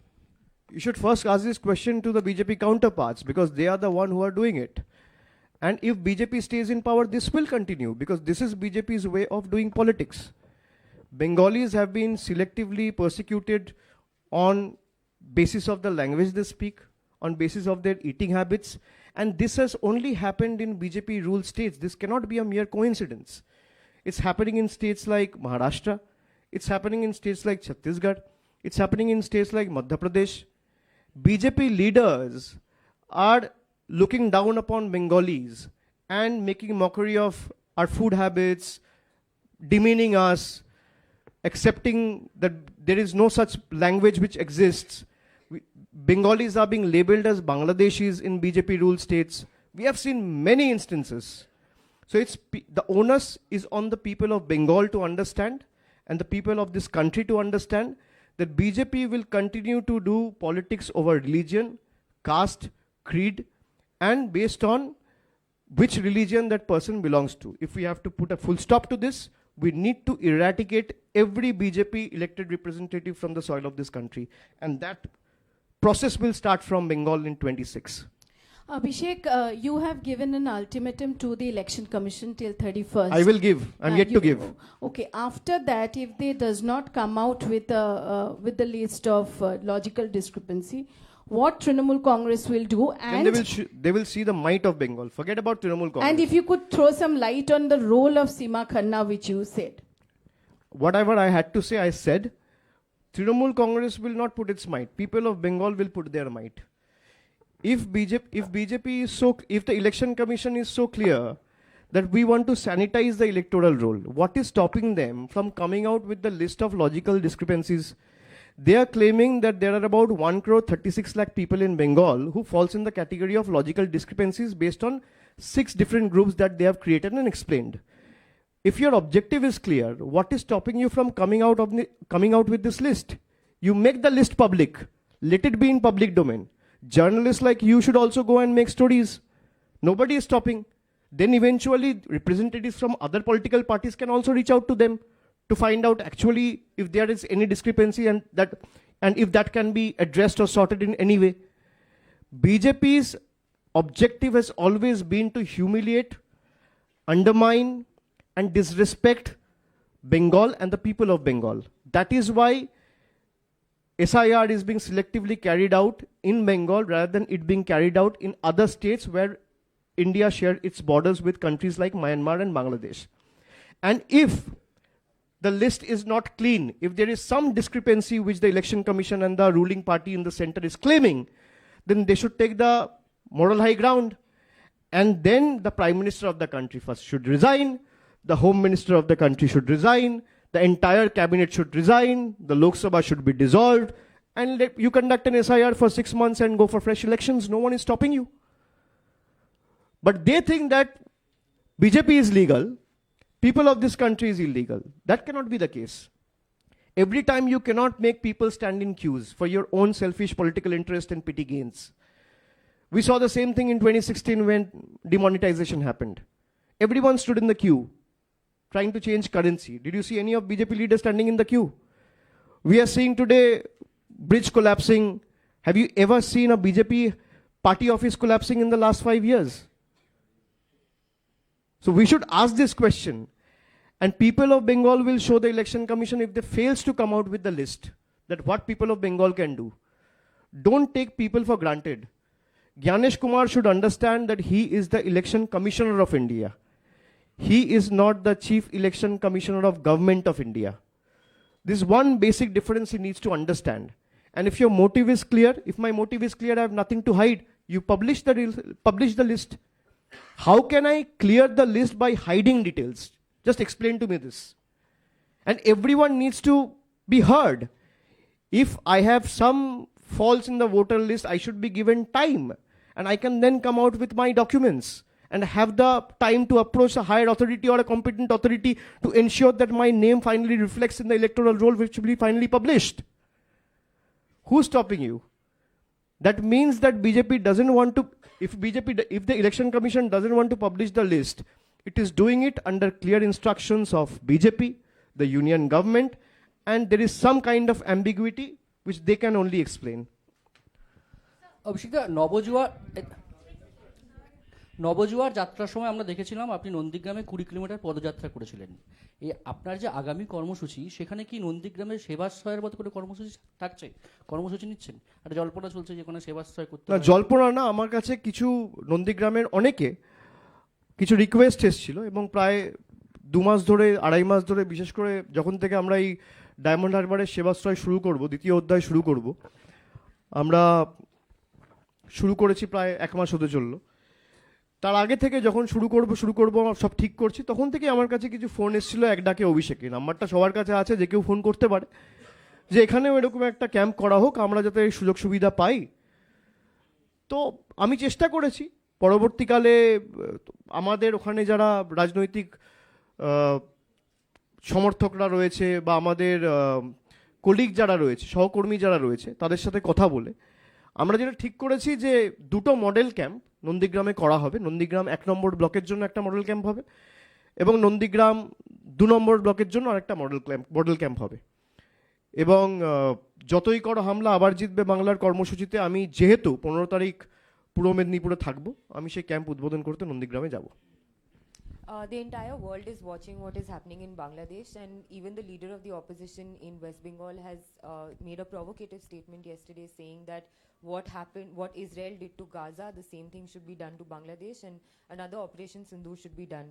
You should first ask this question to the BJP counterparts, because they are the one who are doing it. And if BJP stays in power, this will continue, because this is BJP's way of doing politics. Bengalis have been selectively persecuted on basis of the language they speak, on basis of their eating habits, and this has only happened in BJP ruled states. This cannot be a mere coincidence. It's happening in states like Maharashtra, it's happening in states like Chhattisgarh, it's happening in states like Madhya Pradesh. BJP leaders are looking down upon Bengalis and making mockery of our food habits, demeaning us, accepting that there is no such language which exists. Bengalis are being labeled as Bangladeshis in BJP ruled states. We have seen many instances. So the onus is on the people of Bengal to understand, and the people of this country to understand, that BJP will continue to do politics over religion, caste, creed, and based on which religion that person belongs to. If we have to put a full stop to this, we need to eradicate every BJP elected representative from the soil of this country. And that process will start from Bengal in 26. Abhishek, you have given an ultimatum to the Election Commission till 31st. I will give. I'm yet to give. Okay. After that, if they does not come out with the list of logical discrepancy, what Trinamool Congress will do, and then they will see the might of Bengal. Forget about Trinamool Congress. And if you could throw some light on the role of Seema Khanna, which you said. Whatever I had to say, I said. Trinamool Congress will not put its might. People of Bengal will put their might. If the Election Commission is so clear that we want to sanitize the electoral roll, what is stopping them from coming out with the list of logical discrepancies? They are claiming that there are about 1,36,00,000 people in Bengal who falls in the category of logical discrepancies based on 6 different groups that they have created and explained. If your objective is clear, what is stopping you from coming out with this list? You make the list public. Let it be in public domain. Journalists like you should also go and make stories. Nobody is stopping. Then eventually representatives from other political parties can also reach out to them to find out actually if there is any discrepancy and if that can be addressed or sorted in any way. BJP's objective has always been to humiliate, undermine, and disrespect Bengal and the people of Bengal. That is why SIR is being selectively carried out in Bengal rather than it being carried out in other states where India shared its borders with countries like Myanmar and Bangladesh. And if the list is not clean, if there is some discrepancy which the Election Commission and the ruling party in the center is claiming, then they should take the moral high ground. And then the Prime Minister of the country first should resign, the Home Minister of the country should resign, the entire cabinet should resign, the Lok Sabha should be dissolved, and you conduct an SIR for 6 months and go for fresh elections. No one is stopping you. But they think that BJP is legal, people of this country is illegal. That cannot be the case. Every time you cannot make people stand in queues for your own selfish political interest and petty gains. We saw the same thing in 2016 when demonetization happened. Everyone stood in the queue trying to change currency. Did you see any of BJP leaders standing in the queue? We are seeing today bridge collapsing. Have you ever seen a BJP party office collapsing in the last 5 years? So we should ask this question. And people of Bengal will show the election commission if they fails to come out with the list that what people of Bengal can do. Don't take people for granted. Gyanesh Kumar should understand that he is the election commissioner of India. He is not the chief election commissioner of government of India. This is one basic difference he needs to understand. And if your motive is clear, if my motive is clear, I have nothing to hide. You publish the list. How can I clear the list by hiding details? Just explain to me this. And everyone needs to be heard. If I have some faults in the voter list, I should be given time. And I can then come out with my documents and have the time to approach a higher authority or a competent authority to ensure that my name finally reflects in the electoral roll which will be finally published. Who's stopping you? That means that BJP doesn't want to, if the election commission doesn't want to publish the list, it is doing it under clear instructions of BJP, the union government, and there is some kind of ambiguity which they can only explain. অভিষেকদা নবজোয়ার যাত্রার সময় আমরা দেখেছিলাম আপনি নন্দীগ্রামে 20 kilometre পদযাত্রা করেছিলেন। এই আপনার যে আগামী কর্মসূচি সেখানে কি নন্দীগ্রামের সেবাশ্রয়ের মতো করে কর্মসূচি থাকছে, কর্মসূচি নিচ্ছেন? আর জল্পনা চলছে যে কোনো সেবাশ্রয় করতে না, জল্পনা না, আমার কাছে কিছু নন্দীগ্রামের অনেকে কিছু রিকোয়েস্ট এসেছিল এবং প্রায় 2 মাস ধরে 2.5 মাস ধরে, বিশেষ করে যখন থেকে আমরা এই ডায়মন্ড হারবারের সেবাশ্রয় শুরু করব, দ্বিতীয় অধ্যায় শুরু করব, আমরা শুরু করেছি প্রায় 1 মাস হতে চললো। তার আগে থেকে যখন শুরু করব সব ঠিক করছি, তখন থেকে আমার কাছে কিছু ফোন এসেছিল এক ডাকে অভিষেকে। নাম্বারটা সবার কাছে আছে, যে কেউ ফোন করতে পারে, যে এখানেও এরকম একটা ক্যাম্প করা হোক, আমরা যাতে এই সুযোগ সুবিধা পাই। তো আমি চেষ্টা করেছি। পরবর্তীকালে আমাদের ওখানে যারা রাজনৈতিক সমর্থকরা রয়েছে বা আমাদের কলিগ যারা রয়েছে, সহকর্মী যারা রয়েছে, তাদের সাথে কথা বলে আমরা যেটা ঠিক করেছি যে 2টো মডেল ক্যাম্প নন্দীগ্রামে করা হবে। নন্দীগ্রাম 1 নম্বর ব্লকের জন্য একটা মডেল ক্যাম্প হবে এবং নন্দীগ্রাম 2 নম্বর ব্লকের জন্য আরেকটা মডেল ক্যাম্প হবে। এবং যতই করো হামলা আবার জিতবে বাংলার কর্মসূচিতে আমি যেহেতু 15 তারিখ পূর্ব মেদিনীপুরে থাকবো, আমি সেই ক্যাম্প উদ্বোধন করতে নন্দীগ্রামে যাব। The entire world is watching what is happening in Bangladesh, and even the leader of the opposition in West Bengal has made a provocative statement yesterday saying that what Israel did to Gaza, the same thing should be done to Bangladesh, and another Operation Sindoor should be done.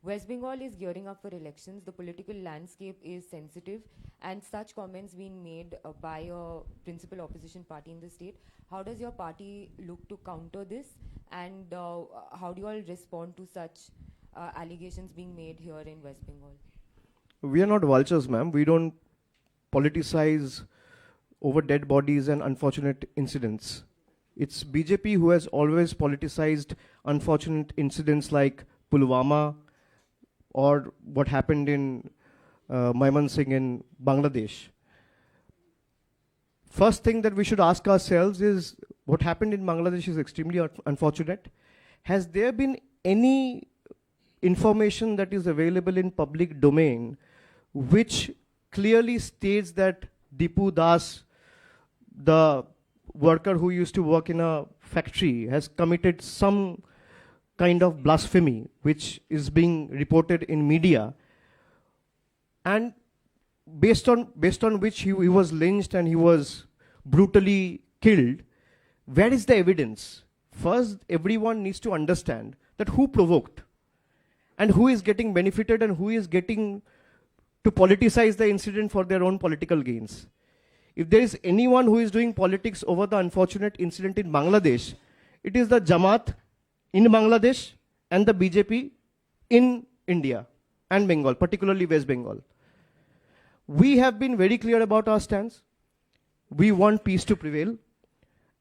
West Bengal is gearing up for elections. The political landscape is sensitive, and such comments being made by a principal opposition party in the state. How does your party look to counter this, and how do you all respond to such allegations being made here in West Bengal? We are not vultures, ma'am. We don't politicize over dead bodies and unfortunate incidents. It's BJP who has always politicized unfortunate incidents like Pulwama or what happened in Mymensingh in Bangladesh. First thing that we should ask ourselves is, what happened in Bangladesh is extremely unfortunate. Has there been any information that is available in public domain which clearly states that Dipu Das, the worker who used to work in a factory, has committed some kind of blasphemy which is being reported in media, and based on which he was lynched and he was brutally killed? Where is the evidence? First, everyone needs to understand that who provoked and who is getting benefited and who is getting to politicize the incident for their own political gains. If there is anyone who is doing politics over the unfortunate incident in Bangladesh, it is the Jamaat in Bangladesh and the BJP in India and Bengal, particularly West Bengal. We have been very clear about our stance. We want peace to prevail.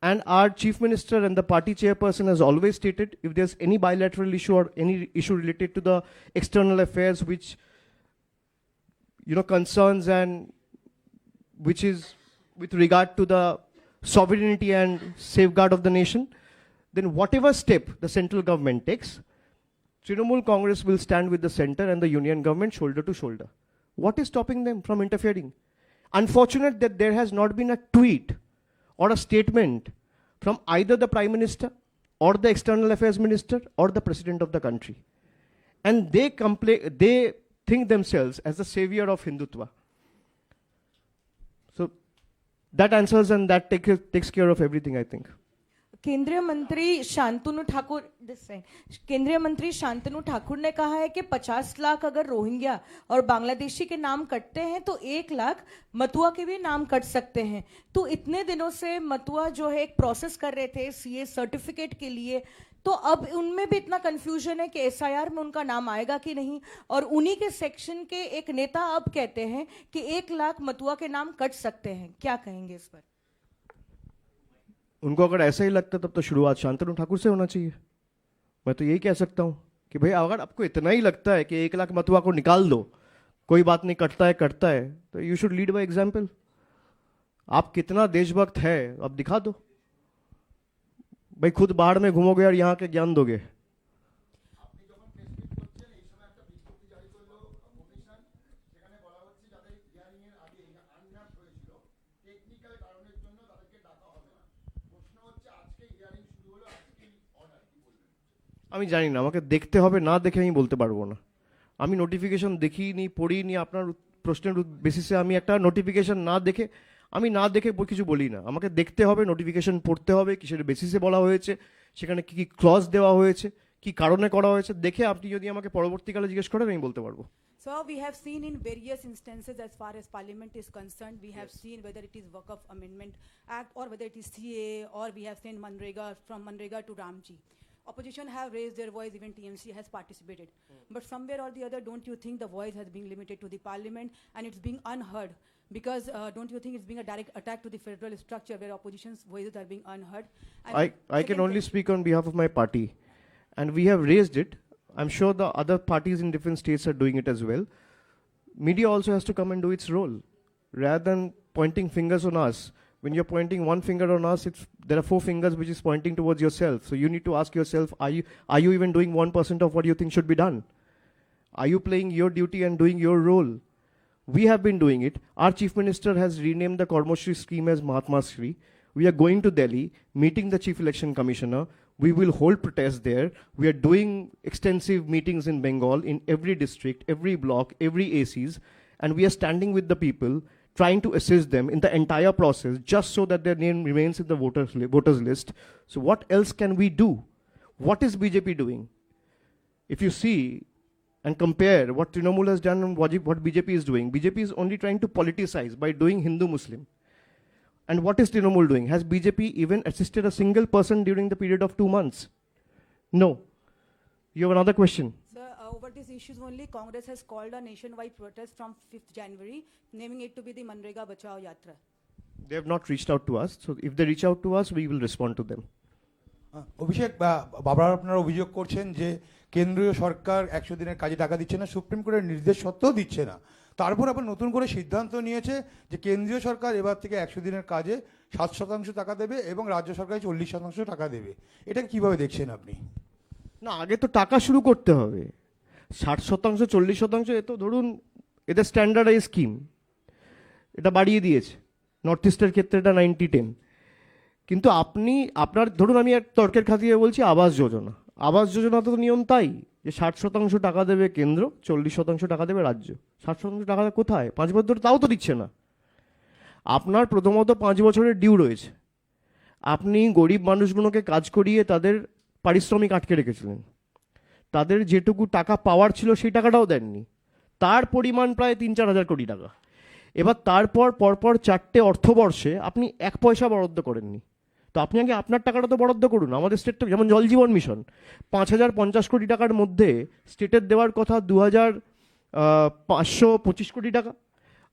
And our chief minister and the party chairperson has always stated, if there's any bilateral issue or any issue related to the external affairs which, concerns and which is with regard to the sovereignty and safeguard of the nation, then whatever step the central government takes, Trinamool Congress will stand with the center and the union government shoulder to shoulder. What is stopping them from interfering? Unfortunate that there has not been a tweet or a statement from either the Prime Minister or the External Affairs Minister or the President of the country. And they think themselves as the savior of Hindutva. So that answers and that takes care of everything, I think. केंद्रीय मंत्री शांतनु ठाकुर केंद्रीय मंत्री शांतनु ठाकुर ने कहा है कि 50 लाख अगर Rohingya और बांग्लादेशी के नाम कटते हैं तो 1 लाख मतुआ के भी नाम कट सकते हैं। तो इतने दिनों से मतुआ जो है एक प्रोसेस कर रहे थे सीए सर्टिफिकेट के लिए, तो अब उनमें भी इतना कंफ्यूजन है कि एसआईआर में उनका नाम आएगा कि नहीं, और उन्हीं के सेक्शन के एक नेता अब कहते हैं कि 1 लाख मतुआ के नाम कट सकते हैं। क्या कहेंगे इस पर? उनको अगर ऐसा ही लगता तब तो शुरुआत शांतनु ठाकुर से होना चाहिए। मैं तो यही कह सकता हूं कि भाई अगर आपको इतना ही लगता है कि 1 लाख मतुआ को निकाल दो, कोई बात नहीं, कटता है, तो you should lead by example. आप कितना देशभक्त है अब दिखा दो। भाई खुद बाहर में घूमोगे और यहाँ के ज्ञान दोगे। আমি জানি না, আমাকে দেখতে হবে, না দেখে আমি বলতে পারবো না। আমি নোটিফিকেশন দেখিনি, পড়িনি। আপনার প্রশ্নের বেসিসে আমি একটা নোটিফিকেশন না দেখে কিছু বলি না। আমাকে দেখতে হবে, নোটিফিকেশন পড়তে হবে, কিসের বেসিসে বলা হয়েছে, সেখানে কি কি ক্লজ দেওয়া হয়েছে, কি কারণে করা হয়েছে, দেখে আপনি যদি আমাকে পরবর্তীকালে জিজ্ঞেস করেন আমি বলতে পারবো। So we have seen in various instances as far as Parliament is concerned, we have seen whether it is Waqf Amendment Act or whether it is CA, or we have seen Manrega, from Manrega to Ramji. Opposition have raised their voice, even TMC has participated. But somewhere or the other, don't you think the voice has been limited to the Parliament and it's being unheard? Because don't you think it's being a direct attack to the federal structure where opposition's voices are being unheard? I can only speak on behalf of my party, and we have raised it. I'm sure the other parties in different states are doing it as well. Media also has to come and do its role. Rather than pointing fingers on us, when you're pointing one finger on us, there are 4 fingers which is pointing towards yourself. So you need to ask yourself, are you even doing 1% of what you think should be done? Are you playing your duty and doing your role? We have been doing it. Our Chief Minister has renamed the Karmashri scheme as Mahatma Shri. We are going to Delhi, meeting the Chief Election Commissioner. We will hold protests there. We are doing extensive meetings in Bengal, in every district, every block, every ACs, and we are standing with the people, trying to assist them in the entire process, just so that their name remains in the voters list. So what else can we do? What is BJP doing? If you see and compare what Trinamool has done and what BJP is doing, BJP is only trying to politicize by doing Hindu-Muslim. And what is Trinamool doing? Has BJP even assisted a single person during the period of 2 months? No. You have another question? Sir, over these issues only, Congress has called a nationwide protest from 5th January, naming it to be the Manrega Bachao Yatra. They have not reached out to us. So if they reach out to us, we will respond to them. অভিষেক, বাবার আপনারা অভিযোগ করছেন যে কেন্দ্রীয় সরকার 100 দিনের কাজে টাকা দিচ্ছে না, সুপ্রিম কোর্টের নির্দেশ সত্ত্বেও দিচ্ছে না। তারপর আবার নতুন করে সিদ্ধান্ত নিয়েছে যে কেন্দ্রীয় সরকার এবার থেকে 100 দিনের কাজে 7% টাকা দেবে এবং রাজ্য সরকার 40% টাকা দেবে। এটা কিভাবে দেখছেন আপনি? না, আগে তো টাকা শুরু করতে হবে। 60%, 40%, এ তো ধরুন এদের স্ট্যান্ডার্ডাইজ স্কিম, এটা বাড়িয়ে দিয়েছে। নর্থ ইস্টের ক্ষেত্রে এটা 90-10। কিন্তু আপনার ধরুন, আমি এক তর্কের খাতিরে বলছি, আবাস যোজনা। আবাস যোজনা তো নিয়ম তাই যে 60% টাকা দেবে কেন্দ্র, 40% টাকা দেবে রাজ্য। 60% টাকা কোথায়? 5 বছর ধরে তাও তো দিচ্ছে না। আপনার প্রথমত 5 বছরের ডিউ রয়েছে। আপনি গরিব মানুষগুলোকে কাজ করিয়ে তাদের পারিশ্রমিক আটকে রেখেছিলেন। তাদের যেটুকু টাকা পাওয়ার ছিল সেই টাকাটাও দেননি। তার পরিমাণ প্রায় 3-4 হাজার কোটি টাকা। এবার তারপর পরপর 4টে অর্থবর্ষে আপনি 1 পয়সা বরাদ্দ করেননি। তো আপনি আগে আপনার টাকাটা তো বরাদ্দ করুন। আমাদের স্টেটটা, যেমন জল জীবন মিশন, 5050 কোটি টাকার মধ্যে স্টেটের দেওয়ার কথা 2525 কোটি টাকা।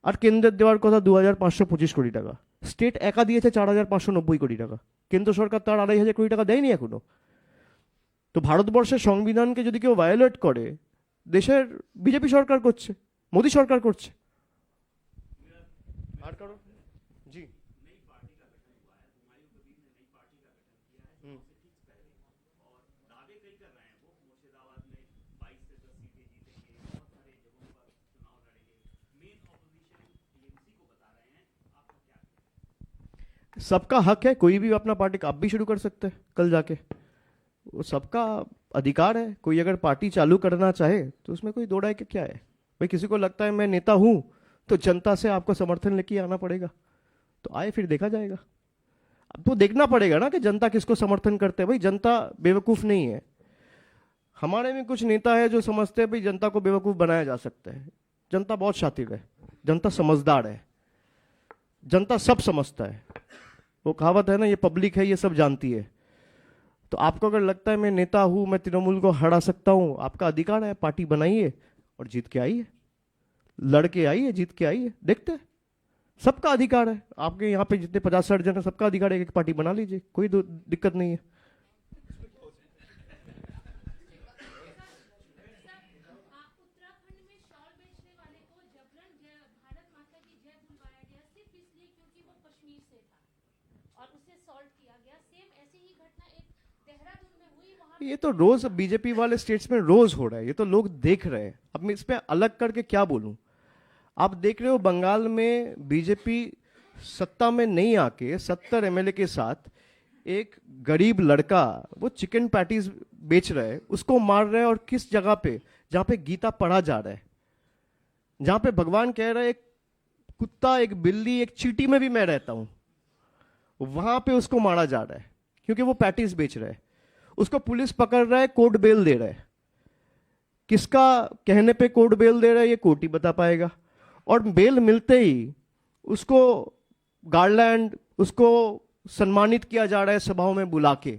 আর কেন্দ্রের দেওয়ার কথা 2,525 কোটি টাকা, স্টেট একা দিয়েছে 4,590 কোটি টাকা, কেন্দ্র সরকার তার 2,500 কোটি টাকা দেয়নি এখনো। তো ভারতবর্ষের সংবিধানকে যদি কেউ ভায়োলেট করে, দেশের বিজেপি সরকার করছে, মোদী সরকার করছে। আর কারো জি सबका हक है, कोई भी अपना पार्टी आप भी शुरू कर सकते हैं कल जाके, वो सबका अधिकार है। कोई अगर पार्टी चालू करना चाहे तो उसमें कोई दो राय के क्या है भाई। किसी को लगता है मैं नेता हूं तो जनता से आपको समर्थन लेके आना पड़ेगा, तो आए फिर देखा जाएगा। अब तो देखना पड़ेगा ना कि जनता किसको समर्थन करते हैं। भाई जनता बेवकूफ़ नहीं है, हमारे में कुछ नेता है जो समझते हैं भाई जनता को बेवकूफ़ बनाया जा सकता है। जनता बहुत शातिर है, जनता समझदार है, जनता सब समझता है। वो कहावत है ना, ये पब्लिक है, ये सब जानती है। तो आपको अगर लगता है मैं नेता हूं, मैं तृणमूल को हरा सकता हूं, आपका अधिकार है, पार्टी बनाइए और जीत के आइए, लड़के आइए, जीत के आइए, देखते हैं। सबका अधिकार है, आपके यहाँ पे जितने 50-60 जन है, सबका अधिकार है, एक पार्टी बना लीजिए, कोई दिक्कत नहीं है। ये तो रोज बीजेपी वाले स्टेट्स में रोज हो रहा है, ये तो लोग देख रहे हैं। अब मैं इस पे अलग करके क्या बोलूं। आप देख रहे हो बंगाल में बीजेपी सत्ता में नहीं आके 70 एमएलए के साथ एक गरीब लड़का वो चिकन पैटीज बेच रहा है, उसको मार रहा है। और किस जगह पे, जहां पे गीता पढ़ा जा रहा है, जहां पे भगवान कह रहा है एक कुत्ता, एक बिल्ली, एक चींटी में भी मैं रहता हूं, वहां पे उसको मारा जा रहा है क्योंकि वो पैटीज बेच रहा है। उसको पुलिस पकड़ रहा है, कोर्ट बेल दे रहा है। किसका कहने पे कोर्ट बेल दे रहा है ये कोर्ट ही बता पाएगा। और बेल मिलते ही उसको गार्लैंड, उसको सम्मानित किया जा रहा है सभाओं में बुला के,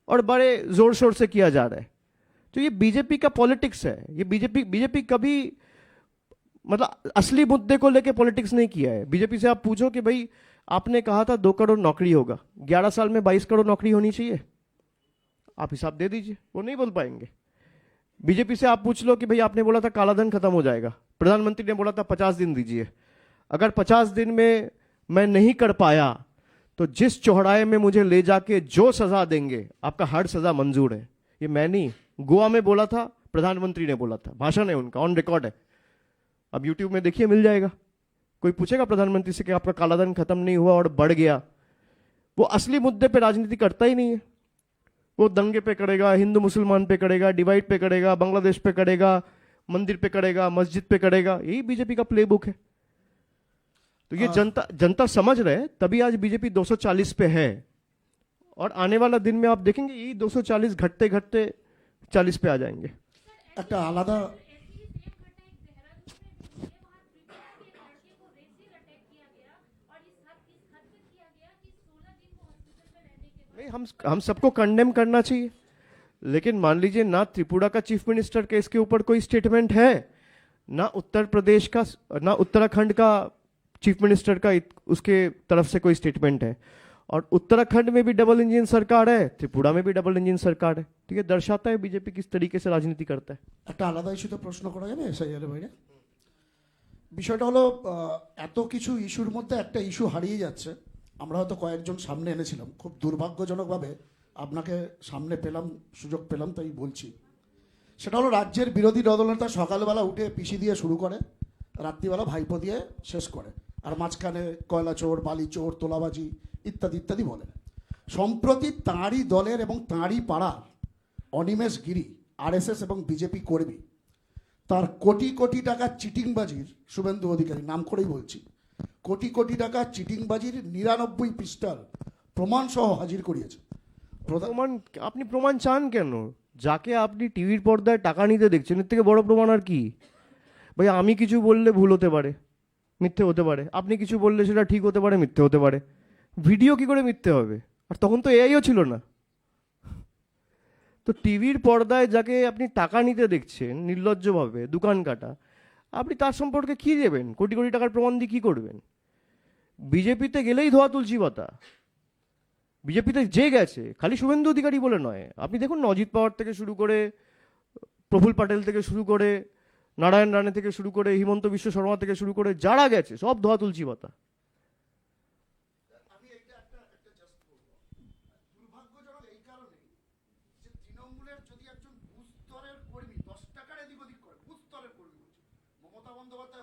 और बड़े जोर शोर से किया जा रहा है। तो ये बीजेपी का पॉलिटिक्स है। ये बीजेपी कभी मतलब असली मुद्दे को लेके पॉलिटिक्स नहीं किया है। बीजेपी से आप पूछो कि भाई आपने कहा था 2 करोड़ नौकरी होगा, 11 साल में 22 करोड़ नौकरी होनी चाहिए, आप हिसाब दे दीजिए, वो नहीं बोल पाएंगे। बीजेपी से आप पूछ लो कि भाई आपने बोला था कालाधन खत्म हो जाएगा, प्रधानमंत्री ने बोला था 50 दिन दीजिए, अगर 50 दिन में मैं नहीं कर पाया तो जिस चौराहे में मुझे ले जाके जो सजा देंगे आपका हर सजा मंजूर है। ये मैं नहीं, गोवा में बोला था, प्रधानमंत्री ने बोला था, भाषण है उनका, ऑन रिकॉर्ड है। अब यूट्यूब में देखिए, मिल जाएगा। कोई पूछेगा प्रधानमंत्री से कि आपका कालाधन खत्म नहीं हुआ और बढ़ गया। वो असली मुद्दे पे राजनीति करता ही नहीं है। वो दंगे पे करेगा, हिंदू मुसलमान पे करेगा, डिवाइड पे करेगा, बांग्लादेश पे करेगा, मंदिर पे करेगा, मस्जिद पे करेगा। यही बीजेपी का प्लेबुक है। तो ये जनता समझ रहे, तभी आज बीजेपी 240 पे है। और आने वाला दिन में आप देखेंगे यही 240 घटते घटते 40 पे आ जाएंगे। একটা আলাদা नहीं, हम सबको कंडेम करना चाहिए, लेकिन मान लीजिए ना त्रिपुरा का चीफ मिनिस्टर के इसके ऊपर कोई स्टेटमेंट है, ना उत्तर प्रदेश का, ना उत्तराखंड का चीफ मिनिस्टर का उसके तरफ से कोई स्टेटमेंट है। और उत्तराखंड में भी डबल इंजन सरकार है, त्रिपुरा में भी डबल इंजन सरकार है। ठीक है, दर्शाता है बीजेपी किस तरीके से राजनीति करता है। একটা আলাদা ইস্যুতে প্রশ্ন করা যাবে এসআইআর বাইরে? বিষয়টা হলো এত কিছু ইস্যুর মধ্যে একটা ইস্যু হারিয়ে যাচ্ছে। আমরা হয়তো কয়েকজন সামনে এনেছিলাম, খুব দুর্ভাগ্যজনকভাবে আপনাকে সামনে পেলাম, সুযোগ পেলাম, তাই বলছি। সেটা হলো রাজ্যের বিরোধী দলনেতা সকালবেলা উঠে পিসি দিয়ে শুরু করে, রাত্রিবেলা ভাইপো দিয়ে শেষ করে, আর মাঝখানে কয়লা চোর, বালি চোর, তোলাবাজি ইত্যাদি ইত্যাদি বলে। সম্প্রতি তাঁরই দলের এবং তাঁরই পাড়ার অনিমেষ গিরি, আরএসএস এবং বিজেপি কর্মী, তার কোটি কোটি টাকা চিটিংবাজির, শুভেন্দু অধিকারী নাম করেই বলছি, কোটি কোটি টাকা চিটিংবাজির 99 পৃষ্ঠার প্রমাণ সহ হাজির করিয়েছে। প্রমাণ আপনি প্রমাণ চান কেন? যাকে আপনি টিভির পর্দায় টাকা নিতে দেখছেন, এর থেকে বড় প্রমাণ আর কি? ভাই আমি কিছু বললে ভুল হতে পারে, মিথ্যে হতে পারে, আপনি কিছু বললে সেটা ঠিক হতে পারে, মিথ্যে হতে পারে। ভিডিও কি করে মিথ্যে হবে? আর তখন তো এআইও ছিল না। তো টিভির পর্দায় যাকে আপনি টাকা নিতে দেখছেন নির্লজ্জভাবে, দোকান কাটা, আপনি তার সম্পর্কে কি দেবেন? কোটি কোটি টাকার প্রমাণ দিয়ে কি করবেন? বিজেপিতে গেলেই ধোয়া তুলসী পাতা। বিজেপিতে যে গেছে খালি শুভেন্দু অধিকারী বলে নয়, আপনি দেখুন না, অজিত পাওয়ার থেকে শুরু করে, প্রফুল পাটেল থেকে শুরু করে, নারায়ণ রানে থেকে শুরু করে, হিমন্ত বিশ্ব শর্মা থেকে শুরু করে যারা গেছে সব ধোয়া তুলসী পাতা।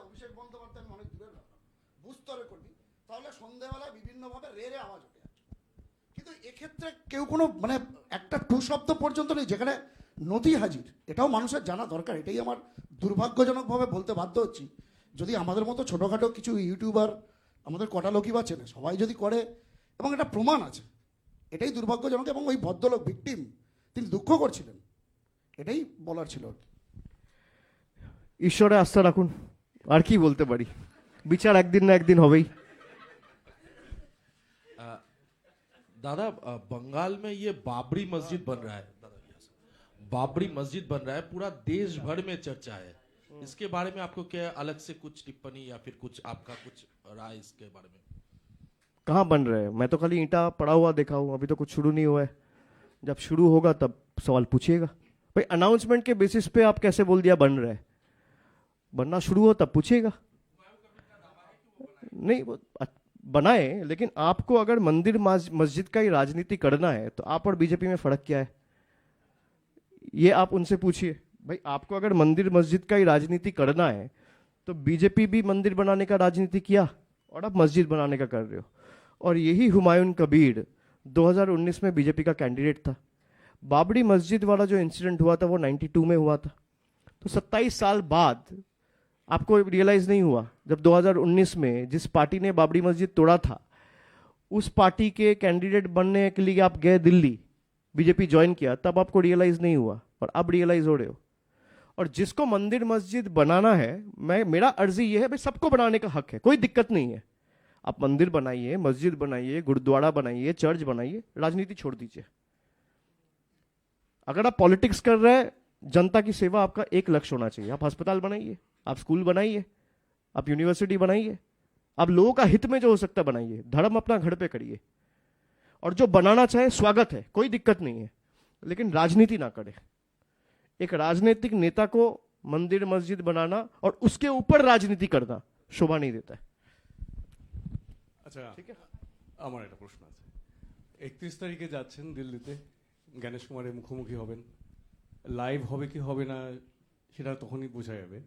অভিষেক বন্দ্যোপাধ্যায় অনেক দূরের ব্যাপার, বুস্তরের কর্মী, তাহলে সন্ধ্যাবেলা বিভিন্নভাবে রেড়ে আওয়াজ ওঠে। কিন্তু এক্ষেত্রে কেউ কোনো মানে একটা টু শব্দ পর্যন্ত নেই যেখানে নদী হাজির। এটাও মানুষের জানা দরকার। এটাই আমার দুর্ভাগ্যজনকভাবে বলতে বাধ্য হচ্ছি, যদি আমাদের মতো ছোটোখাটো কিছু ইউটিউবার, আমাদের কটা লোকই বা চেনে, সবাই যদি করে এবং এটা প্রমাণ আছে, এটাই দুর্ভাগ্যজনক। এবং ওই ভদ্রলোক ভিকটিম, তিনি দুঃখ করছিলেন, এটাই বলার ছিল। ঈশ্বরে আস্থা রাখুন, আর কি বলতে পারি, বিচার একদিন না একদিন হবেই। दादा बंगाल में ये बाबरी मस्जिद बन रहा है, बाबरी मस्जिद बन रहा है, पूरा देश भर में चर्चा है। इसके बारे में आपको क्या अलग से कुछ टिप्पणी या फिर कुछ आपका कुछ राय इसके बारे में? कहाँ बन रहे हैं? मैं तो खाली ईंटा पड़ा हुआ देखा हूँ, अभी तो कुछ शुरू नहीं हुआ है। जब शुरू होगा तब सवाल पूछिएगा। भाई अनाउंसमेंट के बेसिस पे आप कैसे बोल दिया बन रहा है? बनना शुरू हो तब पूछिएगा। नहीं वो बनाए, लेकिन आपको अगर मंदिर मस्जिद का ही राजनीति करना है तो आप और बीजेपी में फर्क क्या है, ये आप उनसे पूछिए। भाई आपको अगर मंदिर मस्जिद का ही राजनीति करना है तो बीजेपी भी मंदिर बनाने का राजनीति किया और आप मस्जिद बनाने का कर रहे हो। और यही हुमायूं कबीर 2019 में बीजेपी का कैंडिडेट था। बाबरी मस्जिद वाला जो इंसिडेंट हुआ था वो 92 में हुआ था, तो 27 साल बाद आपको रियलाइज नहीं हुआ जब 2019 में जिस पार्टी ने बाबरी मस्जिद तोड़ा था उस पार्टी के कैंडिडेट बनने के लिए आप गए दिल्ली, बीजेपी ज्वाइन किया, तब आपको रियलाइज नहीं हुआ और अब रियलाइज हो रहे हो। और जिसको मंदिर मस्जिद बनाना है, मेरा अर्जी ये है भाई सबको बनाने का हक है, कोई दिक्कत नहीं है। आप मंदिर बनाइए, मस्जिद बनाइए, गुरुद्वारा बनाइए, चर्च बनाइए, राजनीति छोड़ दीजिए। अगर आप पॉलिटिक्स कर रहे हैं, जनता की सेवा आपका एक लक्ष्य होना चाहिए। आप अस्पताल बनाइए, आप स्कूल बनाइए, आप यूनिवर्सिटी बनाइए, आप लोगों का हित में जो हो सकता बनाइए। धर्म अपना घर पे करिए, और जो बनाना चाहे स्वागत है, कोई दिक्कत नहीं है, लेकिन राजनीति ना करे। एक राजनीतिक नेता को मंदिर मस्जिद बनाना और उसके ऊपर राजनीति करना शोभा नहीं देता है। আচ্ছা, আমার একটা প্রশ্ন আছে। 31 তারিখে যাচ্ছেন দিল্লিতে, জ্ঞানেশ কুমারের মুখোমুখি হবেন, লাইভ হবে কি হবে না সেটা তখনই বোঝা যাবে।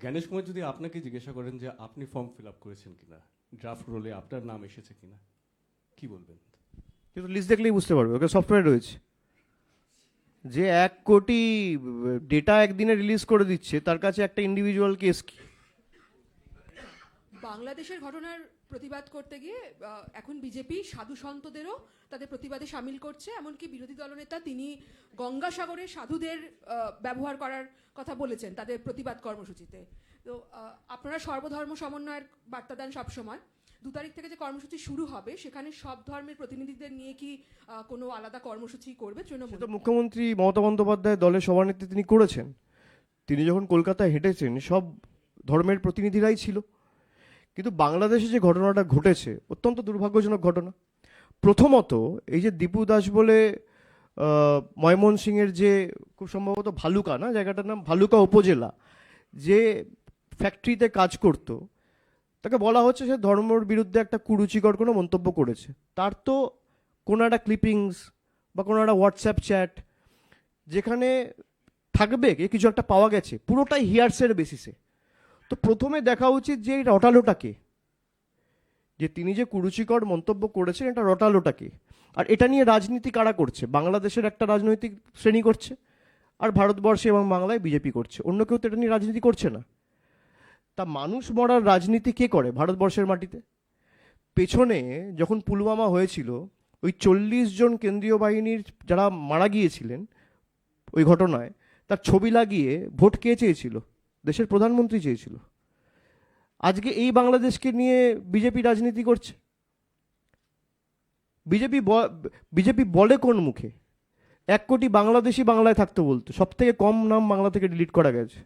জ্ঞানেশ কুমার যদি আপনাকে জিজ্ঞাসা করেন যে আপনি ফর্ম ফিল আপ করেছেন কিনা, ড্রাফট রোলে আপনার নাম এসেছে কিনা, কি বলবেন? কিন্তু লিস্ট দেখলেই বুঝতে পারবে, ওকে সফটওয়্যার রয়েছে। যে 1 কোটি ডেটা একদিনে রিলিজ করে দিচ্ছে তার কাছে একটা ইন্ডিভিজুয়াল কেস কি? বাংলাদেশের ঘটনার প্রতিবাদ করতে গিয়ে এখন বিজেপি সাধু সন্তদেরও তাদের প্রতিবাদে সামিল করছে। এমনকি বিরোধী দলনেতা তিনি গঙ্গাসাগরের সাধুদের ব্যবহার করার কথা বলেছেন তাদের প্রতিবাদ কর্মসূচিতে। তো আপনারা সর্বধর্ম সমন্বয়ের বার্তা দেন সবসময়। 2 তারিখ থেকে যে কর্মসূচি শুরু হবে সেখানে সব ধর্মের প্রতিনিধিদের নিয়ে কি কোনো আলাদা কর্মসূচি করবে তৃণমূল? তো মুখ্যমন্ত্রী মমতা বন্দ্যোপাধ্যায় দলের সভানেত্রী তিনি করেছেন। তিনি যখন কলকাতায় হেঁটেছেন সব ধর্মের প্রতিনিধিরাই ছিল। কিন্তু বাংলাদেশে যে ঘটনাটা ঘটেছে অত্যন্ত দুর্ভাগ্যজনক ঘটনা। প্রথমত এই যে দীপু দাস বলে ময়মনসিংহের যে খুব সম্ভবত ভালুকা না জায়গাটার নাম, ভালুকা উপজেলা, যে ফ্যাক্টরিতে কাজ করত, তাকে বলা হচ্ছে সে ধর্মের বিরুদ্ধে একটা কুরুচিকর কোনো মন্তব্য করেছে। তার তো কোনো একটা ক্লিপিংস বা কোনো একটা হোয়াটসঅ্যাপ চ্যাট যেখানে থাকবে কিছু একটা পাওয়া গেছে, পুরোটাই হিয়ার্সের বেসিসে। তো প্রথমে দেখা উচিত যে এই রটালোটাকে, যে তিনি যে কুরুচিকর মন্তব্য করেছেন এটা রটালোটাকে। আর এটা নিয়ে রাজনীতি কারা করছে? বাংলাদেশের একটা রাজনৈতিক শ্রেণী করছে, আর ভারতবর্ষে এবং বাংলায় বিজেপি করছে। অন্য কেউ তো এটা নিয়ে রাজনীতি করছে না। তা মানুষ মরার রাজনীতি কে করে ভারতবর্ষের মাটিতে? পেছনে যখন পুলওয়ামা হয়েছিল, ওই 40 জন কেন্দ্রীয় বাহিনীর যারা মারা গিয়েছিলেন ওই ঘটনায়, তার ছবি লাগিয়ে ভোট কে চেয়েছিল? দেশের প্রধানমন্ত্রী চেয়েছিল। আজকে এই বাংলাদেশকে নিয়ে বিজেপি রাজনীতি করছে। বিজেপি বলে কোন মুখে? 1 কোটি বাংলাদেশি বাংলায় থাকতে বলতো, সব থেকে কম নাম বাংলা থেকে ডিলিট করা গেছে।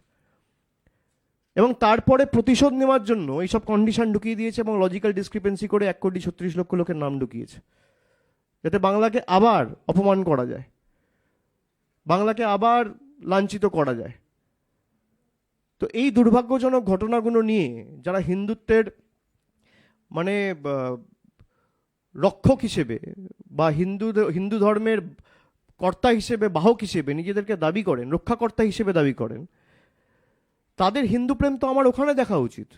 এবং তারপরে প্রতিশোধ নেওয়ার জন্য এইসব কন্ডিশন ঢুকিয়ে দিয়েছে এবং লজিক্যাল ডিসক্রিপেন্সি করে 1,36,00,000 লোকের নাম ঢুকিয়েছে, যাতে বাংলাকে আবার অপমান করা যায়, বাংলাকে আবার লাঞ্ছিত করা যায়। তো এই দুর্ভাগ্যজনক ঘটনাগুলো নিয়ে যারা হিন্দুত্বের মানে রক্ষক হিসেবে বা হিন্দু ধর্মের কর্তা হিসেবে, বাহক হিসেবে নিজেদেরকে দাবি করেন, রক্ষাকর্তা হিসেবে দাবি করেন, তাদের হিন্দু প্রেম তো আমার ওখানে দেখা উচিত।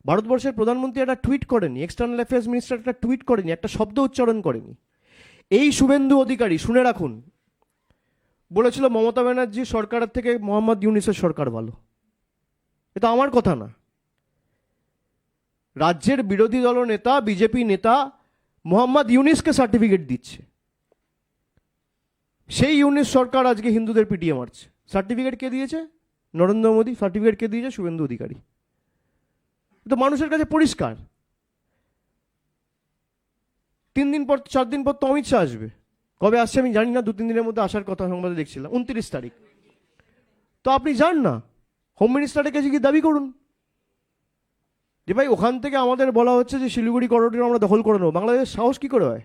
ভারতবর্ষের প্রধানমন্ত্রী একটা টুইট করেনি, এক্সটার্নাল অ্যাফেয়ার্স মিনিস্টার একটা টুইট করেনি, একটা শব্দ উচ্চারণ করেনি। এই শুভেন্দু অধিকারী, শুনে রাখুন, বলেছিল মমতা ব্যানার্জি সরকারের থেকে মোহাম্মদ ইউনিসের সরকার ভালো। এটা আমার কথা না, রাজ্যের বিরোধী দল নেতা, বিজেপি নেতা মোহাম্মদ ইউনিসকে সার্টিফিকেট দিচ্ছে। সেই ইউনিস সরকার আজকে হিন্দুদের পিটিয়ে মারছে। সার্টিফিকেট কে দিয়েছে? নরেন্দ্র মোদী। সার্টিফিকেট কে দিয়েছে? শুভেন্দু অধিকারী। তো মানুষের কাছে পরিষ্কার। 3 দিন পর, 4 দিন পর তো অমিত শাহ আসবে। কবে আসছে আমি জানি না, 2-3 দিনের মধ্যে আসার কথা সংবাদে দেখছিলাম, 29 তারিখ। তো আপনি যান না, হোম মিনিস্টারের কাছে গিয়ে দাবি করুন যে ভাই ওখান থেকে আমাদের বলা হচ্ছে যে শিলিগুড়ি করিডোর আমরা দখল করে নেবো। বাংলাদেশের সাহস কি করে হয়?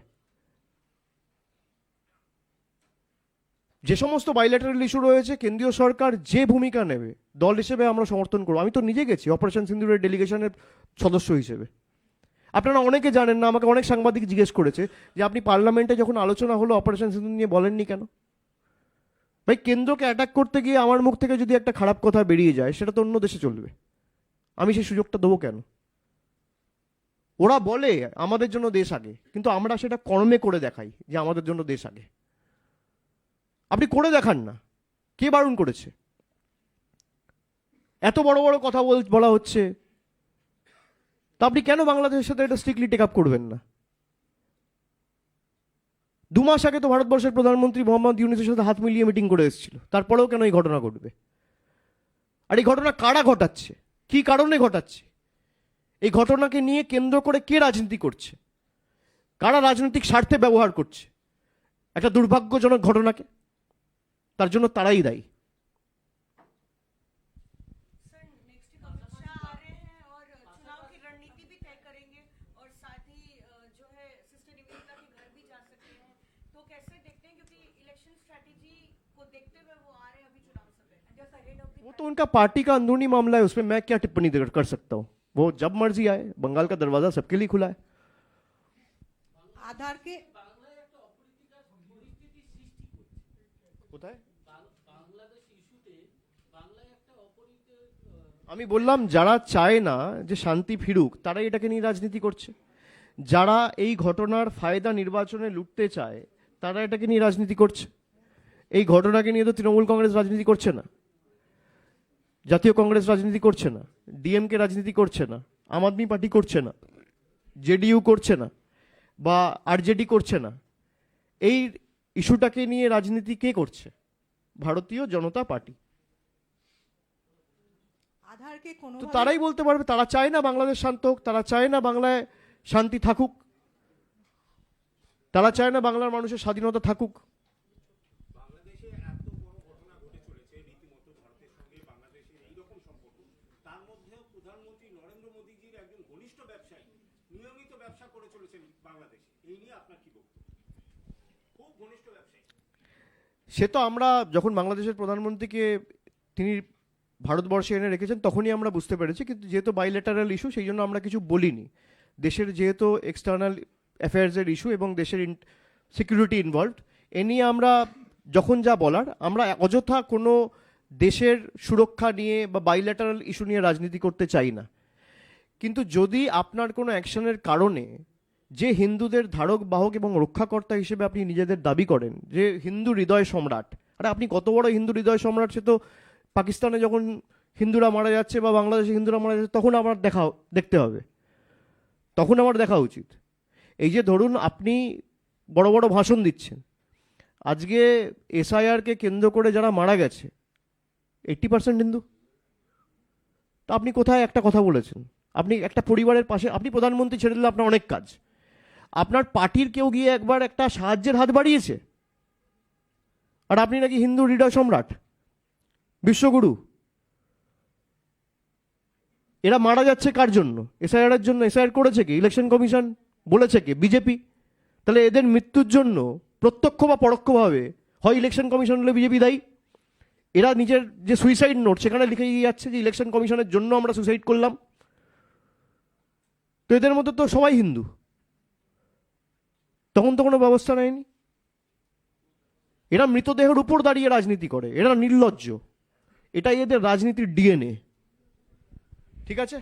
যে সমস্ত বাইল্যাটারাল ইস্যু রয়েছে কেন্দ্রীয় সরকার যে ভূমিকা নেবে দল হিসেবে আমরা সমর্থন করবো। আমি তো নিজে গেছি অপারেশন সিন্দুরের ডেলিগেশনের সদস্য হিসেবে। আপনারা অনেকে জানেন না, আমাকে অনেক সাংবাদিক জিজ্ঞেস করেছে যে আপনি পার্লামেন্টে যখন আলোচনা হলো অপারেশন সিন্দুর নিয়ে বলেননি কেন? ভাই কেন্দ্রকে অ্যাটাক করতে গিয়ে আমার মুখ থেকে যদি একটা খারাপ কথা বেরিয়ে যায় সেটা তো অন্য দেশে চলবে, আমি সেই সুযোগটা দেবো কেন? ওরা বলে আমাদের জন্য দেশ আগে, কিন্তু আমরা সেটা কর্মে করে দেখাই যে আমাদের জন্য দেশ আগে। আপনি করে দেখান না, কে বারণ করেছে? এত বড় বড় কথা বলা হচ্ছে, তা আপনি কেন বাংলাদেশের সাথে এটা স্ট্রিক্টলি টেক আপ করবেন না? 2 মাস আগে তো ভারতবর্ষের প্রধানমন্ত্রী মোহাম্মদ ইউনিসের সাথে হাত মিলিয়ে মিটিং করে এসেছিল, তারপরেও কেন এই ঘটনা ঘটবে? আর এই ঘটনা কারা ঘটাচ্ছে, কি কারণে ঘটাচ্ছে? এই ঘটনাকে নিয়ে কেন্দ্র করে কে রাজনীতি করছে, কারা রাজনৈতিক স্বার্থে ব্যবহার করছে একটা দুর্ভাগ্যজনক ঘটনাকে? তার জন্য তারাই দায়ী। वो तो उनका पार्टी का अंदरूनी मामला है, उसमें मैं क्या टिप्पणी कर सकता हूँ? वो जब मर्जी आए, बंगाल का दरवाजा सबके लिए खुला है। आधार के কোথায় আমি বললাম যারা চায় না যে শান্তি ফিরুক তারাই এটাকে নিয়ে রাজনীতি করছে। যারা এই ঘটনার ফায়দা নির্বাচনে লুটতে চায় তারা এটাকে নিয়ে রাজনীতি করছে। এই ঘটনাকে নিয়ে তো তৃণমূল কংগ্রেস রাজনীতি করছে না, জাতীয় কংগ্রেস রাজনীতি করছে না, ডিএমকে রাজনীতি করছে না, আম আদমি পার্টি করছে না, জেডিইউ করছে না, বা আরজেডি করছে না। এই ইস্যুটাকে নিয়ে রাজনীতি কে করছে? ভারতীয় জনতা পার্টি। आधार के कोनो তো তারাই বলতে পারবে তারা চায় না বাংলাদেশ শান্ত হোক, তারা চায় না বাংলায় শান্তি থাকুক, তারা চায় না বাংলার মানুষের স্বাধীনতা থাকুক। সে তো আমরা যখন বাংলাদেশের প্রধানমন্ত্রীকে তিনি ভারতবর্ষে এনে রেখেছেন তখনই আমরা বুঝতে পেরেছি, কিন্তু যেহেতু বাইলেটারাল ইস্যু সেই জন্য আমরা কিছু বলিনি। দেশের যেহেতু এক্সটার্নাল অ্যাফেয়ার্সের ইস্যু এবং দেশের সিকিউরিটি ইনভলভড, এ নিয়ে আমরা যখন যা বলার, আমরা অযথা কোনো দেশের সুরক্ষা নিয়ে বা বাইলেটারাল ইস্যু নিয়ে রাজনীতি করতে চাই না। কিন্তু যদি আপনার কোনো অ্যাকশনের কারণে যে হিন্দুদের ধারক বাহক এবং রক্ষাকর্তা হিসেবে আপনি নিজেদের দাবি করেন যে হিন্দু হৃদয় সম্রাট, আরে আপনি কত বড় হিন্দু হৃদয় সম্রাট সে তো পাকিস্তানে যখন হিন্দুরা মারা যাচ্ছে বা বাংলাদেশে হিন্দুরা মারা যাচ্ছে তখন আবার দেখতে হবে, তখন আবার দেখা উচিত। এই যে ধরুন আপনি বড় বড় ভাষণ দিচ্ছেন, আজকে এসআইআরকে কেন্দ্র করে যারা মারা গেছে 80% হিন্দু, তা আপনি কোথায় একটা কথা বলেছেন? আপনি একটা পরিবারের পাশে, আপনি প্রধানমন্ত্রী ছেড়ে দিলে আপনার অনেক কাজ, আপনার পার্টির কেউ গিয়ে একবার একটা সাহায্যের হাত বাড়িয়েছে? আর আপনি নাকি হিন্দু হৃদয় সম্রাট, বিশ্বগুরু। এরা মারা যাচ্ছে কার জন্য? এসআইআর এর জন্য। এসআইআর করেছে কি? ইলেকশন কমিশন বলেছে কি? বিজেপি। তাহলে এদের মৃত্যুর জন্য প্রত্যক্ষ বা পরোক্ষভাবে হয় ইলেকশন কমিশন হলে বিজেপি দায়ী। এরা নিজের যে সুইসাইড নোট সেখানে লিখে দিয়ে যাচ্ছে যে ইলেকশন কমিশনের জন্য আমরা সুইসাইড করলাম। তো এদের মধ্যে তো সবাই হিন্দু, তখন তো কোনো ব্যবস্থা নেয়নি। এরা মৃতদেহের উপর দাঁড়িয়ে রাজনীতি করে, এরা নির্লজ্জ, এটাই এদের রাজনীতির ডিএনএ। ঠিক আছে।